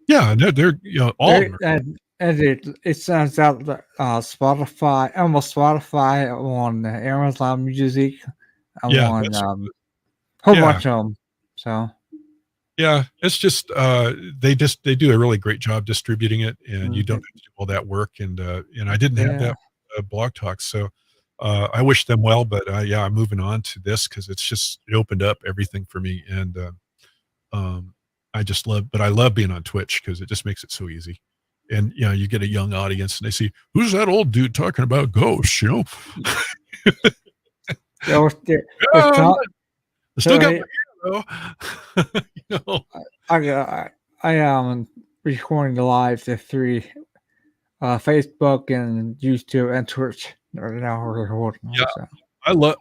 yeah, they're all of them are, And it sends out the Spotify, almost Spotify on Amazon Music. I'm yeah, on that's whole yeah. bunch of them. So Yeah, it's just they do a really great job distributing it, and you don't mhm. have to do all that work. And I didn't have Yeah. that Blog Talk, so I wish them well. But yeah, I'm moving on to this because it opened up everything for me, and um, I love being on Twitch because it just makes it so easy. And you get a young audience, and they see who's that old dude talking about ghosts, There was, there, Yeah, it's not, I still got so my hair though. I am recording live to 3 Facebook and YouTube and Twitch right now. We're recording. Yeah. So.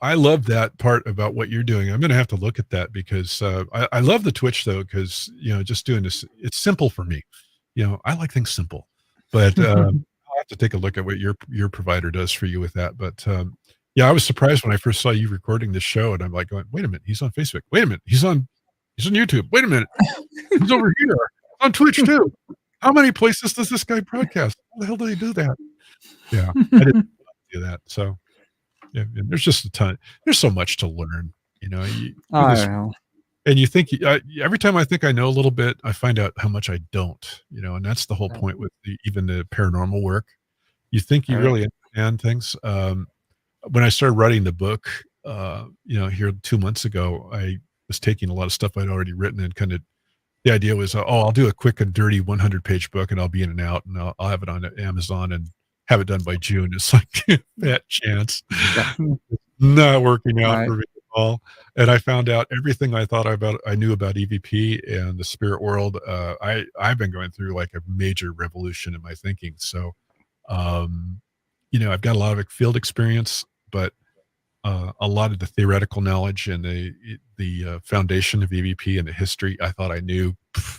I love that part about what you're doing. I'm going to have to look at that because I love the Twitch though, because just doing this, it's simple for me. I like things simple, but I'll have to take a look at what your provider does for you with that. But yeah, I was surprised when I first saw you recording this show, and I'm like, going, wait a minute, he's on Facebook. Wait a minute, he's on YouTube. Wait a minute, he's over here on Twitch too. How many places does this guy broadcast? How the hell do he do that? Yeah, I didn't do that. So. Yeah, and there's just a ton. There's so much to learn, you do I this, don't know. and you think every time I think I know a little bit, I find out how much I don't, and that's the whole point with even the paranormal work. You think you Right. really understand things. When I started writing the book, here 2 months ago, I was taking a lot of stuff I'd already written and kind of the idea was, I'll do a quick and dirty 100-page book, and I'll be in and out, and I'll have it on Amazon and have it done by June. It's like that chance not working out Right. for me at all. And I found out everything I knew about EVP and the spirit world. I've been going through like a major revolution in my thinking. So, I've got a lot of field experience, but a lot of the theoretical knowledge and the foundation of EVP and the history, I thought I knew,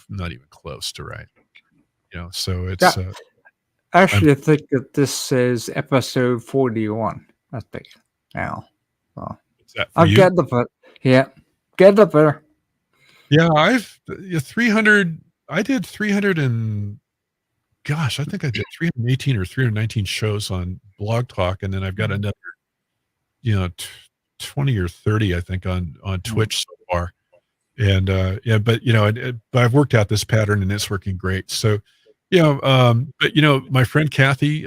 not even close to right. So it's Yeah. Actually, I think that this is episode 41. I think now. Well, is that for I'll you? get the bit. Yeah, get the better. Yeah, 300. I did 300 and gosh, I think I did 318 or 319 shows on Blog Talk, and then I've got another, 20 or 30, I think, on Twitch so far. And yeah, but but I've worked out this pattern, and it's working great. So, but my friend Kathy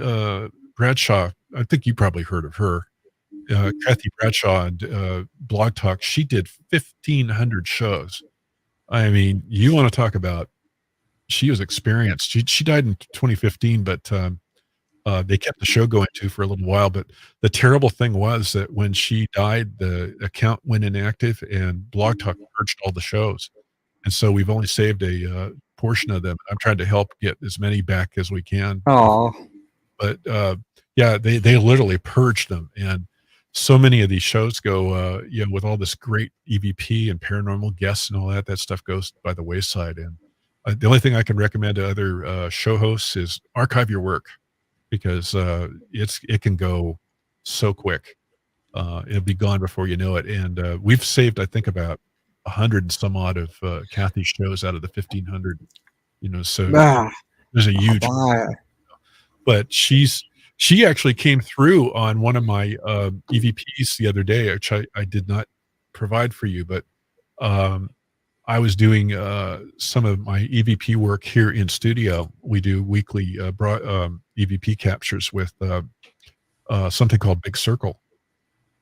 Bradshaw, I think you probably heard of her. Kathy Bradshaw and Blog Talk, she did 1,500 shows. I mean, you want to talk about, she was experienced. She died in 2015, but they kept the show going too for a little while. But the terrible thing was that when she died, the account went inactive, and Blog Talk purged all the shows. And so we've only saved a portion of them. I'm trying to help get as many back as we can. Oh, But yeah, they literally purged them, and so many of these shows go, with all this great EVP and paranormal guests and all that stuff goes by the wayside. And the only thing I can recommend to other show hosts is archive your work, because it can go so quick. It'll be gone before you know it. And we've saved, I think, about 100 and some odd of Kathy's shows out of the 1,500. So there's a huge. But she actually came through on one of my EVPs the other day, which I did not provide for you, but I was doing some of my EVP work here in studio. We do weekly EVP captures with something called Big Circle.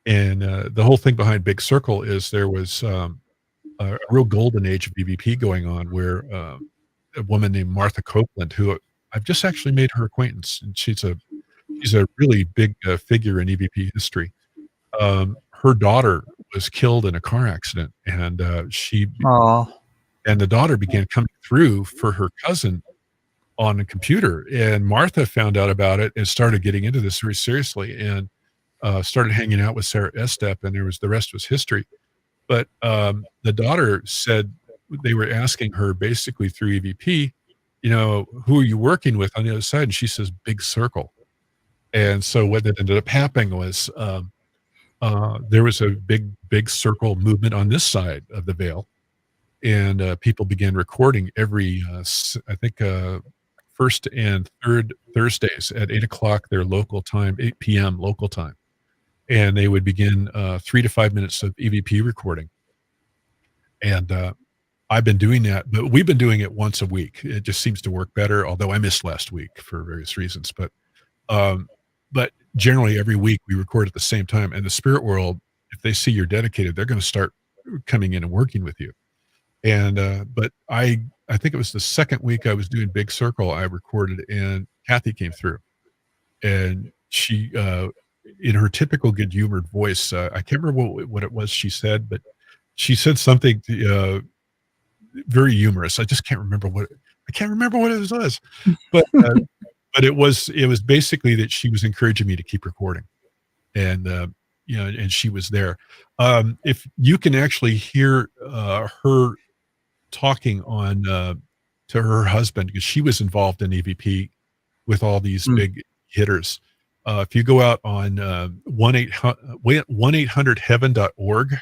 And the whole thing behind Big Circle is there was a real golden age of EVP going on, where a woman named Martha Copeland, who I've just actually made her acquaintance, and she's a really big figure in EVP history. Her daughter was killed in a car accident, and Oh, the daughter began coming through for her cousin on a computer, and Martha found out about it and started getting into this very seriously, and started hanging out with Sarah Estep, and the rest was history. But the daughter said they were asking her basically through EVP, who are you working with on the other side? And she says, Big Circle. And so what that ended up happening was there was a big circle movement on this side of the veil, and people began recording every, I think, first and third Thursdays at 8 o'clock their local time, 8 p.m. local time. And they would begin 3 to 5 minutes of EVP recording. And I've been doing that, but we've been doing it once a week. It just seems to work better, although I missed last week for various reasons. But generally every week we record at the same time. And the spirit world, if they see you're dedicated, they're going to start coming in and working with you. And but I think it was the second week I was doing Big Circle, I recorded, and Kathy came through. And she, in her typical good humored voice, I can't remember what it was she said, but she said something very humorous. I just can't remember what it was. But but it was basically that she was encouraging me to keep recording, and and she was there. If you can actually hear her talking on to her husband, because she was involved in EVP with all these big hitters. If you go out on 1-800-heaven.org,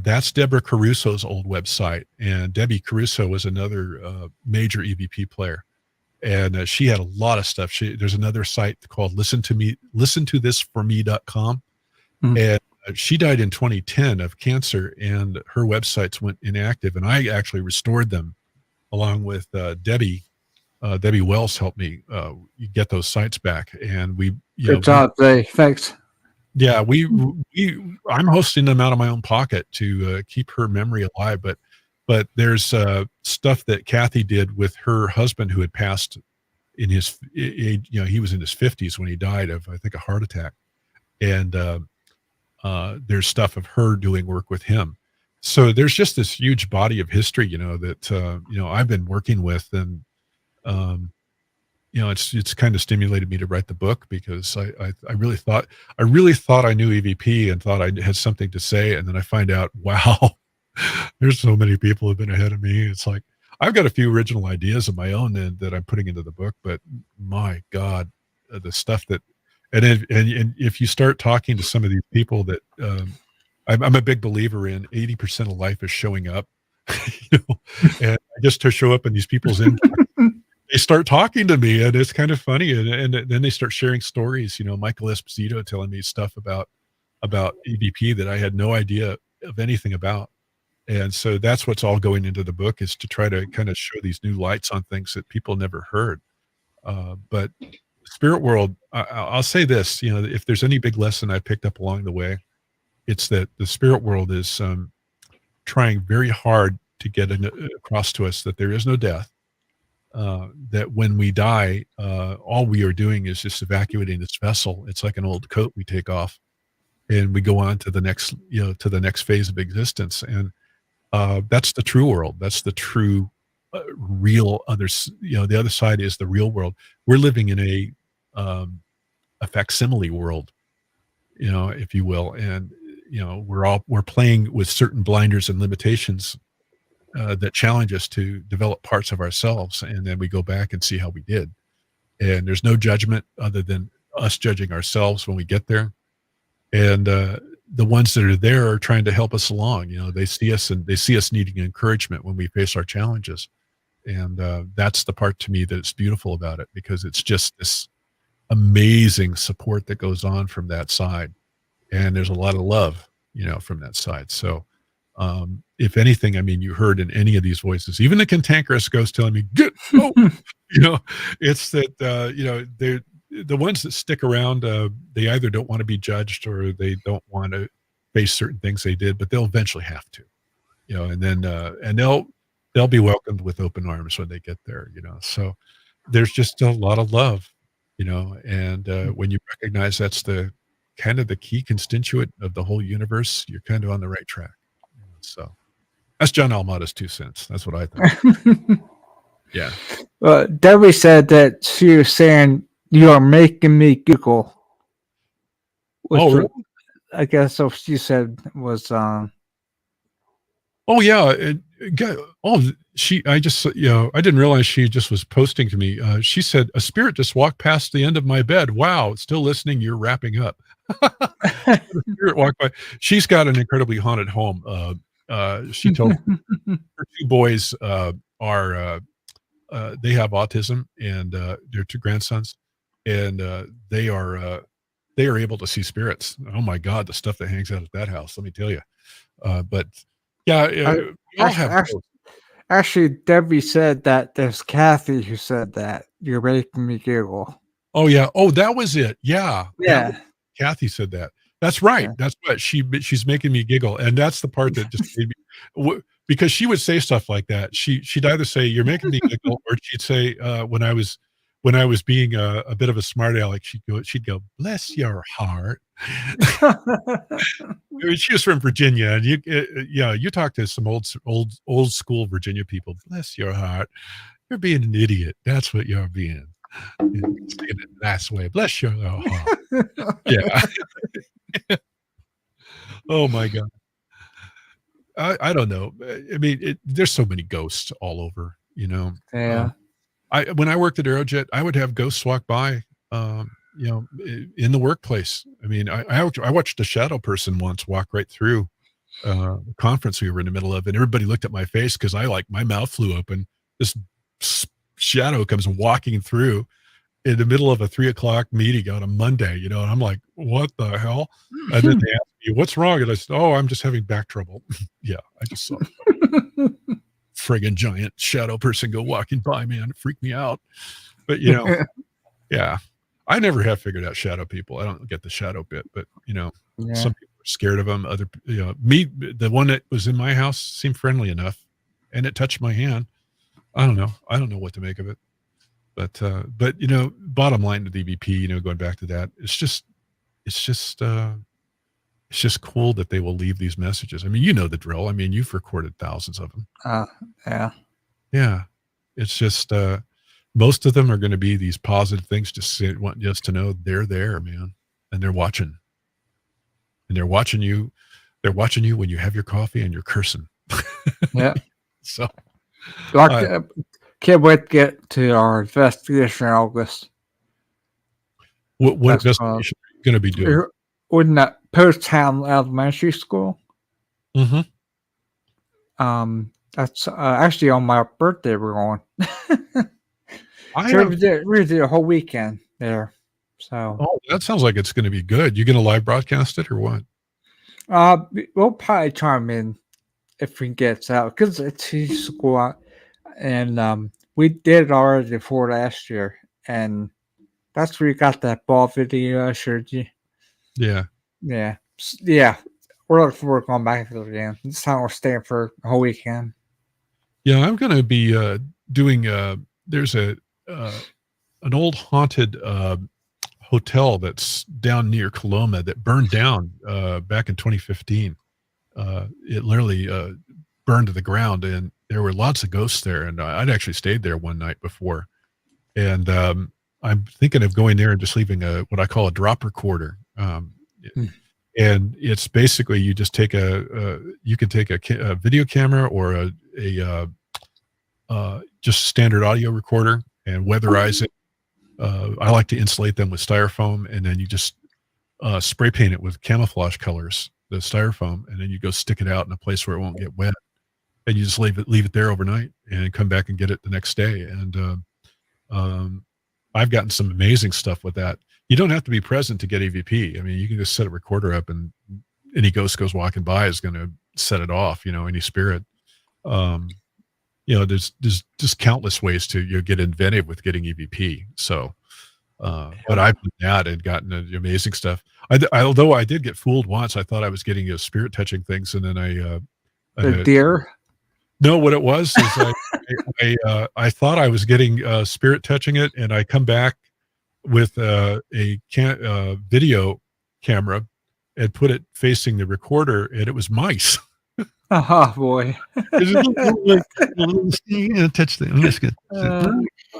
that's Deborah Caruso's old website. And Debbie Caruso was another major EVP player. And she had a lot of stuff. There's another site called listentothisforme.com. And she died in 2010 of cancer, and her websites went inactive. And I actually restored them along with Debbie. Debbie Wells helped me get those sites back, and good job, Dave. Thanks. Yeah, I'm hosting them out of my own pocket to keep her memory alive. But there's stuff that Kathy did with her husband, who had passed in his age. He was in his 50s when he died of, I think, a heart attack, and there's stuff of her doing work with him. So there's just this huge body of history, that I've been working with, and it's kind of stimulated me to write the book, because I really thought I knew EVP and thought I had something to say, and then I find out, wow, there's so many people who've been ahead of me. It's like I've got a few original ideas of my own that I'm putting into the book, but my God, the stuff that, and if you start talking to some of these people that I'm a big believer in, 80% of life is showing up, and I just to show up in these people's inbox. They start talking to me, and it's kind of funny. And then they start sharing stories, Michael Esposito telling me stuff about EVP that I had no idea of anything about. And so that's what's all going into the book, is to try to kind of show these new lights on things that people never heard. But spirit world, I'll say this, if there's any big lesson I picked up along the way, it's that the spirit world is trying very hard to get across to us that there is no death. That when we die, all we are doing is just evacuating this vessel. It's like an old coat we take off, and we go on to the next, to the next phase of existence. And that's the true world. That's the true, real others. The other side is the real world. We're living in a facsimile world, if you will, and we're playing with certain blinders and limitations that challenge us to develop parts of ourselves, and then we go back and see how we did. And there's no judgment other than us judging ourselves when we get there. And the ones that are there are trying to help us along. They see us, and they see us needing encouragement when we face our challenges. And that's the part to me that's beautiful about it, because it's just this amazing support that goes on from that side. And there's a lot of love, from that side. So if anything, you heard in any of these voices, even the cantankerous ghost telling me, get out, it's that, they're the ones that stick around. They either don't want to be judged, or they don't want to face certain things they did, but they'll eventually have to, and then, and they'll be welcomed with open arms when they get there, So there's just a lot of love, and when you recognize that's the kind of the key constituent of the whole universe, you're kind of on the right track. So that's Jon Almada's 2 cents. That's what I think. Yeah. Debbie said that she was saying, "You are making me giggle." Oh, really? I guess what she said was, Oh yeah. I didn't realize she just was posting to me. She said, "A spirit just walked past the end of my bed. Wow, still listening. You're wrapping up." A spirit walked by. She's got an incredibly haunted home. She told her 2 boys are they have autism, and their 2 grandsons, and they are able to see spirits. Oh my God, the stuff that hangs out at that house. Let me tell you. But yeah, we all have. Actually, Debbie said that there's Kathy who said that. You're making me giggle. Oh yeah. Oh, that was it. Yeah. Yeah. Kathy said that. That's right. Yeah. That's what she's making me giggle, and that's the part that just made me, because she would say stuff like that. She'd either say, "You're making me giggle," or she'd say, when I was being a bit of a smart aleck, she'd go, "Bless your heart." I mean, she was from Virginia, and you talk to some old school Virginia people. Bless your heart, you're being an idiot. That's what you're being. You're saying it that way. Bless your heart. Yeah. Oh my God. I don't know. I mean, there's so many ghosts all over. Yeah. When I worked at Aerojet, I would have ghosts walk by. In the workplace. I mean, I watched a shadow person once walk right through the conference we were in the middle of, and everybody looked at my face because my mouth flew open. This shadow comes walking through in the middle of a 3:00 meeting on a Monday, and I'm like, what the hell? And then they asked me, what's wrong? And I said, oh, I'm just having back trouble. Yeah, I just saw a friggin' giant shadow person go walking by, man. It freaked me out. But, yeah. I never have figured out shadow people. I don't get the shadow bit, but some people are scared of them. Me, the one that was in my house seemed friendly enough, and it touched my hand. I don't know what to make of it, but bottom line to DVP, going back to that, it's just cool that they will leave these messages. I mean, the drill. I mean, you've recorded thousands of them. Yeah. Yeah. It's just, most of them are going to be these positive things, just to know they're there, man. And they're watching. And they're watching you. They're watching you when you have your coffee and you're cursing. Yeah. So can't wait to get to our investigation in August. What investigation are you going to be doing? Wouldn't that Post-Town Elementary School? Mm-hmm. That's actually on my birthday we're going. We did a whole weekend there. So that sounds like it's going to be good. You going to live broadcast it or what? We'll probably chime in if we get it out because it's easy to go out, and we did it already before last year, and that's where you got that ball video I showed you. Yeah. We're looking forward to going back to it again. This time we're staying for a whole weekend. Yeah, I'm going to be doing. There's an old haunted hotel that's down near Coloma that burned down back in 2015. It literally burned to the ground, and there were lots of ghosts there. And I'd actually stayed there one night before, and I'm thinking of going there and just leaving what I call a drop recorder. And it's basically you just take you can take a video camera or a just standard audio recorder and weatherize it. I like to insulate them with styrofoam, and then you just spray paint it with camouflage colors, the styrofoam, and then you go stick it out in a place where it won't get wet, and you just leave it there overnight and come back and get it the next day. And I've gotten some amazing stuff with that. You don't have to be present to get EVP. I mean, you can just set a recorder up, and any ghost goes walking by is going to set it off. Any spirit. There's just countless ways to get inventive with getting EVP. So, but I've done that and gotten amazing stuff. Although I did get fooled once, I thought I was getting spirit touching things, and then the deer. No, what it was is I thought I was getting spirit touching it, and I come back with a video camera and put it facing the recorder, and it was mice. Oh boy. It's just touch the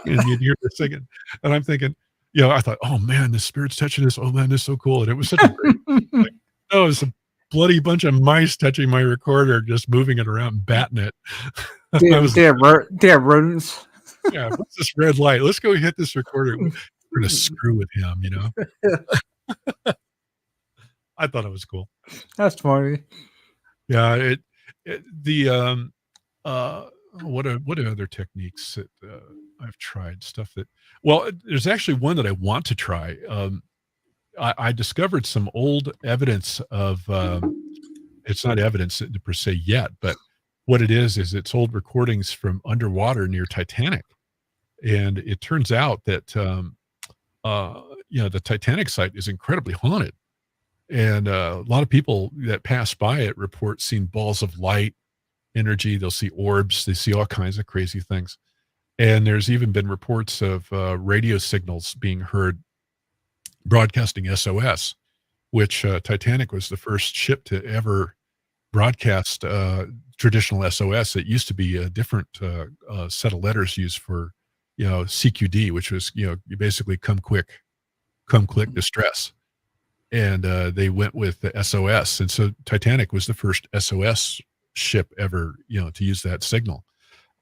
and you'd hear the singing, and I'm thinking, I thought, oh man, the spirit's touching this. Oh man, this is so cool, and it was such a great. Like, no, it was a bloody bunch of mice touching my recorder, just moving it around, and batting it. Damn rodents. Yeah, what's this red light? Let's go hit this recorder. We're gonna screw with him, I thought it was cool. That's funny. Yeah, what are other techniques that I've tried? Stuff that there's actually one that I want to try. I discovered some old evidence of it's not evidence per se yet, but what it is it's old recordings from underwater near Titanic, and it turns out that the Titanic site is incredibly haunted, and a lot of people that pass by it report seeing balls of light, energy. They'll see orbs. They see all kinds of crazy things, and there's even been reports of radio signals being heard broadcasting SOS, which Titanic was the first ship to ever broadcast traditional SOS. It used to be a different set of letters used for, CQD, which was, you basically come quick distress. And they went with the SOS. And so Titanic was the first SOS ship ever, to use that signal.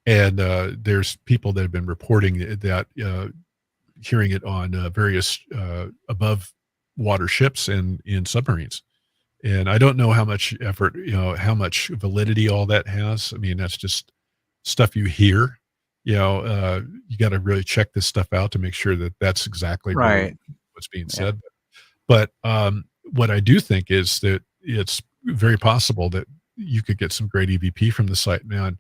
And there's people that have been reporting that, hearing it on various above water ships and in submarines. And I don't know how much effort, how much validity all that has. I mean, that's just stuff you hear. You got to really check this stuff out to make sure that that's exactly right what's being said. But what I do think is that it's very possible that you could get some great EVP from the site. Now,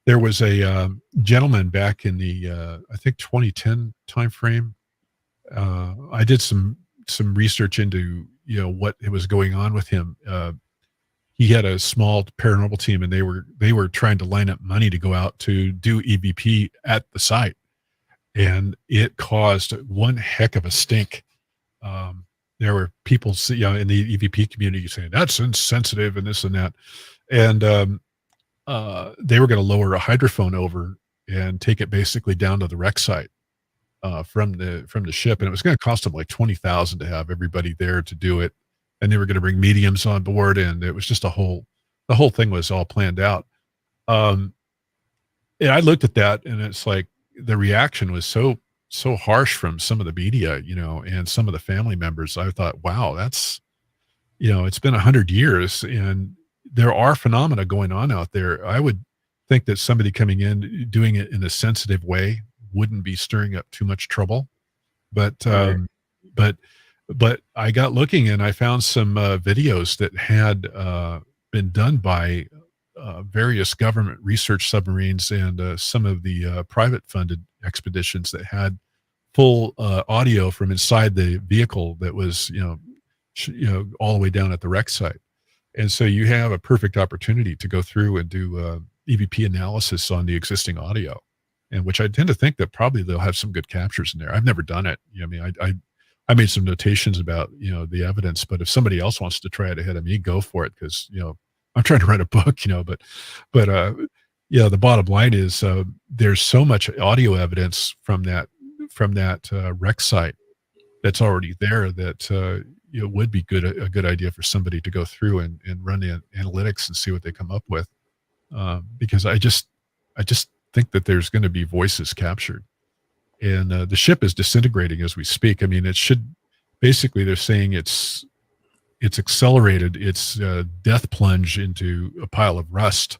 there was a gentleman back in the I think 2010 timeframe. I did some research into what was going on with him. He had a small paranormal team, and they were trying to line up money to go out to do EVP at the site, and it caused one heck of a stink. There were people, in the EVP community saying that's insensitive and this and that, and they were going to lower a hydrophone over and take it basically down to the wreck site from the ship, and it was going to cost them like $20,000 to have everybody there to do it, and they were going to bring mediums on board, and it was just the whole thing was all planned out. And I looked at that, and it's like the reaction was so harsh from some of the media, and some of the family members. I thought, wow, that's, it's been 100 years, and there are phenomena going on out there. I would think that somebody coming in doing it in a sensitive way wouldn't be stirring up too much trouble, but I got looking, and I found some videos that had been done by various government research submarines and some of the private funded expeditions that had full audio from inside the vehicle that was all the way down at the wreck site. And so you have a perfect opportunity to go through and do EVP analysis on the existing audio, and which I tend to think that probably they'll have some good captures in there. I've never done it. I mean, I made some notations about, the evidence, but if somebody else wants to try it ahead of me, go for it. Cause I'm trying to write a book, but the bottom line is there's so much audio evidence from that wreck site that's already there that it would be a good idea for somebody to go through and run the analytics and see what they come up with. Because I just think that there's going to be voices captured, and the ship is disintegrating as we speak. I mean, it should basically, they're saying it's accelerated its death plunge into a pile of rust.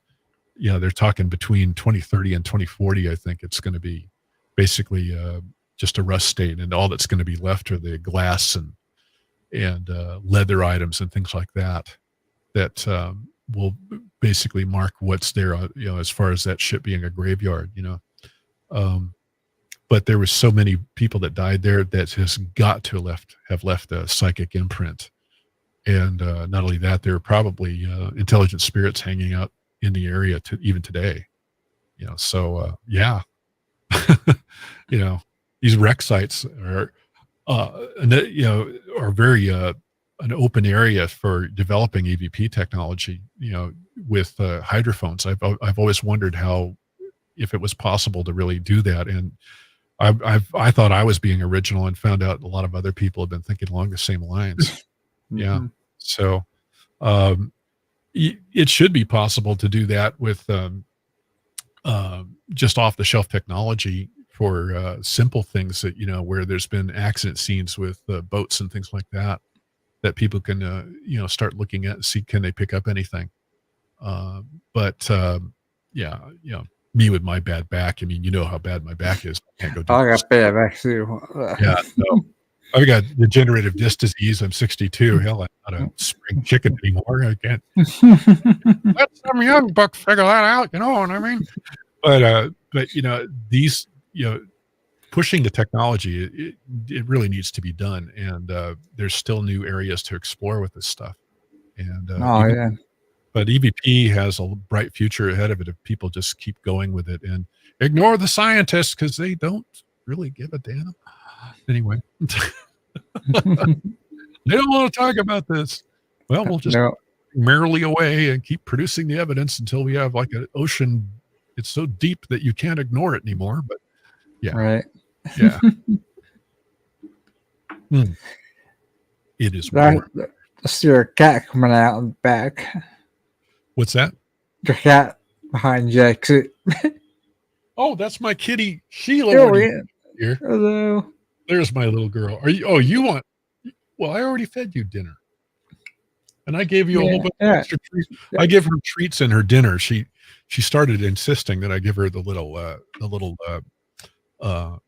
They're talking between 2030 and 2040. I think it's going to be basically just a rust state, and all that's going to be left are the glass and leather items and things like that will basically mark what's there, as far as that ship being a graveyard, but there was so many people that died there that has got to have left a psychic imprint. And not only that, there are probably intelligent spirits hanging out in the area even today. So yeah. These rec sites are are very an open area for developing EVP technology, with hydrophones. I've always wondered if it was possible to really do that. And I thought I was being original, and found out a lot of other people have been thinking along the same lines. Yeah. Mhm. So um, it should be possible to do that with just off the shelf technology for simple things that, where there's been accident scenes with boats and things like that people can, start looking at and see, can they pick up anything? But yeah, me with my bad back. I mean, you know how bad my back is. I can't go do I this. got bad back too. Yeah, no. I've got degenerative disc disease. I'm 62. Hell, I'm not a spring chicken anymore. I can't let some young buck figure that out. You know what I mean? But these, pushing the technology, it really needs to be done. And there's still new areas to explore with this stuff. And Oh yeah. but EVP has a bright future ahead of it if people just keep going with it and ignore the scientists, because they don't really give a damn. Anyway, they don't want to talk about this. Well, we'll just No. merrily away and keep producing the evidence until we have like an ocean. It's so deep that you can't ignore it anymore. But yeah, Right. yeah. It is That, warm. that's your cat coming out in the back. What's that? Your cat behind Jake's. Oh, that's my kitty Sheila. Oh, What are you yeah. here? Hello. There's my little girl. Are you? Oh, you want? Well, I already fed you dinner, and I gave you a whole bunch of extra treats. Yeah. I give her treats in her dinner. She started insisting that I give her the little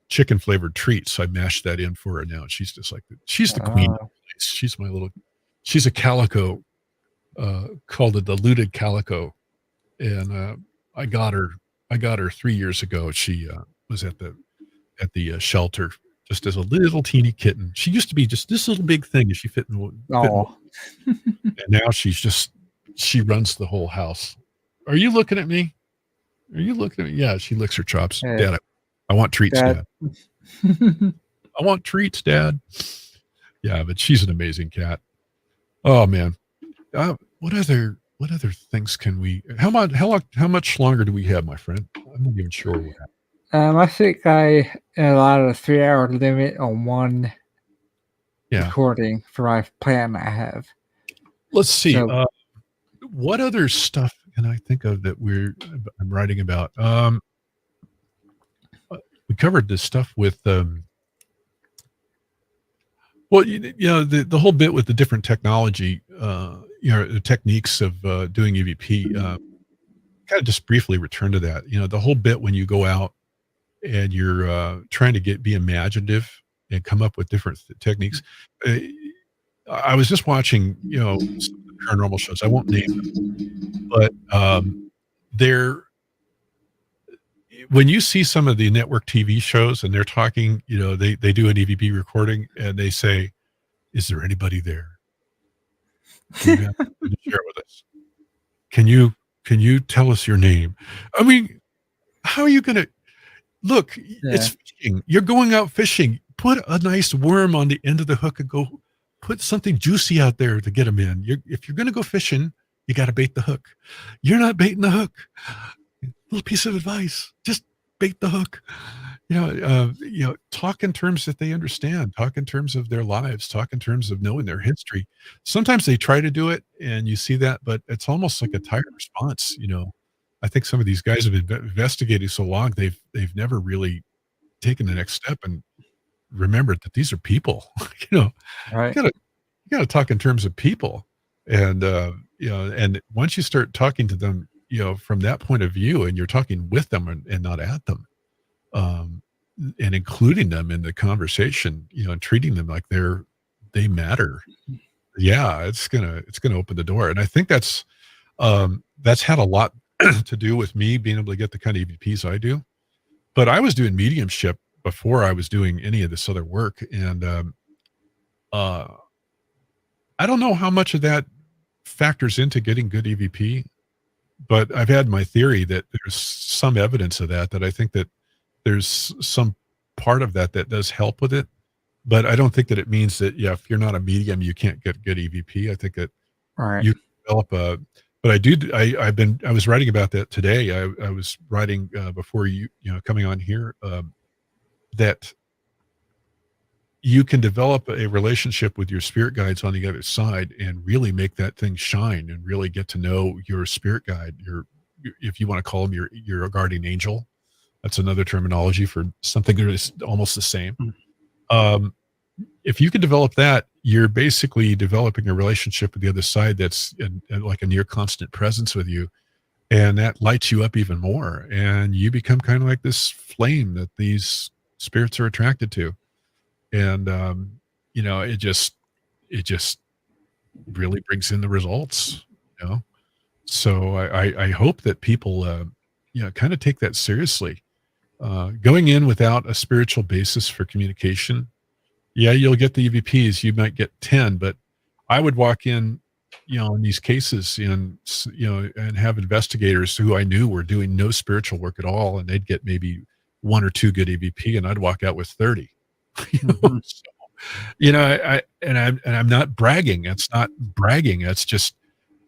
chicken flavored treats. So I mashed that in for her. Now she's just like she's the queen. Oh. She's my little. She's a calico, called a diluted calico, and I got her 3 years ago. She was at the shelter just as a little teeny kitten. She used to be just this little big thing, and she fit in. Oh. And now she runs the whole house. Are you looking at me? Are you looking at me? Yeah, she licks her chops. Hey. Dad, I want treats, Dad. Dad. I want treats, Dad. Yeah, but she's an amazing cat. Oh man, what other things can we? How much longer do we have, my friend? I'm not even sure what happened. I think I allowed a 3-hour limit on one recording for my plan I have. Let's see. So, what other stuff can I think of that I'm writing about? We covered this stuff with the whole bit with the different technology, the techniques of doing EVP. Kind of just briefly return to that. The whole bit when you go out and you're trying to be imaginative and come up with different techniques. I was just watching, some of the paranormal shows. I won't name them, but when you see some of the network TV shows and they're talking, they do an EVP recording and they say, "Is there anybody there? Can you have something to share with us? Can you tell us your name?" I mean, how are you going to look? Yeah. It's fishing. You're going out fishing. Put a nice worm on the end of the hook and go put something juicy out there to get them in. If you're going to go fishing, you got to bait the hook. You're not baiting the hook. Little piece of advice: just bait the hook. Talk in terms that they understand. Talk in terms of their lives. Talk in terms of knowing their history. Sometimes they try to do it, and you see that, but it's almost like a tired response. I think some of these guys have been investigating so long, they've never really taken the next step and remembered that these are people. right. You gotta talk in terms of people, and and once you start talking to them, from that point of view, and you're talking with them and not at them, and including them in the conversation, and treating them like they matter. Yeah, it's gonna open the door, and I think that's had a lot to do with me being able to get the kind of EVPs I do. But I was doing mediumship before I was doing any of this other work, and I don't know how much of that factors into getting good EVP. but I've had my theory that there's some evidence of that. That I think that there's some part of that that does help with it. But I don't think that it means that, yeah, if you're not a medium, you can't get good EVP. I think that Right. you can develop a, but I was writing about that today. I was writing before coming on here, that you can develop a relationship with your spirit guides on the other side and really make that thing shine and really get to know your spirit guide, if you want to call them your guardian angel. That's another terminology for something that is almost the same. Mm. If you can develop that, you're basically developing a relationship with the other side that's like a near constant presence with you. And that lights you up even more. And you become kind of like this flame that these spirits are attracted to. And, it just really brings in the results, you know? So I hope that people, kind of take that seriously. Going in without a spiritual basis for communication, yeah, you'll get the EVPs. You might get 10, but I would walk in, in these cases and have investigators who I knew were doing no spiritual work at all, and they'd get maybe 1 or 2 good EVP, and I'd walk out with 30. Mhm. I'm not bragging. It's not bragging. That's just,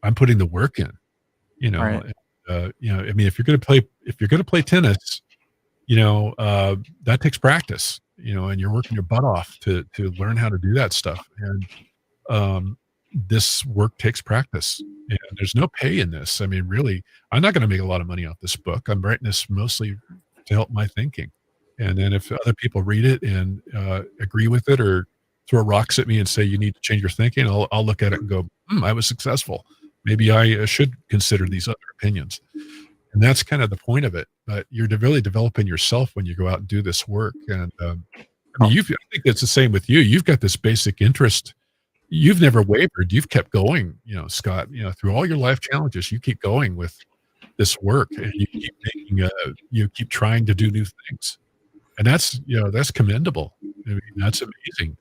I'm putting the work in, Right. I mean, if you're going to play tennis, that takes practice, and you're working your butt off to learn how to do that stuff. And this work takes practice, and there's no pay in this. I mean, really, I'm not going to make a lot of money off this book. I'm writing this mostly to help my thinking. And then if other people read it and agree with it or throw rocks at me and say, you need to change your thinking, I'll look at it and go, I was successful. Maybe I should consider these other opinions. And that's kind of the point of it. But you're really developing yourself when you go out and do this work. And I think it's the same with you. You've got this basic interest. You've never wavered. You've kept going, Scott, through all your life challenges, you keep going with this work, and you keep trying to do new things. And that's commendable. I mean, that's amazing.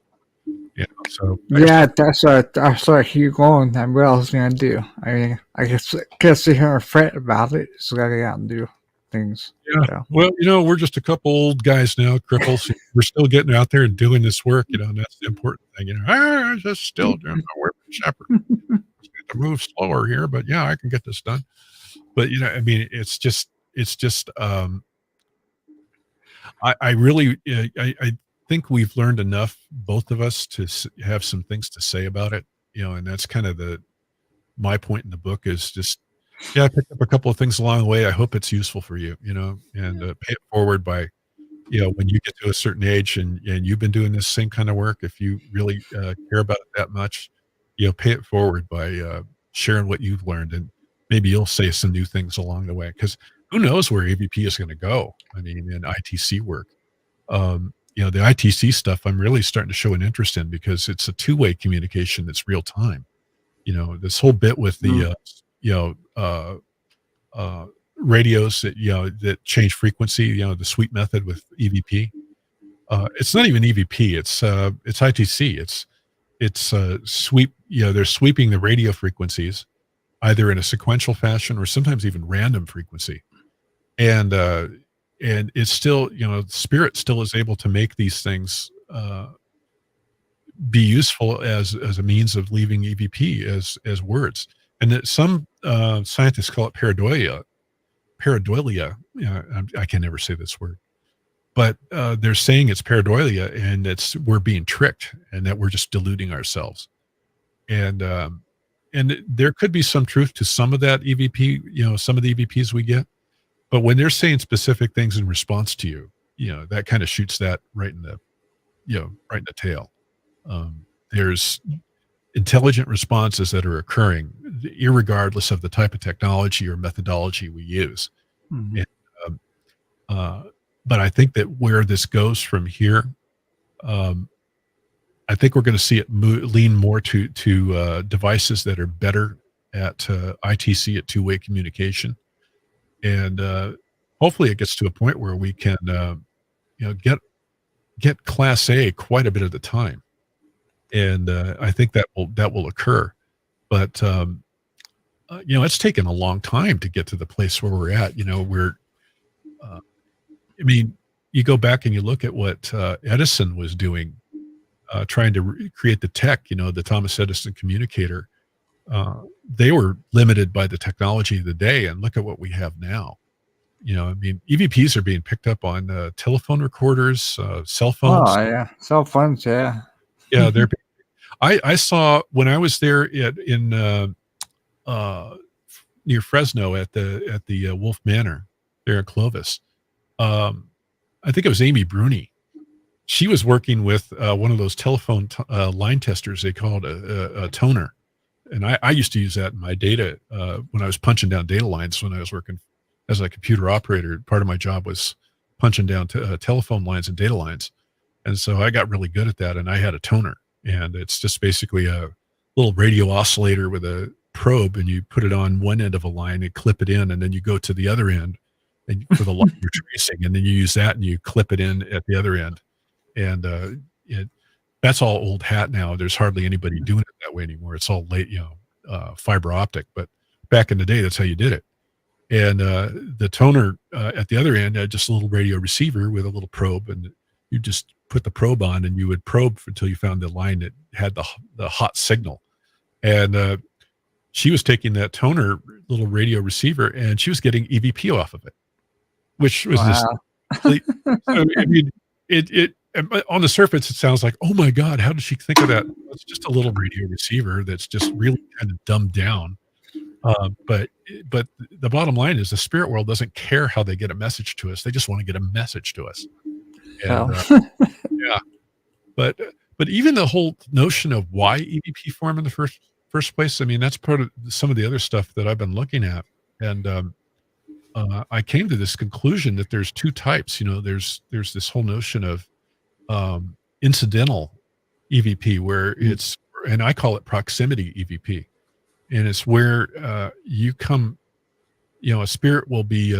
So Yeah, that's what I keep going. And what else gonna do? I mean, I guess sit here and fret about it. So gotta get out and do things. Yeah. So. Well, we're just a couple old guys now, cripples. We're still getting out there and doing this work, and that's the important thing. I'm just still doing my work, shepherd. To move slower here, but yeah, I can get this done. But I mean, it's just I really I think we've learned enough, both of us, to have some things to say about it. And that's kind of my point in the book is just, I picked up a couple of things along the way. I hope it's useful for you, and pay it forward by, when you get to a certain age and you've been doing this same kind of work, if you really care about it that much, pay it forward by sharing what you've learned, and maybe you'll say some new things along the way, because who knows where AVP is going to go. I mean, in ITC work, the ITC stuff, I'm really starting to show an interest in, because it's a two-way communication that's real time. This whole bit with the, radios that change frequency, the sweep method with EVP. It's not even EVP. It's ITC. It's sweep. They're sweeping the radio frequencies either in a sequential fashion or sometimes even random frequency. And it's still, spirit still is able to make these things be useful as a means of leaving EVP as words. And that some scientists call it pareidolia. Pareidolia. I can never say this word, but they're saying it's pareidolia, and we're being tricked, and that we're just deluding ourselves. And there could be some truth to some of that EVP. Some of the EVPs we get. But when they're saying specific things in response to you, that kind of shoots that right in the tail. There's intelligent responses that are occurring, irregardless of the type of technology or methodology we use. Mhm. And, but I think that where this goes from here, I think we're going to see it lean more to devices that are better at ITC, at two-way communication. And hopefully it gets to a point where we can, get Class A quite a bit of the time, and I think that will occur. But it's taken a long time to get to the place where we're at. I mean, you go back and you look at what Edison was doing, trying to create the tech, the Thomas Edison communicator. They were limited by the technology of the day, and look at what we have now. I mean, EVPs are being picked up on telephone recorders, cell phones. Oh yeah, cell phones. Yeah. Yeah, I saw when I was there in near Fresno at the Wolf Manor there at Clovis. I think it was Amy Bruni. She was working with one of those telephone line testers. They call it a toner. And I used to use that in my data when I was punching down data lines when I was working as a computer operator. Part of my job was punching down telephone lines and data lines. And so I got really good at that. And I had a toner. And it's just basically a little radio oscillator with a probe, and you put it on one end of a line and clip it in, and then you go to the other end and for the line you're tracing, and then you use that and you clip it in at the other end. And that's all old hat now. There's hardly anybody doing it that way anymore. It's all late, fiber optic. But back in the day, that's how you did it. And the toner at the other end had just a little radio receiver with a little probe, and you just put the probe on, and you would probe until you found the line that had the hot signal. And she was taking that toner little radio receiver, and she was getting EVP off of it, which was I mean, it on the surface, it sounds like, oh my God, how did she think of that? It's just a little radio receiver that's just really kind of dumbed down. But the bottom line is the spirit world doesn't care how they get a message to us. They just want to get a message to us. And, yeah. But even the whole notion of why EVP form in the first place, I mean, that's part of some of the other stuff that I've been looking at. And I came to this conclusion that there's two types. There's this whole notion of incidental EVP, where it's, and I call it proximity EVP. And it's where you come, a spirit will be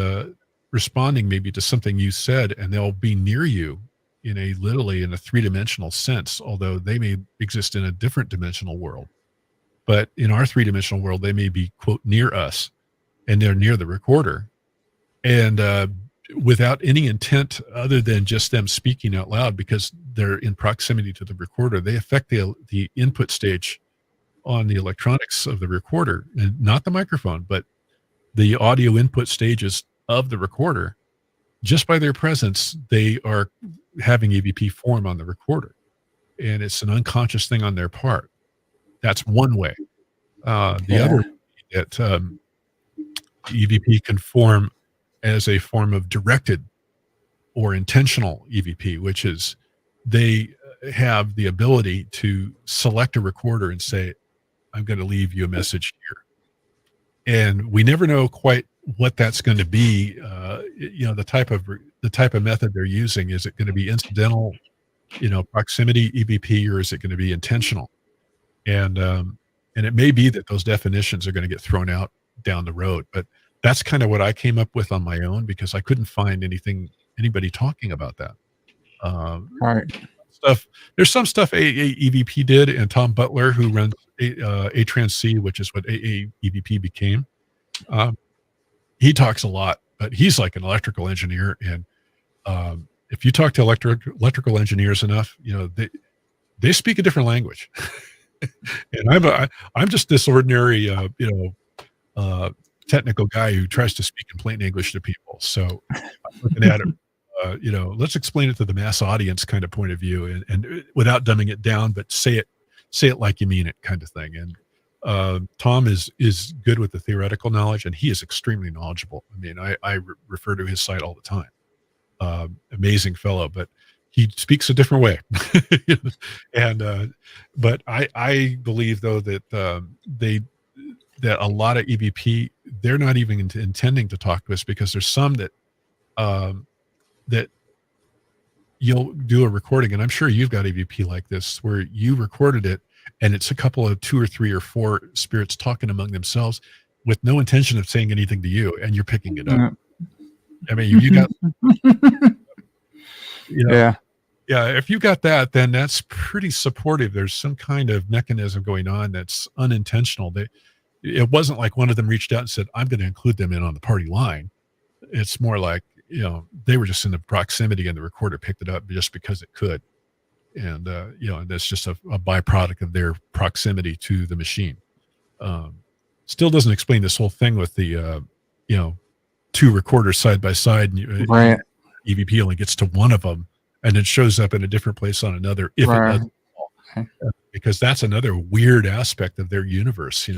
responding maybe to something you said, and they'll be near you literally in a three-dimensional sense, although they may exist in a different dimensional world. But in our three-dimensional world, they may be, quote, near us, and they're near the recorder. And without any intent other than just them speaking out loud, because they're in proximity to the recorder, they affect the input stage on the electronics of the recorder, and not the microphone, but the audio input stages of the recorder. Just by their presence, they are having EVP form on the recorder, and it's an unconscious thing on their part. That's one way. The other way that EVP can form as a form of directed or intentional EVP, which is they have the ability to select a recorder and say, I'm going to leave you a message here. And we never know quite what that's going to be. The type of method they're using. Is it going to be incidental, proximity EVP, or is it going to be intentional? And it may be that those definitions are going to get thrown out down the road, but that's kind of what I came up with on my own, because I couldn't find anybody talking about that. Right. There's some stuff AEVP did, and Tom Butler, who runs A-Trans-C, which is what AEVP became. He talks a lot, but he's like an electrical engineer, and if you talk to electrical engineers enough, they speak a different language. And I'm just this ordinary, technical guy who tries to speak in plain English to people. So I'm looking at it, let's explain it to the mass audience kind of point of view, and without dumbing it down, but say it like you mean it kind of thing. And Tom is good with the theoretical knowledge, and he is extremely knowledgeable. I mean, I refer to his site all the time. Amazing fellow, but he speaks a different way. And but I believe though that that a lot of EVP, they're not even intending to talk to us, because there's some that that you'll do a recording, and I'm sure you've got EVP like this, where you recorded it and it's a couple of 2 or 3 or 4 spirits talking among themselves with no intention of saying anything to you, and you're picking it up. I mean, you got if you got that, then that's pretty supportive. There's some kind of mechanism going on that's unintentional. it wasn't like one of them reached out and said, I'm going to include them in on the party line. It's more like, they were just in the proximity and the recorder picked it up just because it could. And, and that's just a byproduct of their proximity to the machine. Still doesn't explain this whole thing with the, two recorders side by side, and Right. EVP only gets to one of them and it shows up in a different place on another if Right. it doesn't, because that's another weird aspect of their universe.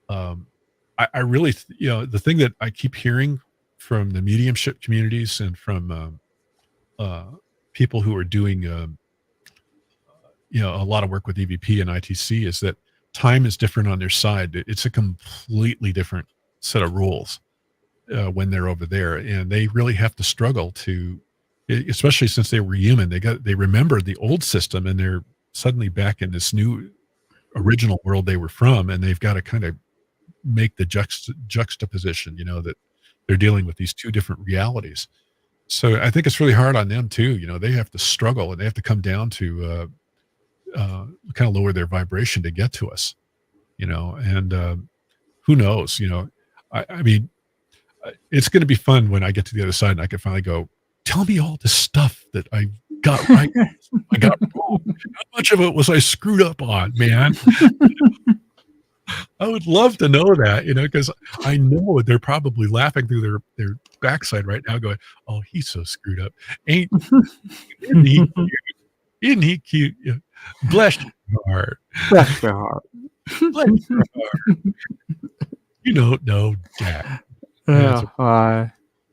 I really, the thing that I keep hearing from the mediumship communities and from people who are doing, a lot of work with EVP and ITC is that time is different on their side. It's a completely different set of rules when they're over there, and they really have to struggle to, especially since they were human. They remember the old system, and they're suddenly back in this new original world they were from, and they've got to kind of make the juxtaposition, that they're dealing with these two different realities. So I think it's really hard on them too. They have to struggle and they have to come down to kind of lower their vibration to get to us, and who knows, I mean, it's going to be fun when I get to the other side and I can finally go, tell me all the stuff that I got right. I got wrong. How much of it was I screwed up on, man? I would love to know that, because I know they're probably laughing through their backside right now going, oh, he's so screwed up. Isn't he cute? Isn't he cute? Yeah. Bless your heart. Bless your heart. Bless your heart. You don't know Jack.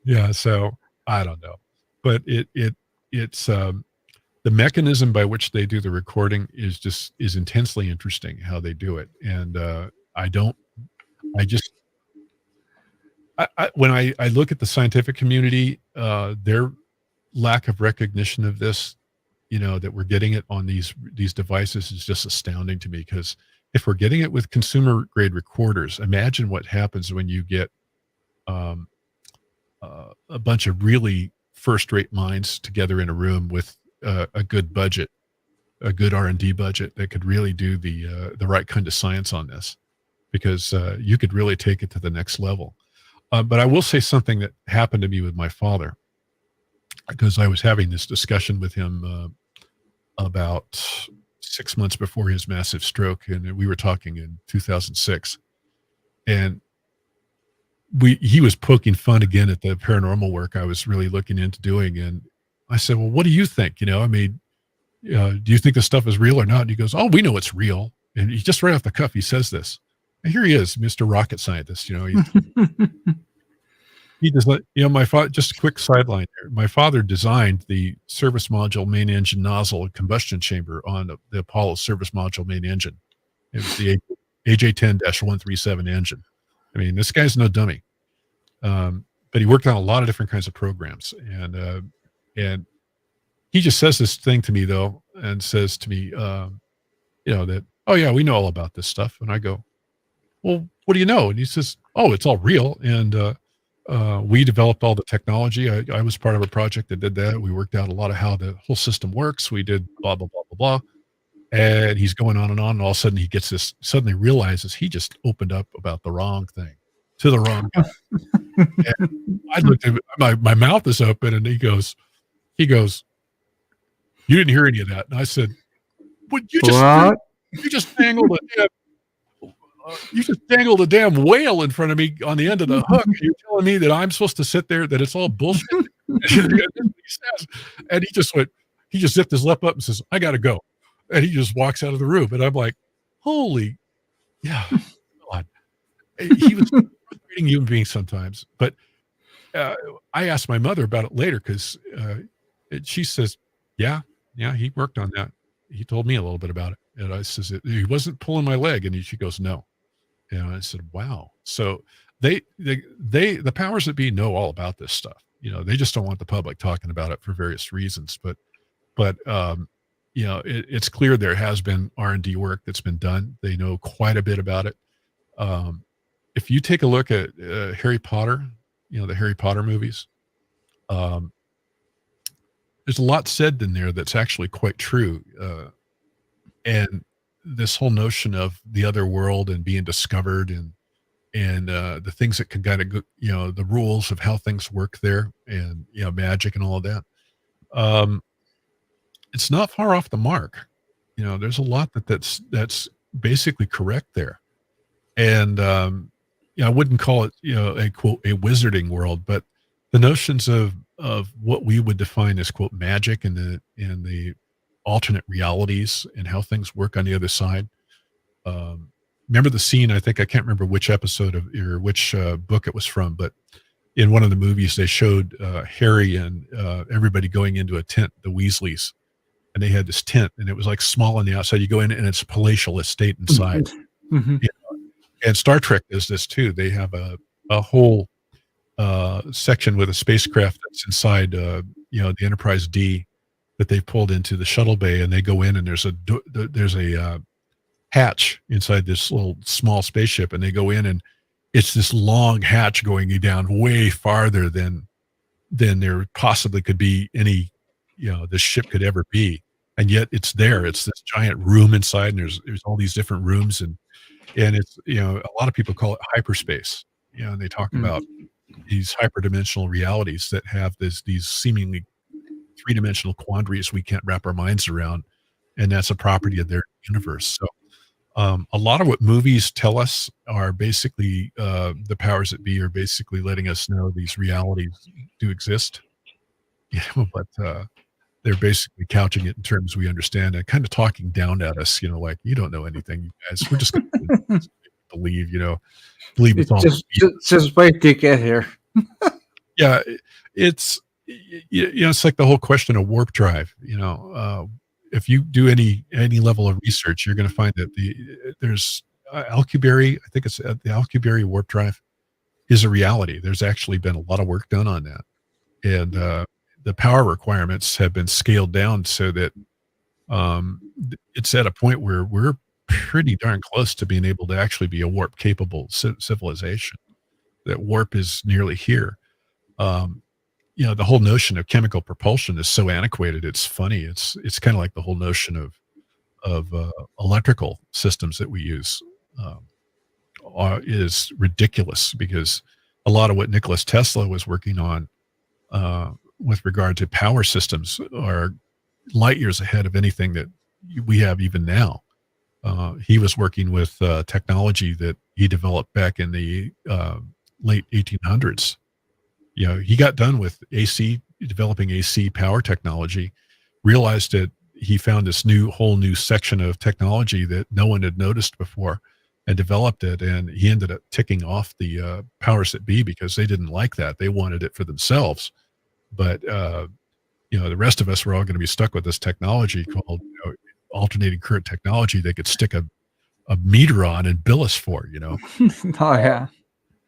Yeah, so I don't know. But it's the mechanism by which they do the recording is intensely interesting how they do it. And when I look at the scientific community, their lack of recognition of this, that we're getting it on these devices is just astounding to me, because if we're getting it with consumer grade recorders, imagine what happens when you get a bunch of really first-rate minds together in a room with a good budget, a good R&D budget that could really do the right kind of science on this, because you could really take it to the next level. But I will say something that happened to me with my father, because I was having this discussion with him about 6 months before his massive stroke, and we were talking in 2006, and he was poking fun again at the paranormal work I was really looking into doing. And I said, well, what do you think? I mean, do you think this stuff is real or not? And he goes, oh, we know it's real. And he just right off the cuff, he says this. And here he is, Mr. Rocket Scientist. He does not, my father, just a quick sideline here. My father designed the service module main engine nozzle and combustion chamber on the Apollo service module main engine. It was the AJ10-137 engine. I mean, this guy's no dummy. But he worked on a lot of different kinds of programs. And he just says this thing to me, though, and says to me, that, oh, yeah, we know all about this stuff. And I go, well, what do you know? And he says, oh, it's all real. And we developed all the technology. I was part of a project that did that. We worked out a lot of how the whole system works. We did blah, blah, blah, blah, blah. And he's going on. And all of a sudden he gets this, suddenly realizes he just opened up about the wrong thing to the wrong guy. And I looked at my mouth is open, and he goes, you didn't hear any of that. And I said, what? You just dangled a damn whale in front of me on the end of the hook. You're telling me that I'm supposed to sit there, that it's all bullshit. And he just zipped his lip up and says, I got to go. And he just walks out of the room. And I'm like, holy, yeah, God. He was a frustrating human being sometimes. But I asked my mother about it later, because she says, yeah, he worked on that. He told me a little bit about it. And I says, he wasn't pulling my leg. And she goes, no. And I said, wow. So the powers that be know all about this stuff. They just don't want the public talking about it for various reasons. But it's clear there has been R&D work that's been done. They know quite a bit about it. If you take a look at Harry Potter, the Harry Potter movies, there's a lot said in there that's actually quite true. And this whole notion of the other world and being discovered, and the things that can kind of go, the rules of how things work there, and magic and all of that. Um, it's not far off the mark. There's a lot that's basically correct there. And I wouldn't call it a quote a wizarding world, but the notions of what we would define as quote magic, and the alternate realities and how things work on the other side. Remember the scene? I can't remember which episode or which book it was from, but in one of the movies they showed Harry and everybody going into a tent, the Weasleys, and they had this tent, and it was like small on the outside. You go in, and it's a palatial estate inside. Mm-hmm. And Star Trek does this too. They have a whole section with a spacecraft that's inside, the Enterprise D that they've pulled into the shuttle bay, and they go in, and there's a hatch inside this little small spaceship, and they go in, and it's this long hatch going down way farther than there possibly could be any, this ship could ever be. And yet it's there. It's this giant room inside, and there's all these different rooms, and it's, a lot of people call it hyperspace, and they talk about these hyperdimensional realities that have these seemingly three-dimensional quandaries we can't wrap our minds around, and that's a property of their universe. So a lot of what movies tell us are basically the powers that be are basically letting us know these realities do exist, but they're basically couching it in terms we understand and kind of talking down at us, like, you don't know anything, you guys. We're just going to believe it's all just wait to get here. Yeah, it's it's like the whole question of warp drive. If you do any level of research, you're going to find that there's Alcubierre. I think it's the Alcubierre warp drive is a reality. There's actually been a lot of work done on that, and the power requirements have been scaled down so that it's at a point where we're pretty darn close to being able to actually be a warp capable civilization. That warp is nearly here. The whole notion of chemical propulsion is so antiquated. It's funny. It's kind of like the whole notion of electrical systems that we use is ridiculous, because a lot of what Nikola Tesla was working on with regard to power systems are light years ahead of anything that we have even now. He was working with technology that he developed back in the late 1800s. He got done with developing AC power technology, realized that he found this whole new section of technology that no one had noticed before, and developed it. And he ended up ticking off the powers that be, because they didn't like that. They wanted it for themselves. But, the rest of us were all going to be stuck with this technology called alternating current technology they could stick a meter on and bill us for, Oh, yeah.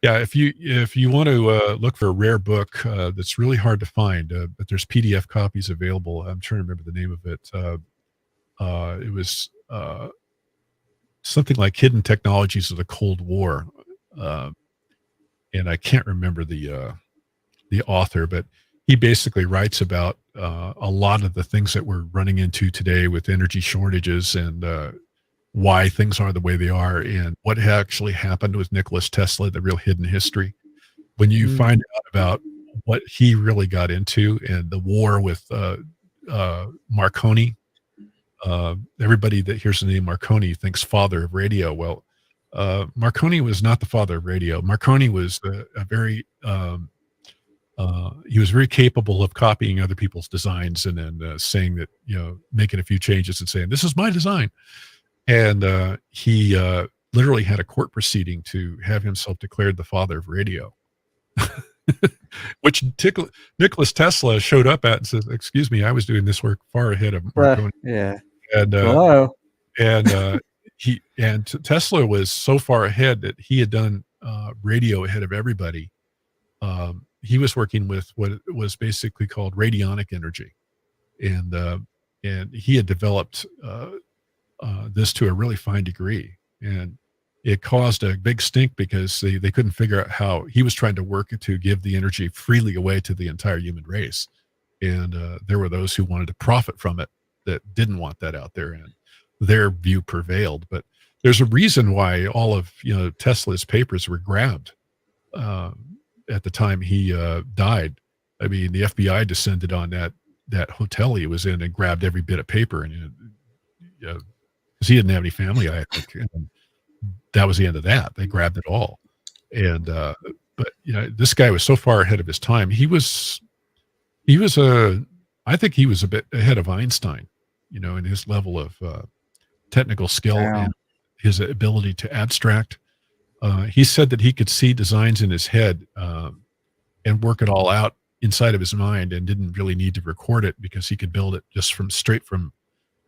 Yeah, if you want to look for a rare book that's really hard to find, but there's PDF copies available. I'm trying to remember the name of it. It was something like Hidden Technologies of the Cold War, and I can't remember the author, but he basically writes about a lot of the things that we're running into today with energy shortages, and why things are the way they are, and what actually happened with Nikola Tesla, the real hidden history. When you find out about what he really got into, and the war with Marconi, everybody that hears the name Marconi thinks father of radio. Well, Marconi was not the father of radio. Marconi was he was very capable of copying other people's designs, and then saying that, making a few changes and saying, this is my design. And he literally had a court proceeding to have himself declared the father of radio, which Nikola Tesla showed up at and says, excuse me, I was doing this work far ahead of Marconi. Yeah. And Hello. Tesla was so far ahead that he had done radio ahead of everybody. He was working with what was basically called radionic energy, and he had developed this to a really fine degree, and it caused a big stink, because they couldn't figure out how he was trying to work to give the energy freely away to the entire human race. And there were those who wanted to profit from it that didn't want that out there. And their view prevailed. But there's a reason why all of Tesla's papers were grabbed uh, at the time he died. I mean, the FBI descended on that hotel he was in and grabbed every bit of paper, and because he didn't have any family, I think, and that was the end of that. They grabbed it all, and but this guy was so far ahead of his time. I think he was a bit ahead of Einstein, in his level of technical skill Yeah. and his ability to abstract. He said that he could see designs in his head and work it all out inside of his mind, and didn't really need to record it because he could build it just straight from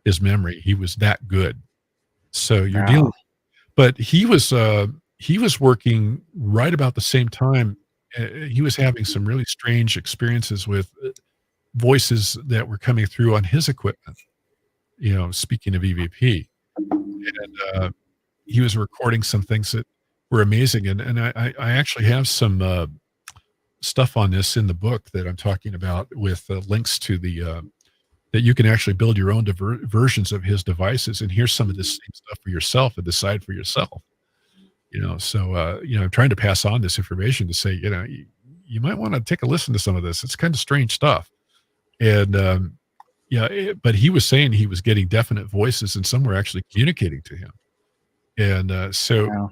his memory. He was that good. So you're Wow. dealing, but he was working right about the same time. He was having some really strange experiences with voices that were coming through on his equipment. Speaking of EVP, and he was recording some things that were amazing. And I actually have some stuff on this in the book that I'm talking about, with links to the that you can actually build your own versions of his devices and hear some of this same stuff for yourself and decide for yourself. So I'm trying to pass on this information to say, you might want to take a listen to some of this. It's kind of strange stuff. And but he was saying he was getting definite voices, and some were actually communicating to him. And so Wow.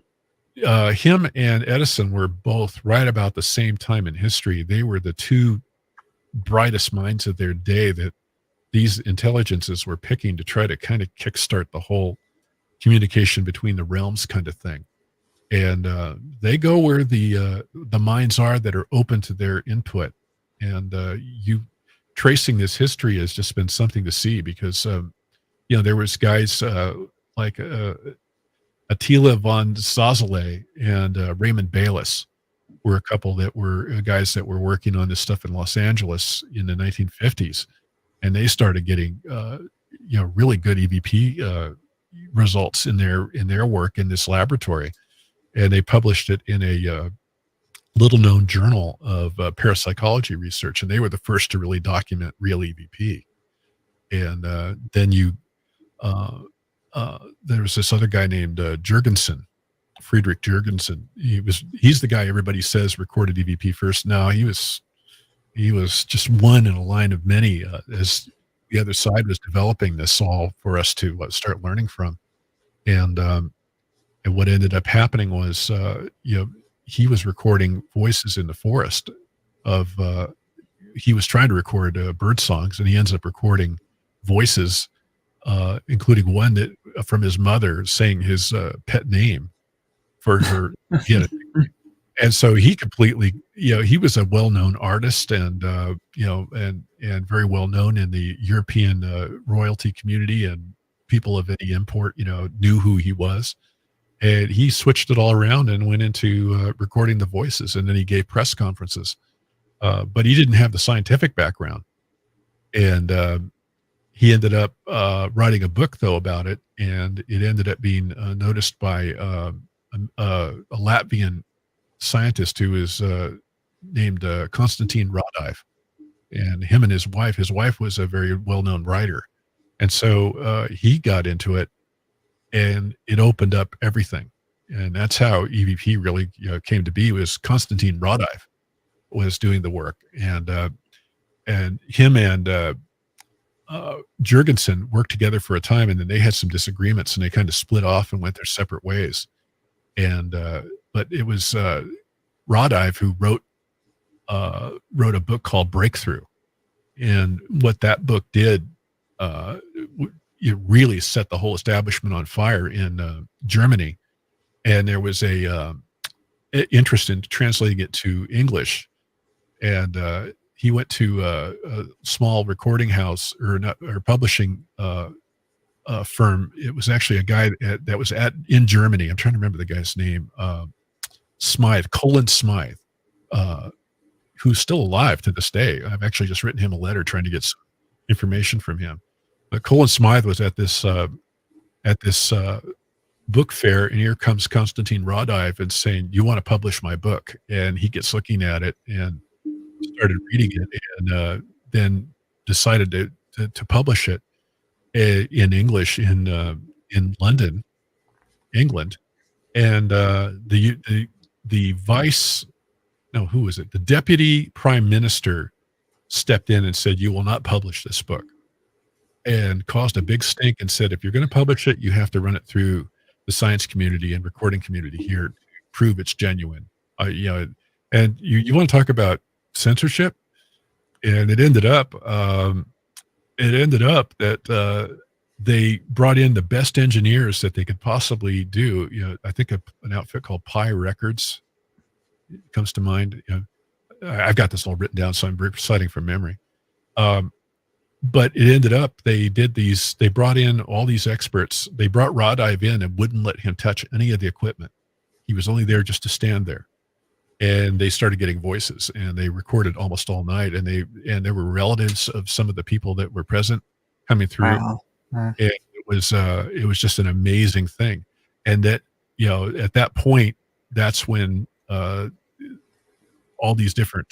him and Edison were both right about the same time in history. They were the two brightest minds of their day that these intelligences were picking to try to kind of kickstart the whole communication between the realms kind of thing. And they go where the minds are that are open to their input. And you tracing this history has just been something to see, because there was guys like Attila von Zazele and Raymond Bayless were a couple that were guys that were working on this stuff in Los Angeles in the 1950s, and they started getting really good EVP results in their work in this laboratory, and they published it in a little known journal of parapsychology research, and they were the first to really document real EVP. And then there was this other guy named Jurgensen, Friedrich Jurgensen. He's the guy everybody says recorded EVP first. No, he was just one in a line of many as the other side was developing this all for us to start learning from. And what ended up happening was he was recording voices in the forest of he was trying to record bird songs, and he ends up recording voices, including one that from his mother saying his pet name for her. And so he completely, he was a well-known artist, and and very well known in the European royalty community, and people of any import, knew who he was. And he switched it all around and went into recording the voices, and then he gave press conferences. But he didn't have the scientific background. And he ended up writing a book, though, about it, and it ended up being noticed by a Latvian scientist who is named Konstantin Radive. And him and his wife was a very well-known writer. And so he got into it, and it opened up everything. And that's how EVP really came to be. Was Konstantin Radive was doing the work, and him and Jurgensen worked together for a time, and then they had some disagreements, and they kind of split off and went their separate ways. And but it was Radive who wrote a book called Breakthrough, and what that book did, it really set the whole establishment on fire in Germany. And there was a interest in translating it to English, and he went to a small recording house or publishing firm. It was actually a guy that was in Germany. I'm trying to remember the guy's name. Colin Smythe, who's still alive to this day. I've actually just written him a letter trying to get some information from him. But Colin Smythe was at this book fair, and here comes Konstantin Radive and saying, "You want to publish my book?" And he gets looking at it and started reading it, and then decided to publish it in English in in London, England, and the vice, no, who was it? The deputy prime minister stepped in and said, "You will not publish this book," and caused a big stink and said, "If you're going to publish it, you have to run it through the science community and recording community here to prove it's genuine." And you want to talk about censorship, and it ended up that they brought in the best engineers that they could possibly do. I think an outfit called Pi Records comes to mind. I've got this all written down, so I'm reciting from memory. But it ended up they brought in all these experts. They brought Rod Ive in and wouldn't let him touch any of the equipment. He was only there just to stand there. And they started getting voices, and they recorded almost all night. And there were relatives of some of the people that were present coming through. Wow. And it was just an amazing thing. And that, at that point, that's when all these different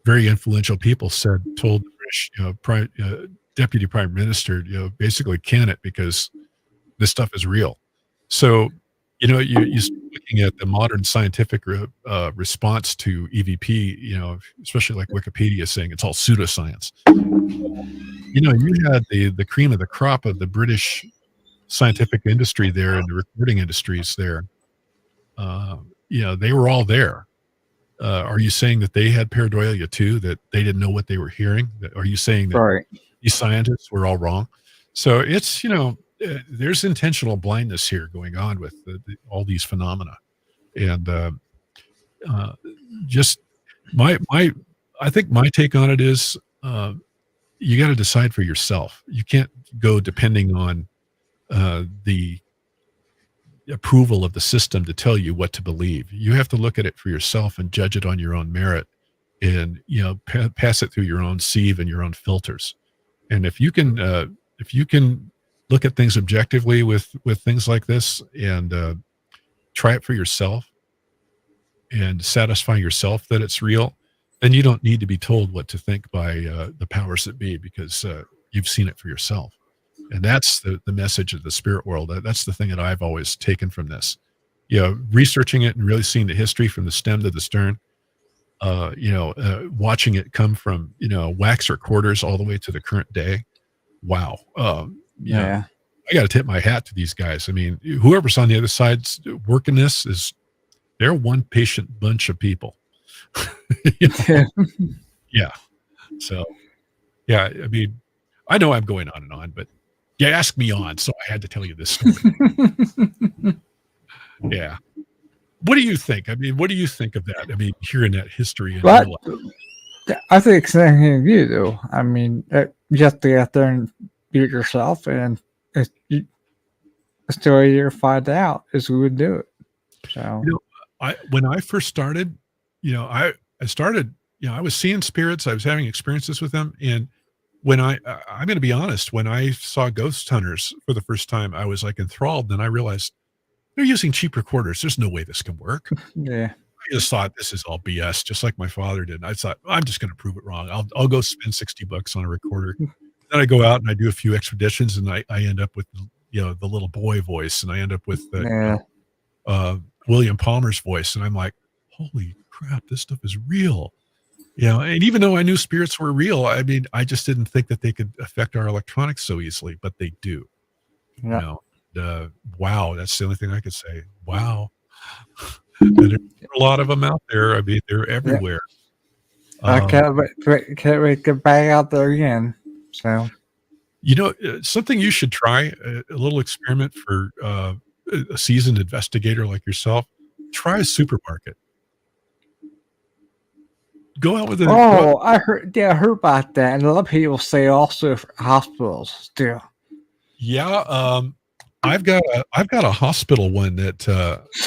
very influential people told the British deputy prime minister, basically can it, because this stuff is real. So you start looking at the modern scientific response to EVP, especially like Wikipedia saying it's all pseudoscience. You had the cream of the crop of the British scientific industry there and the recording industries there. They were all there. Are you saying that they had pareidolia too, that they didn't know what they were hearing? Are you saying that Right. these scientists were all wrong? So it's, there's intentional blindness here going on with all these phenomena. And just I think my take on it is you got to decide for yourself. You can't go depending on the approval of the system to tell you what to believe. You have to look at it for yourself and judge it on your own merit, and pass it through your own sieve and your own filters. And if you can look at things objectively with things like this and try it for yourself and satisfy yourself that it's real, then you don't need to be told what to think by the powers that be, because you've seen it for yourself. And that's the message of the spirit world. That's the thing that I've always taken from this. Researching it and really seeing the history from the stem to the stern, watching it come from, wax recorders all the way to the current day. Wow. Yeah. I got to tip my hat to these guys. I mean, whoever's on the other side working this they're one patient bunch of people. Yeah. So, yeah, I mean, I know I'm going on and on, but you asked me on, so I had to tell you this story. Yeah. What do you think? I mean, what do you think of that? I mean, hearing that history in But real life. I think it's anything you do. I mean, you have to get out there and do it yourself, and it's the way you find out is we would do it. So When I first started, I started, I was seeing spirits, I was having experiences with them, and when I'm going to be honest, when I saw ghost hunters for the first time, I was like enthralled. And I realized they're using cheap recorders. There's no way this can work. yeah, I just thought this is all BS, just like my father did. I thought, I'm just going to prove it wrong. I'll go spend $60 on a recorder. Then I go out and I do a few expeditions, and I end up with, the little boy voice, and I end up with William Palmer's voice. And I'm like, holy crap, this stuff is real. And even though I knew spirits were real, I mean, I just didn't think that they could affect our electronics so easily, but they do. yeah. Wow, that's the only thing I could say. Wow. And there's a lot of them out there. I mean, they're everywhere. I can't wait to get back out there again. So, something you should try, a little experiment for a seasoned investigator like yourself. Try a supermarket. Go out with it. I heard about that, and a lot of people say also for hospitals too. Yeah, I've got a hospital one that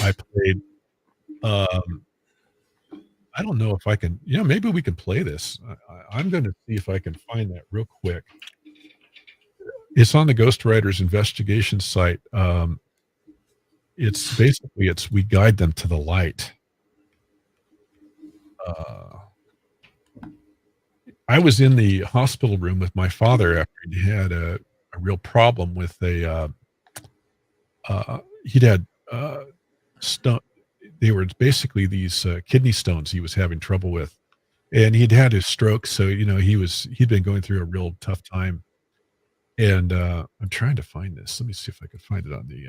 I played. I don't know if I can. Maybe we can play this. I'm going to see if I can find that real quick. It's on the Ghostwriters investigation site. It's basically we guide them to the light. I was in the hospital room with my father after he had a real problem with a he'd had stone. They were basically these kidney stones he was having trouble with, and he'd had his stroke. So he'd been going through a real tough time. And I'm trying to find this. Let me see if I can find it on the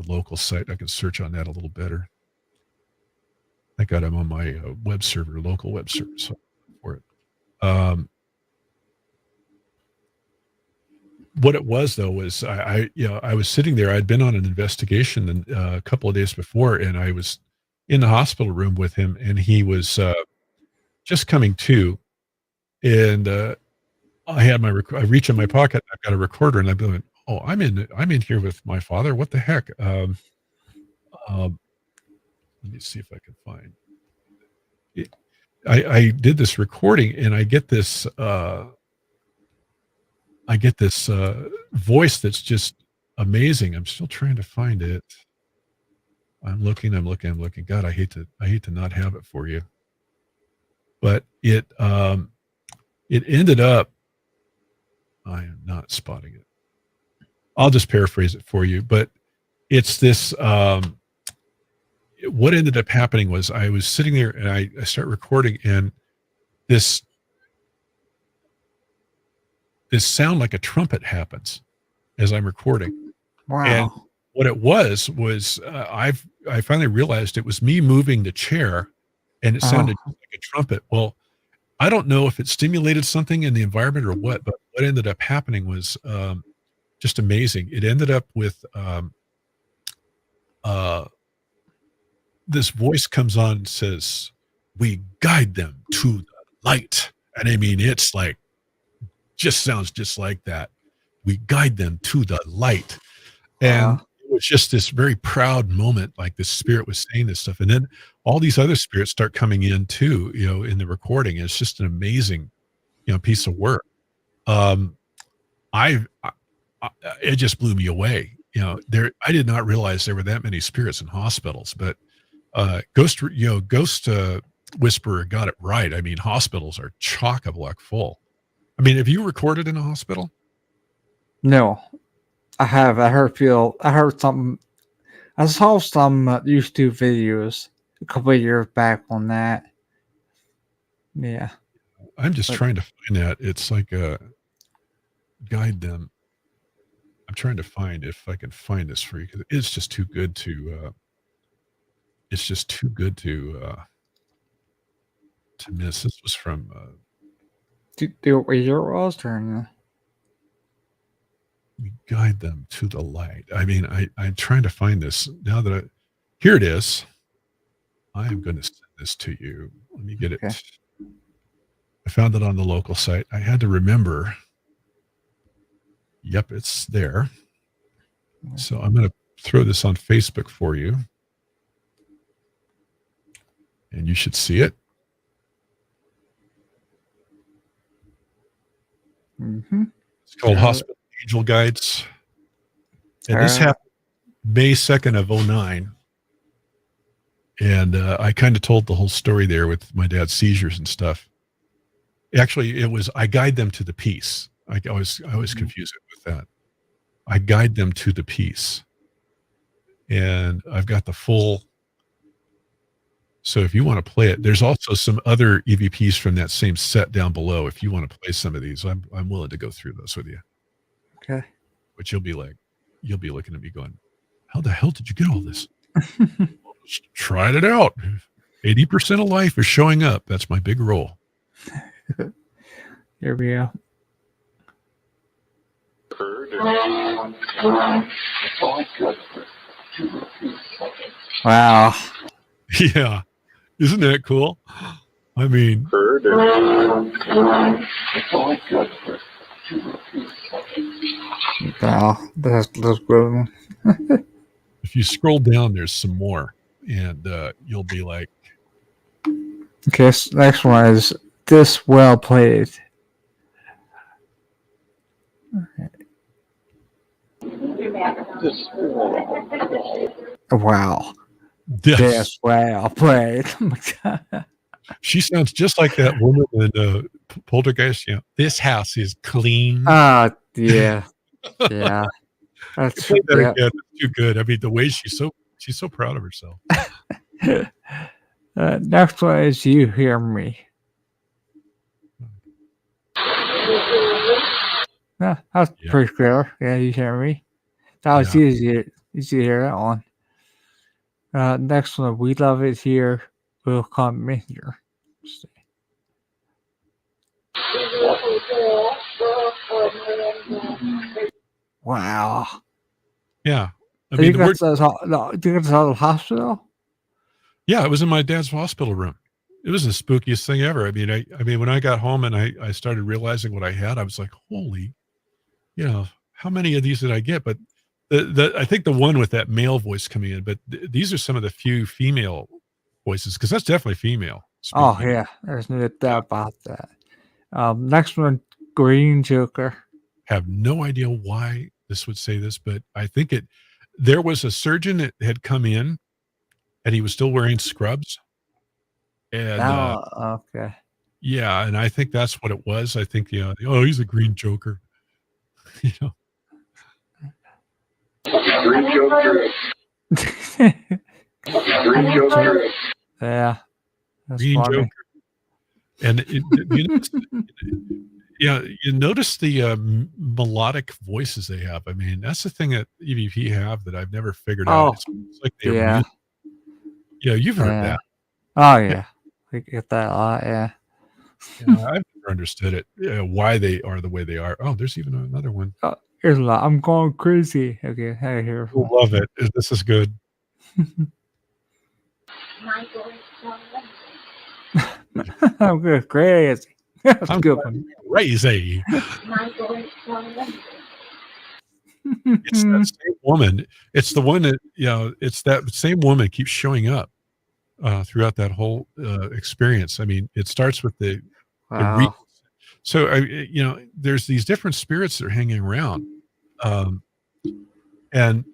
local site. I can search on that a little better. I got him on my web server, local web server, so for it. What it was though was I was sitting there. I'd been on an investigation a couple of days before, and I was in the hospital room with him, and he was just coming to, and I had I reach in my pocket. I've got a recorder, and I'm going, "Oh, I'm in here with my father. What the heck?" Let me see if I can find it. I did this recording, and I get this voice that's just amazing. I'm still trying to find it. I'm looking. God, I hate to not have it for you, but it ended up. I am not spotting it. I'll just paraphrase it for you, but it's this. What ended up happening was I was sitting there, and I start recording, and this sound like a trumpet happens as I'm recording. Wow. And what it was I finally realized it was me moving the chair, and it sounded like a trumpet. Well, I don't know if it stimulated something in the environment or what, but what ended up happening was just amazing. It ended up with this voice comes on and says, "We guide them to the light." And I mean, it's like, just sounds just like that. We guide them to the light. And it was just this very proud moment, like the spirit was saying this stuff. And then all these other spirits start coming in too, in the recording. It's just an amazing, piece of work. It just blew me away. I did not realize there were that many spirits in hospitals, but Ghost Whisperer got it right. I mean, hospitals are chock-a-block full. I mean, have you recorded in a hospital? No, I have. I heard something. I saw some YouTube videos a couple of years back on that. Yeah. I'm just trying to find that. It's like guide them. I'm trying to find if I can find this for you, because it's just too good to. It's just too good to miss. This was from. Do you know what year it was? Or we guide them to the light. I mean, I'm trying to find this now that here it is. I am going to send this to you. Let me get it. I found it on the local site. I had to remember. Yep, it's there. So I'm going to throw this on Facebook for you. And you should see it. Mm-hmm. It's called Hospital Angel Guides. And this happened May 2nd of 2009. And I kind of told the whole story there with my dad's seizures and stuff. Actually, I guide them to the peace. I always confuse it with that. I guide them to the peace. And I've got the full. So if you want to play it, there's also some other EVPs from that same set down below. If you want to play some of these, I'm willing to go through those with you. Okay. But you'll be looking at me going, how the hell did you get all this? Just tried it out. 80% of life is showing up. That's my big role. Here we go. Wow. Yeah. Isn't that cool? I mean, wow, that's good. If you scroll down, there's some more, and you'll be like, okay, so next one is this well played. Wow. This well played. Oh my God. She sounds just like that woman in Poltergeist. This house is clean. Yeah. Yeah. That's Play that yeah. again. It's too good. I mean, the way she's so proud of herself. Next one is You Hear Me. Yeah, that's Yeah. pretty clear. Yeah, You Hear Me. That was Yeah. easy to hear that one. Next one, We Love It Here. Will Come in here. Let's see. Wow. Yeah. I Do mean, you the think word. that's do you think that's out of the hospital? Yeah, it was in my dad's hospital room. It was the spookiest thing ever. I mean, when I got home and I started realizing what I had, I was like, holy, how many of these did I get? But I think the one with that male voice coming in, but these are some of the few female voices, because that's definitely female Oh speaking. yeah, there's no doubt about that. Next one, Green Joker. Have no idea why this would say this, but I think there was a surgeon that had come in and he was still wearing scrubs. And Okay. yeah, and I think that's what it was. I think, oh, he's a green joker. you know, Green Joker. Green Joker. Yeah, that's green funny. joker. And you notice the melodic voices they have. I mean, that's the thing that EVP have that I've never figured out. It's like they yeah. you've heard Yeah. that. Oh yeah, we get that a lot. Yeah. Yeah, I've never understood it. Why they are the way they are. Oh, there's even another one. Here's a lot. I'm going crazy. Okay, hey, here's I love it. This is good. I'm good, crazy. That's a good one. Crazy. It's that same woman. It's the one that it's that same woman keeps showing up throughout that whole experience. I mean, it starts with the Wow. so there's these different spirits that are hanging around, and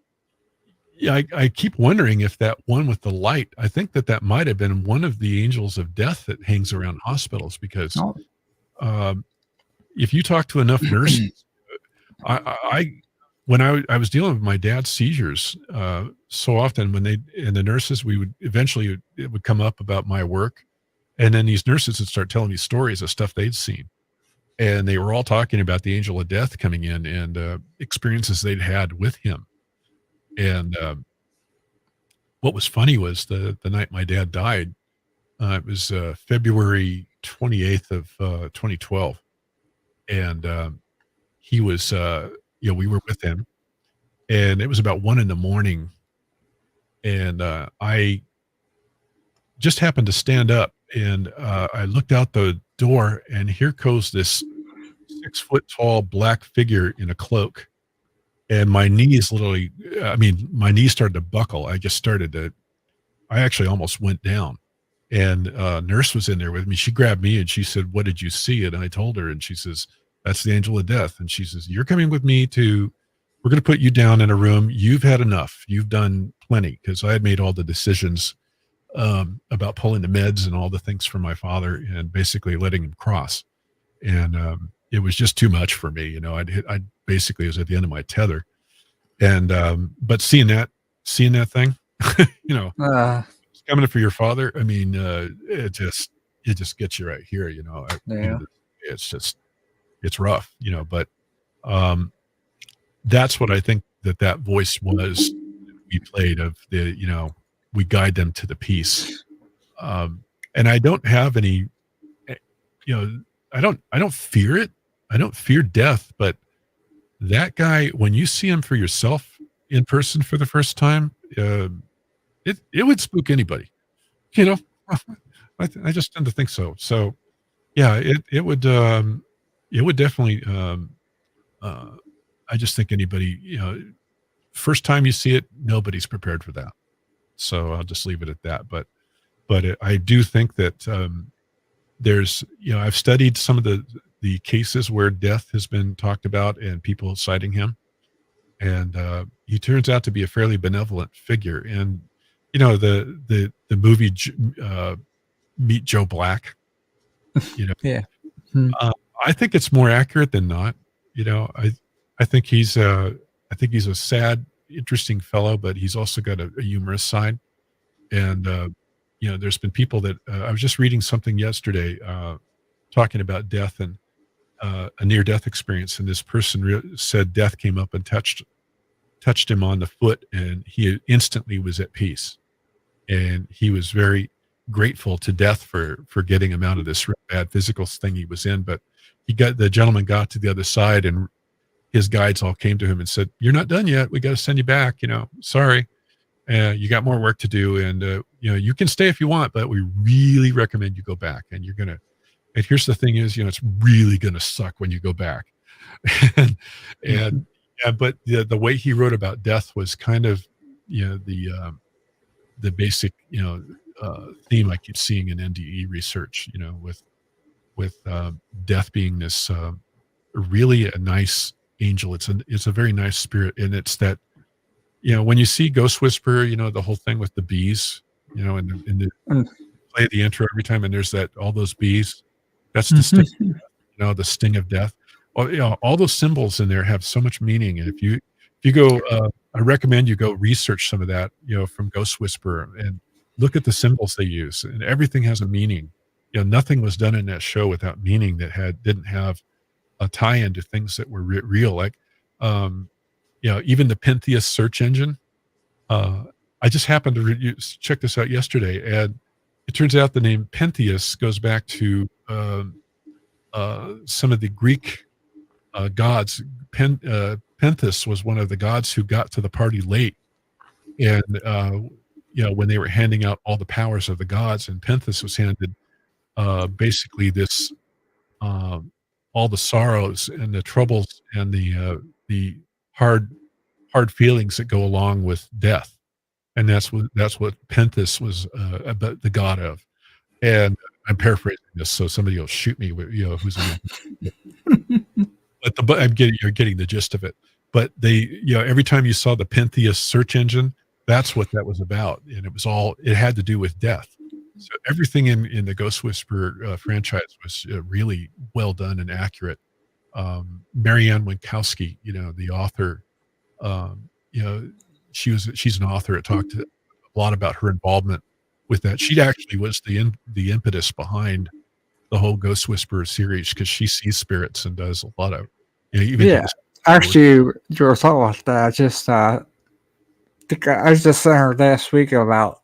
yeah, I keep wondering if that one with the light. I think that might have been one of the angels of death that hangs around hospitals, because if you talk to enough nurses, when I was dealing with my dad's seizures, so often when the nurses, it would come up about my work, and then these nurses would start telling me stories of stuff they'd seen, and they were all talking about the angel of death coming in and experiences they'd had with him. And what was funny was the night my dad died. It was February 28th of 2012, and he was we were with him, and it was about 1 a.m, and I just happened to stand up, and I looked out the door, and here goes this 6-foot tall black figure in a cloak. And my knees my knees started to buckle. I actually almost went down. And nurse was in there with me. She grabbed me and she said, "What did you see?" And I told her, and she says, "That's the angel of death." And she says, "You're coming with me we're going to put you down in a room. You've had enough. You've done plenty." Because I had made all the decisions about pulling the meds and all the things for my father and basically letting him cross. And it was just too much for me. I basically was at the end of my tether. And but seeing that thing, it's coming for your father. I mean, it just gets you right here. Yeah. It's rough. But that's what I think that voice was we played of we guide them to the peace. And I don't have any, I don't fear it. I don't fear death, but that guy, when you see him for yourself in person for the first time, it would spook anybody. I just tend to think so. So, yeah, it would definitely. I just think anybody, first time you see it, nobody's prepared for that. So I'll just leave it at that. But I do think that there's, I've studied some of the cases where death has been talked about and people citing him, and he turns out to be a fairly benevolent figure. And the movie Meet Joe Black, Yeah. I think it's more accurate than not. I think he's I think he's a sad, interesting fellow, but he's also got a humorous side. And there's been people that I was just reading something yesterday talking about death and a near-death experience, and this person said death came up and touched him on the foot, and he instantly was at peace, and he was very grateful to death for getting him out of this really bad physical thing he was in. But the gentleman got to the other side, and his guides all came to him and said, "You're not done yet. We got to send you back. Sorry, you got more work to do, and you can stay if you want, but we really recommend you go back. And you're gonna. And here's the thing is, it's really gonna suck when you go back." and but the way he wrote about death was kind of the basic theme I keep seeing in NDE research, with death being this really a nice angel. It's a very nice spirit, and it's that when you see Ghost Whisperer, the whole thing with the bees, in the play the intro every time, and there's all those bees. That's the sting, the sting of death. All those symbols in there have so much meaning, and if you go, I recommend you go research some of that, from Ghost Whisperer, and look at the symbols they use, and everything has a meaning. Nothing was done in that show without meaning that didn't have a tie-in to things that were real. Like, even the Pentheus search engine. I just happened to check this out yesterday, and it turns out the name Pentheus goes back to some of the Greek gods. Pentheus was one of the gods who got to the party late, and when they were handing out all the powers of the gods, and Pentheus was handed basically this all the sorrows and the troubles and the hard feelings that go along with death, and that's what Pentheus was about the god of. And I'm paraphrasing this, so somebody will shoot me. Who's but you're getting the gist of it. But every time you saw the Pentheus search engine, that's what that was about, and it had to do with death. So everything in the Ghost Whisperer franchise was really well done and accurate. Marianne Winkowski, the author, she's an author. It talked a lot about her involvement with that. She actually was the impetus behind the whole Ghost Whisperer series, because she sees spirits and does a lot of Actually, you were talking about that. I was just saying her last week about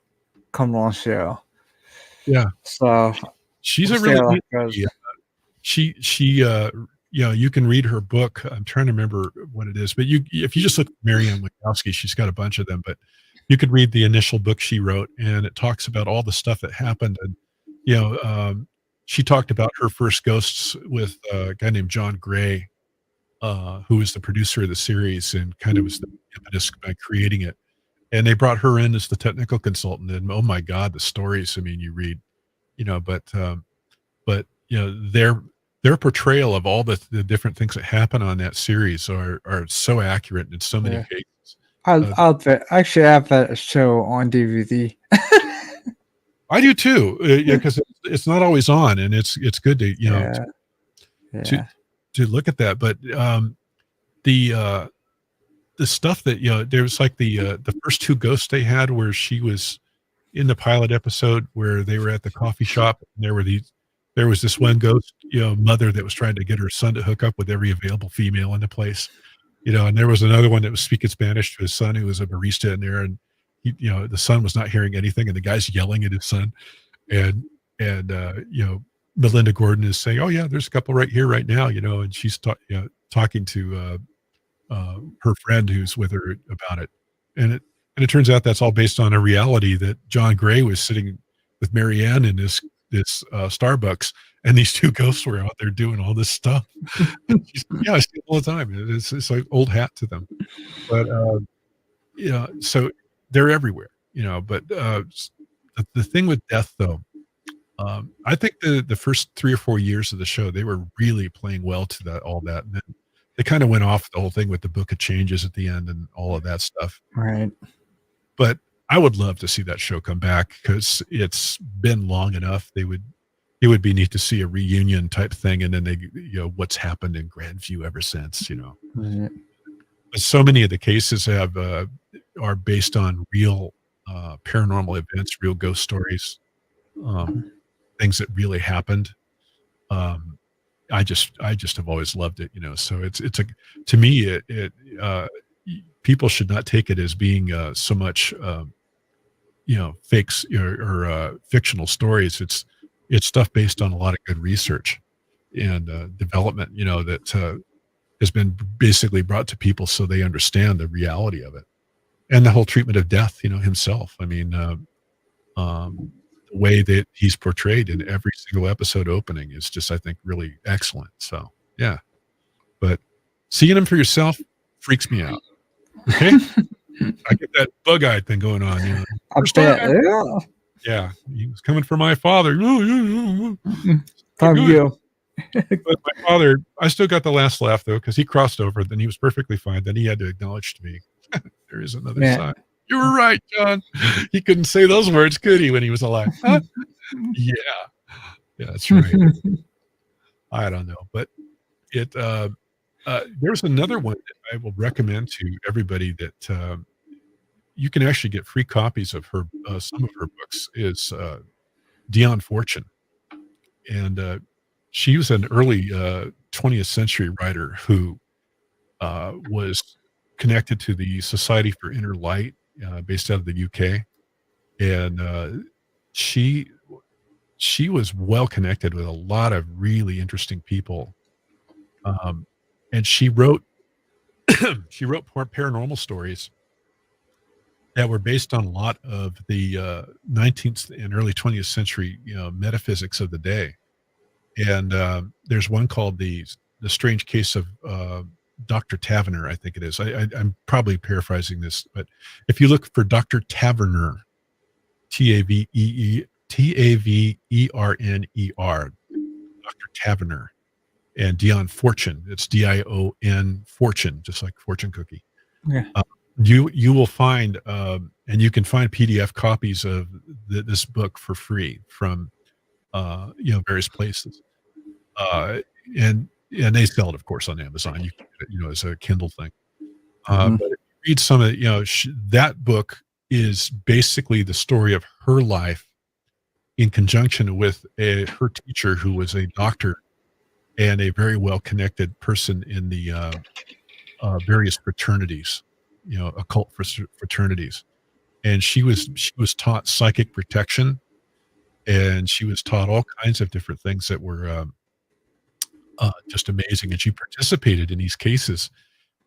coming on the show. Yeah. So she's a really you can read her book. I'm trying to remember what it is, but if you just look at Marianne Winkowski, she's got a bunch of them, but you could read the initial book she wrote, and it talks about all the stuff that happened. And she talked about her first ghosts with a guy named John Gray, who was the producer of the series and kind of was the impetus by creating it. And they brought her in as the technical consultant, and oh my God, the stories! I mean, you read, but their portrayal of all the different things that happen on that series are so accurate in so many cases. I'll actually have that show on DVD. I do too, because it's not always on, and it's good to to look at that. But the stuff that there was like the first two ghosts they had, where she was in the pilot episode where they were at the coffee shop, and there was this one ghost mother that was trying to get her son to hook up with every available female in the place, and there was another one that was speaking Spanish to his son, who was a barista in there, and the son was not hearing anything, and the guy's yelling at his son, and Melinda Gordon is saying, "Oh yeah, there's a couple right here right now," and she's talking to her friend who's with her about it, and it turns out that's all based on a reality that John Gray was sitting with Marianne in this Starbucks, and these two ghosts were out there doing all this stuff. I see it all the time. It's like old hat to them, but so they're everywhere, But the thing with death, though, I think the first 3 or 4 years of the show, they were really playing well to all that, and then they kind of went off the whole thing with the Book of Changes at the end and all of that stuff. Right. But I would love to see that show come back, because it's been long enough. It would be neat to see a reunion type thing, and then they, what's happened in Grandview ever since, Right. so many of the cases are based on real paranormal events, real ghost stories, things that really happened. Um, I just have always loved it, So it's a to me people should not take it as being so much fakes or fictional stories. It's stuff based on a lot of good research and development, that has been basically brought to people so they understand the reality of it and the whole treatment of death. Himself. I mean, the way that he's portrayed in every single episode opening is just, I think, really excellent. So yeah, but seeing him for yourself freaks me out. Okay. I get that bug-eyed thing going on. I bet. Yeah. Yeah, he was coming for my father. From Good. you. But my father, I still got the last laugh though, because he crossed over. Then he was perfectly fine. Then he had to acknowledge to me, there is another side. You were right, John. He couldn't say those words, could he, when he was alive? Huh? Yeah, that's right. I don't know, but there's another one that I will recommend to everybody that you can actually get free copies of her. Some of her books is Dion Fortune, and she was an early 20th century writer who was connected to the Society for Inner Light, based out of the UK, and she was well connected with a lot of really interesting people, and she wrote paranormal stories that were based on a lot of the 19th and early 20th century metaphysics of the day. And there's one called the Strange Case of Dr. Taverner, I think it is. I'm probably paraphrasing this, but if you look for Dr. Taverner, Taverner, Dr. Taverner, and Dion Fortune, it's Dion Fortune, just like fortune cookie. Yeah. You will find, and you can find PDF copies of this book for free from various places, and they sell it, of course, on Amazon. You can get it, as a Kindle thing. But if you read some of that book is basically the story of her life in conjunction with her teacher, who was a doctor and a very well connected person in the various fraternities, occult fraternities. And she was taught psychic protection, and she was taught all kinds of different things that were just amazing. And she participated in these cases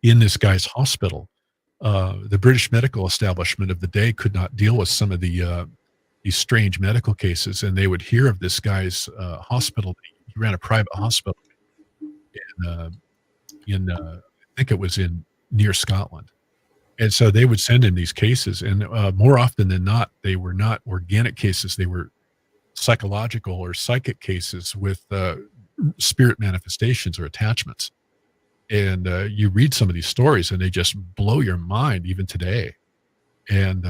in this guy's hospital. The British medical establishment of the day could not deal with some of these strange medical cases, and they would hear of this guy's hospital. He ran a private hospital in I think it was near Scotland. And so they would send in these cases, and more often than not, they were not organic cases. They were psychological or psychic cases with spirit manifestations or attachments. And you read some of these stories, and they just blow your mind even today. And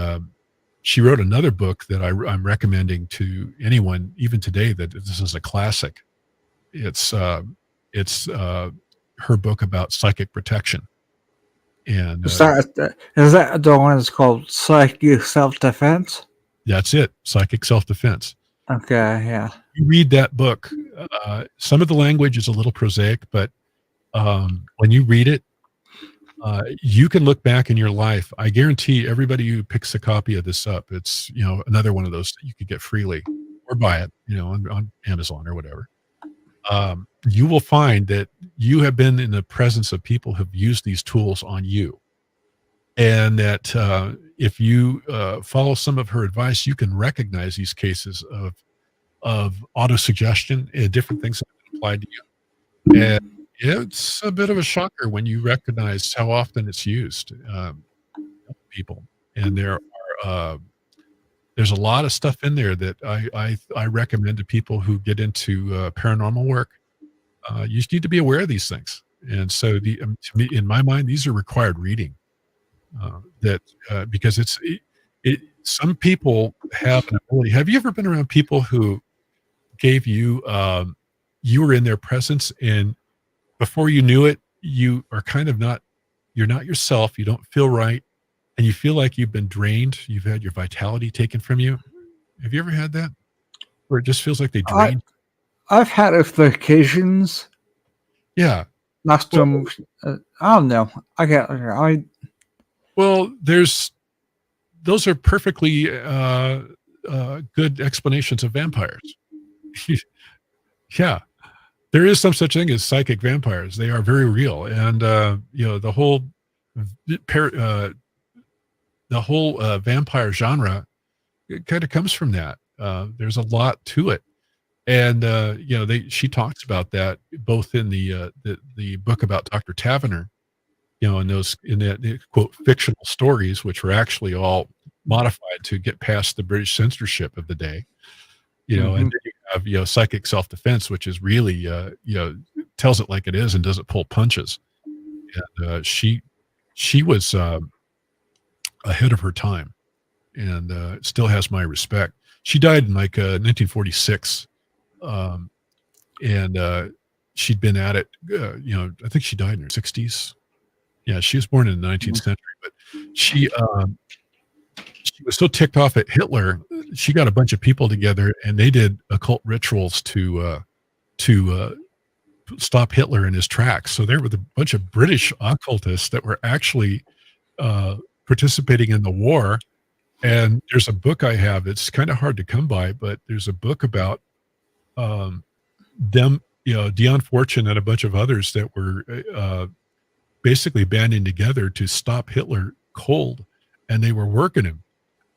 she wrote another book that I'm recommending to anyone, even today, that this is a classic. It's her book about psychic protection. And is that the one that's called Psychic Self-Defense? That's it, Psychic Self-Defense. Okay, yeah. You read that book. Some of the language is a little prosaic, but when you read it, you can look back in your life. I guarantee everybody who picks a copy of this up, it's another one of those that you could get freely or buy it, on Amazon or whatever. You will find that you have been in the presence of people who have used these tools on you, and that if you follow some of her advice, you can recognize these cases of autosuggestion and different things that have been applied to you. And it's a bit of a shocker when you recognize how often it's used, people. And there's a lot of stuff in there that I recommend to people who get into paranormal work. You just need to be aware of these things. And so to me, in my mind, these are required reading. Because some people have an ability. Have you ever been around people who gave you, you were in their presence, and before you knew it, you are kind of not you're not yourself. You don't feel right, and you feel like you've been drained. You've had your vitality taken from you. Have you ever had that? Where it just feels like they drained? I've had occasions. Yeah. Not Well- some. I don't know. I Well, those are perfectly good explanations of vampires. Yeah, there is some such thing as psychic vampires. They are very real, and the whole vampire genre, it kind of comes from that. There's a lot to it, and she talks about that both in the book about Dr. Tavener, in the quote fictional stories, which were actually all modified to get past the British censorship of the day. And then you have, psychic self-defense, which is really, tells it like it is and doesn't pull punches. And she was ahead of her time, and still has my respect. She died in 1946, and she'd been at it. I think she died in her 60s. Yeah, she was born in the 19th century, but she was so ticked off at Hitler, she got a bunch of people together and they did occult rituals to stop Hitler in his tracks. So there were a bunch of British occultists that were actually participating in the war. And there's a book I have. It's kind of hard to come by, but there's a book about them, Dion Fortune and a bunch of others that were basically banding together to stop Hitler cold, and they were working him.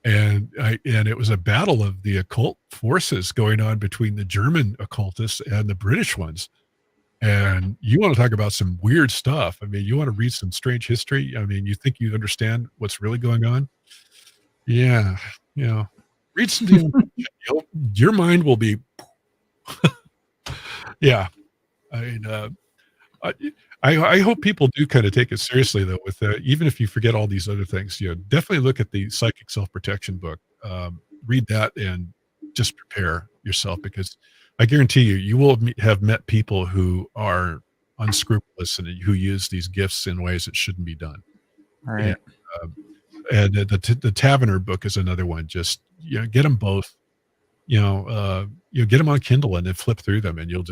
And it was a battle of the occult forces going on between the German occultists and the British ones. And you want to talk about some weird stuff. I mean, you want to read some strange history. I mean, you think you understand what's really going on? Yeah. Read some Dion Fortune. Your mind will be, yeah. I mean, I hope people do kind of take it seriously, though, with even if you forget all these other things, definitely look at the Psychic Self-Protection book. Read that and just prepare yourself, because I guarantee you will have met people who are unscrupulous and who use these gifts in ways that shouldn't be done. right. And the Tavener book is another one. Just get them both. Get them on Kindle and then flip through them, and you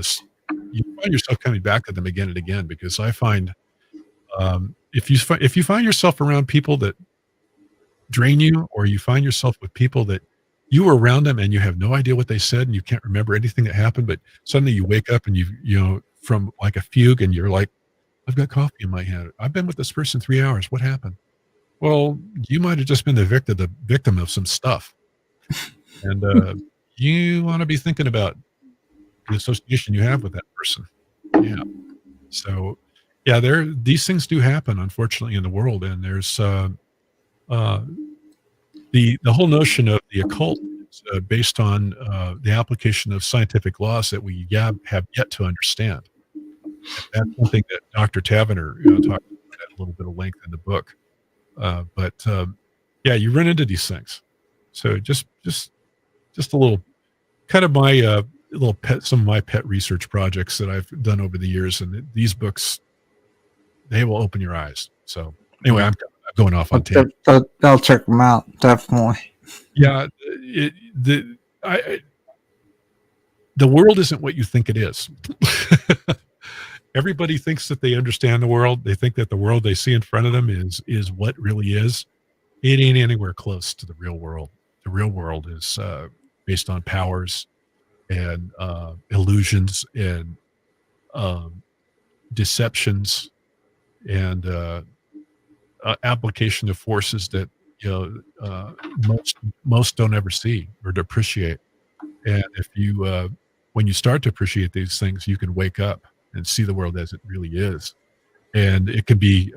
find yourself coming back to them again and again. Because I find if you find yourself around people that drain you, or you find yourself with people that you were around them and you have no idea what they said and you can't remember anything that happened, but suddenly you wake up and you from like a fugue and you're like, I've got coffee in my hand. I've been with this person 3 hours. What happened? Well, you might have just been the victim of some stuff. And you want to be thinking about the association you have with that person. Yeah. So yeah, these things do happen, unfortunately, in the world. And there's the whole notion of the occult is based on the application of scientific laws that we have yet to understand. And that's something that Dr. Tavener talked about at a little bit of length in the book. But yeah, you run into these things. So just a little kind of my some of my pet research projects that I've done over the years, and these books, they will open your eyes. So anyway, I'm going off on tangent. I'll check them out, definitely. Yeah, the world isn't what you think it is. Everybody thinks that they understand the world. They think that the world they see in front of them is what really is. It ain't anywhere close to the real world. The real world is based on powers and illusions and deceptions and application of forces that most don't ever see or to appreciate. And if you when you start to appreciate these things, you can wake up and see the world as it really is. And it can be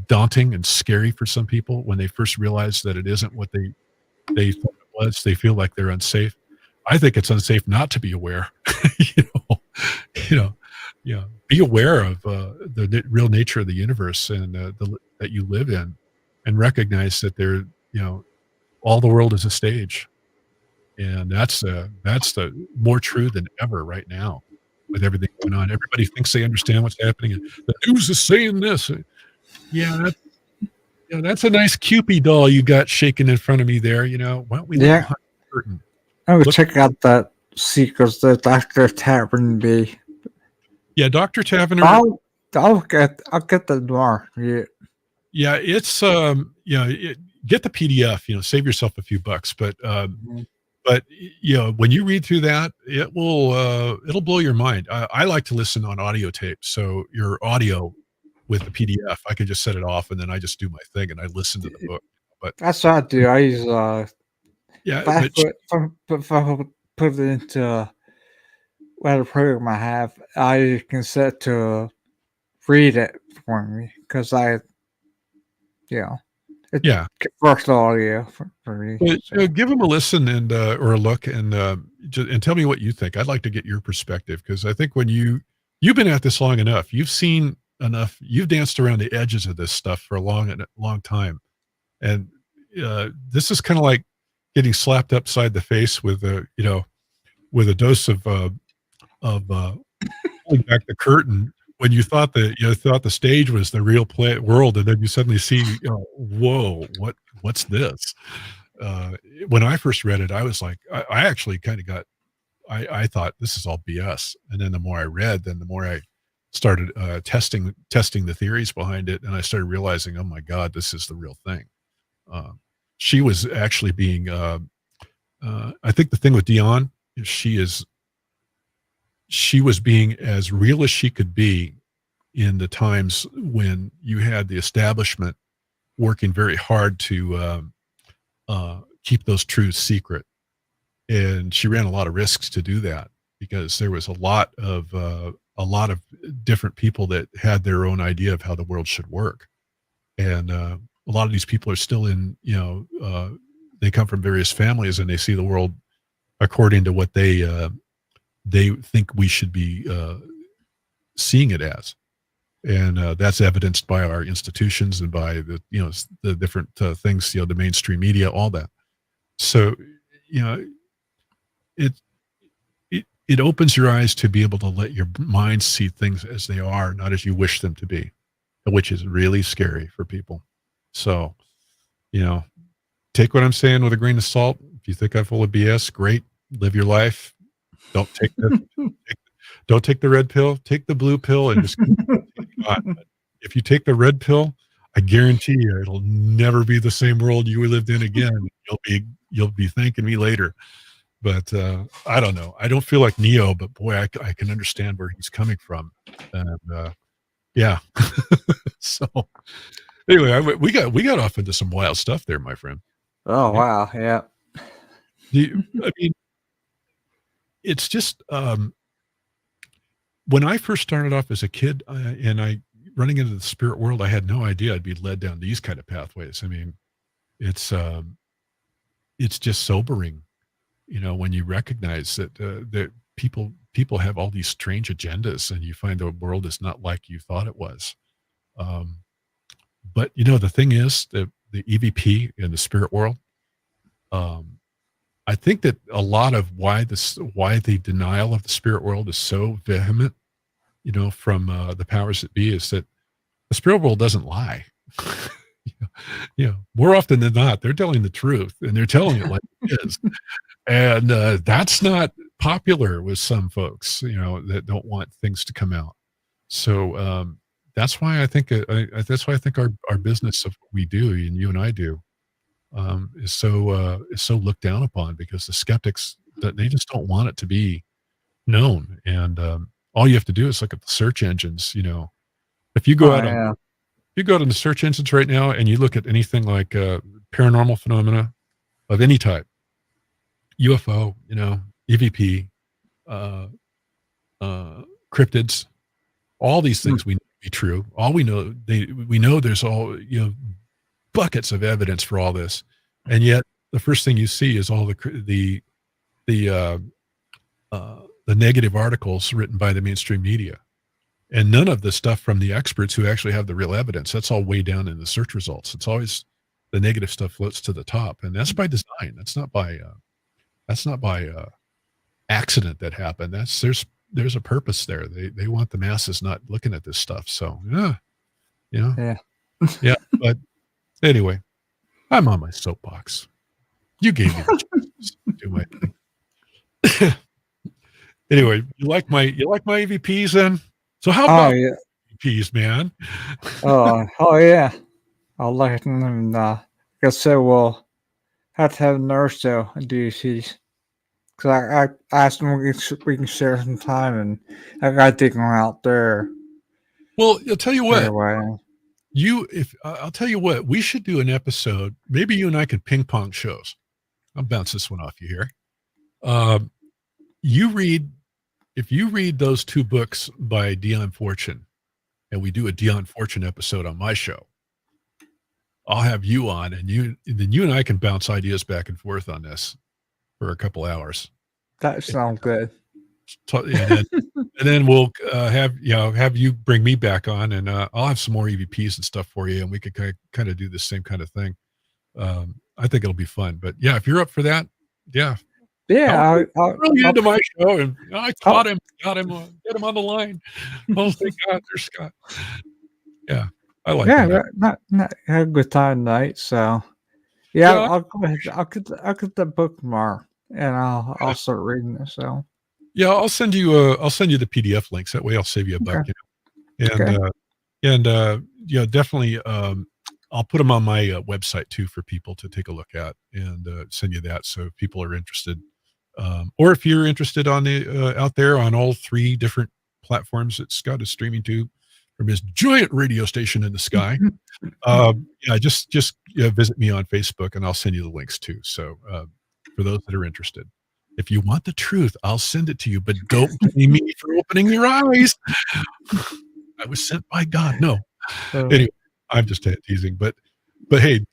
daunting and scary for some people when they first realize that it isn't what they thought it was. They feel like they're unsafe. I think it's unsafe not to be aware. Be aware of the real nature of the universe and that you live in, and recognize that all the world is a stage, and that's the more true than ever right now with everything going on. Everybody thinks they understand what's happening, and the news is saying this. That's a nice Cupid doll you got shaking in front of me there. Why don't we look Yeah. behind the curtain? I would Look- check out that secrets that Dr. Tavern be. Yeah, Dr. Tavener. I'll get the noir. Yeah. Yeah, it's get the PDF. Save yourself a few bucks, but when you read through that, it'll blow your mind. I like to listen on audio tape, so your audio with the PDF, I can just set it off and then I just do my thing and I listen to the book. But That's what I do. I use yeah, I but put it into whatever program I have. I can set to read it for me because it's yeah, versatile audio for me. but, So. give them a listen and or a look and tell me what you think. I'd like to get your perspective because I think when you've been at this long enough, you've seen enough, you've danced around the edges of this stuff for a long time, and this is kind of like getting slapped upside the face with a dose of pulling back the curtain when you thought the stage was the real world, and then you suddenly see, whoa, what's this? When I first read it, I was like, I actually kind of got, I thought this is all BS, and then the more I read, then the more I started testing the theories behind it, and I started realizing, oh my God, this is the real thing. She was actually being, I think the thing with Dion is she was being as real as she could be in the times when you had the establishment working very hard to keep those truths secret. And she ran a lot of risks to do that because there was a lot of different people that had their own idea of how the world should work. And a lot of these people are still in, they come from various families and they see the world according to what they think we should be seeing it as. And that's evidenced by our institutions and by the different things, the mainstream media, all that. So, it opens your eyes to be able to let your mind see things as they are, not as you wish them to be, which is really scary for people. So, take what I'm saying with a grain of salt. If you think I'm full of BS, great. Live your life. Don't take the red pill. Take the blue pill and just keep on. If you take the red pill, I guarantee you it'll never be the same world you lived in again. You'll be thanking me later. But I don't know. I don't feel like Neo, but boy, I can understand where he's coming from. And yeah. So anyway, we got off into some wild stuff there, my friend. Oh wow, yeah. I mean, it's just when I first started off as a kid and I running into the spirit world, I had no idea I'd be led down these kind of pathways. I mean, it's just sobering, when you recognize that people have all these strange agendas and you find the world is not like you thought it was. But the thing is the EVP in the spirit world, I think that a lot of why the denial of the spirit world is so vehement, from the powers that be, is that the spirit world doesn't lie. More often than not, they're telling the truth and they're telling it like it is. And that's not popular with some folks, that don't want things to come out. So that's why I think our business of what we do, and you and I do, is so looked down upon because the skeptics, they just don't want it to be known. And all you have to do is look at the search engines. If you go if you go to the search engines right now and you look at anything like paranormal phenomena of any type, UFO, EVP, cryptids, all these things we know to be true. All we know, we know there's all, buckets of evidence for all this. And yet the first thing you see is all the negative articles written by the mainstream media. And none of the stuff from the experts who actually have the real evidence. That's all way down in the search results. It's always the negative stuff floats to the top. And that's by design. That's not by accident that happened. There's a purpose there. They want the masses not looking at this stuff. So yeah. Yeah. Yeah, but anyway, I'm on my soapbox. You gave me the chance to do my thing. Anyway, you like my EVPs then? So how Oh about yeah. EVPs, man? Oh yeah. I'll let them. And like I said, we'll have to have a nurse though in DCs. Cause I asked them we can share some time, and I gotta take them out there Well, I'll tell you right what. away. I'll tell you what, we should do an episode. Maybe you and I could ping pong shows. I'll bounce this one off you here. Um, you read if you read those 2 books by Dion Fortune, and we do a Dion Fortune episode on my show, I'll have you on, and then you and I can bounce ideas back and forth on this for a couple hours. That sounds good. And then we'll have you bring me back on, and I'll have some more EVPs and stuff for you, and we could kind of do the same kind of thing. I think it'll be fun. But yeah, if you're up for that, yeah, Yeah, I'm really into my show, and I caught I'll- him, got him, get him on the line. Oh, thank God, there's Scott. Yeah, I like yeah, that. not had a good time tonight. So yeah, Yeah. I'll go ahead. I'll get the book tomorrow, and I'll start reading it. So Yeah, I'll send you the PDF links. That way I'll save you a buck. Okay. You know? Okay. And definitely I'll put them on my website too for people to take a look at, and send you that. So if people are interested, or if you're interested on the out there on all 3 different platforms that Scott is streaming to from his giant radio station in the sky, yeah, just visit me on Facebook, and I'll send you the links too. So for those that are interested, if you want the truth, I'll send it to you, but don't blame me for opening your eyes. I was sent by God. No. Anyway, I'm just teasing, but hey,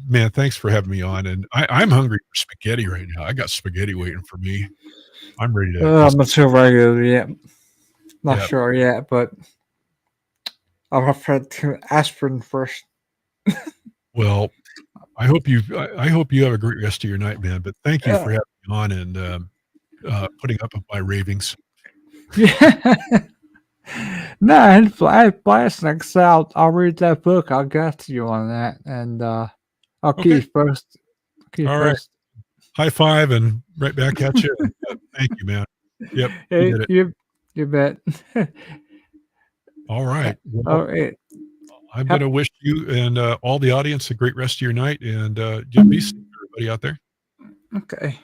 man, thanks for having me on. And I'm hungry for spaghetti right now. I got spaghetti waiting for me. I'm ready to. I'm not sure regular yet. Not Yeah. sure yet, but I'll have to do aspirin first. Well, I hope you have a great rest of your night, man. But thank you for having me on and putting up with my ravings. Yeah. No, I had blast next out. I'll read that book. I'll get to you on that, and I'll keep Okay. you posted. All right. High five and right back at you. Thank you, man. Yep. Hey, You did it. you bet. All right. Well, All right. I'm going to wish you and all the audience a great rest of your night, and be safe, everybody out there. Okay.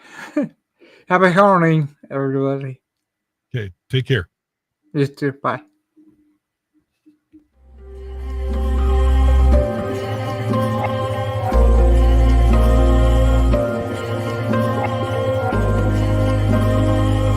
Happy Halloween, everybody. Okay. Take care. You too. Bye.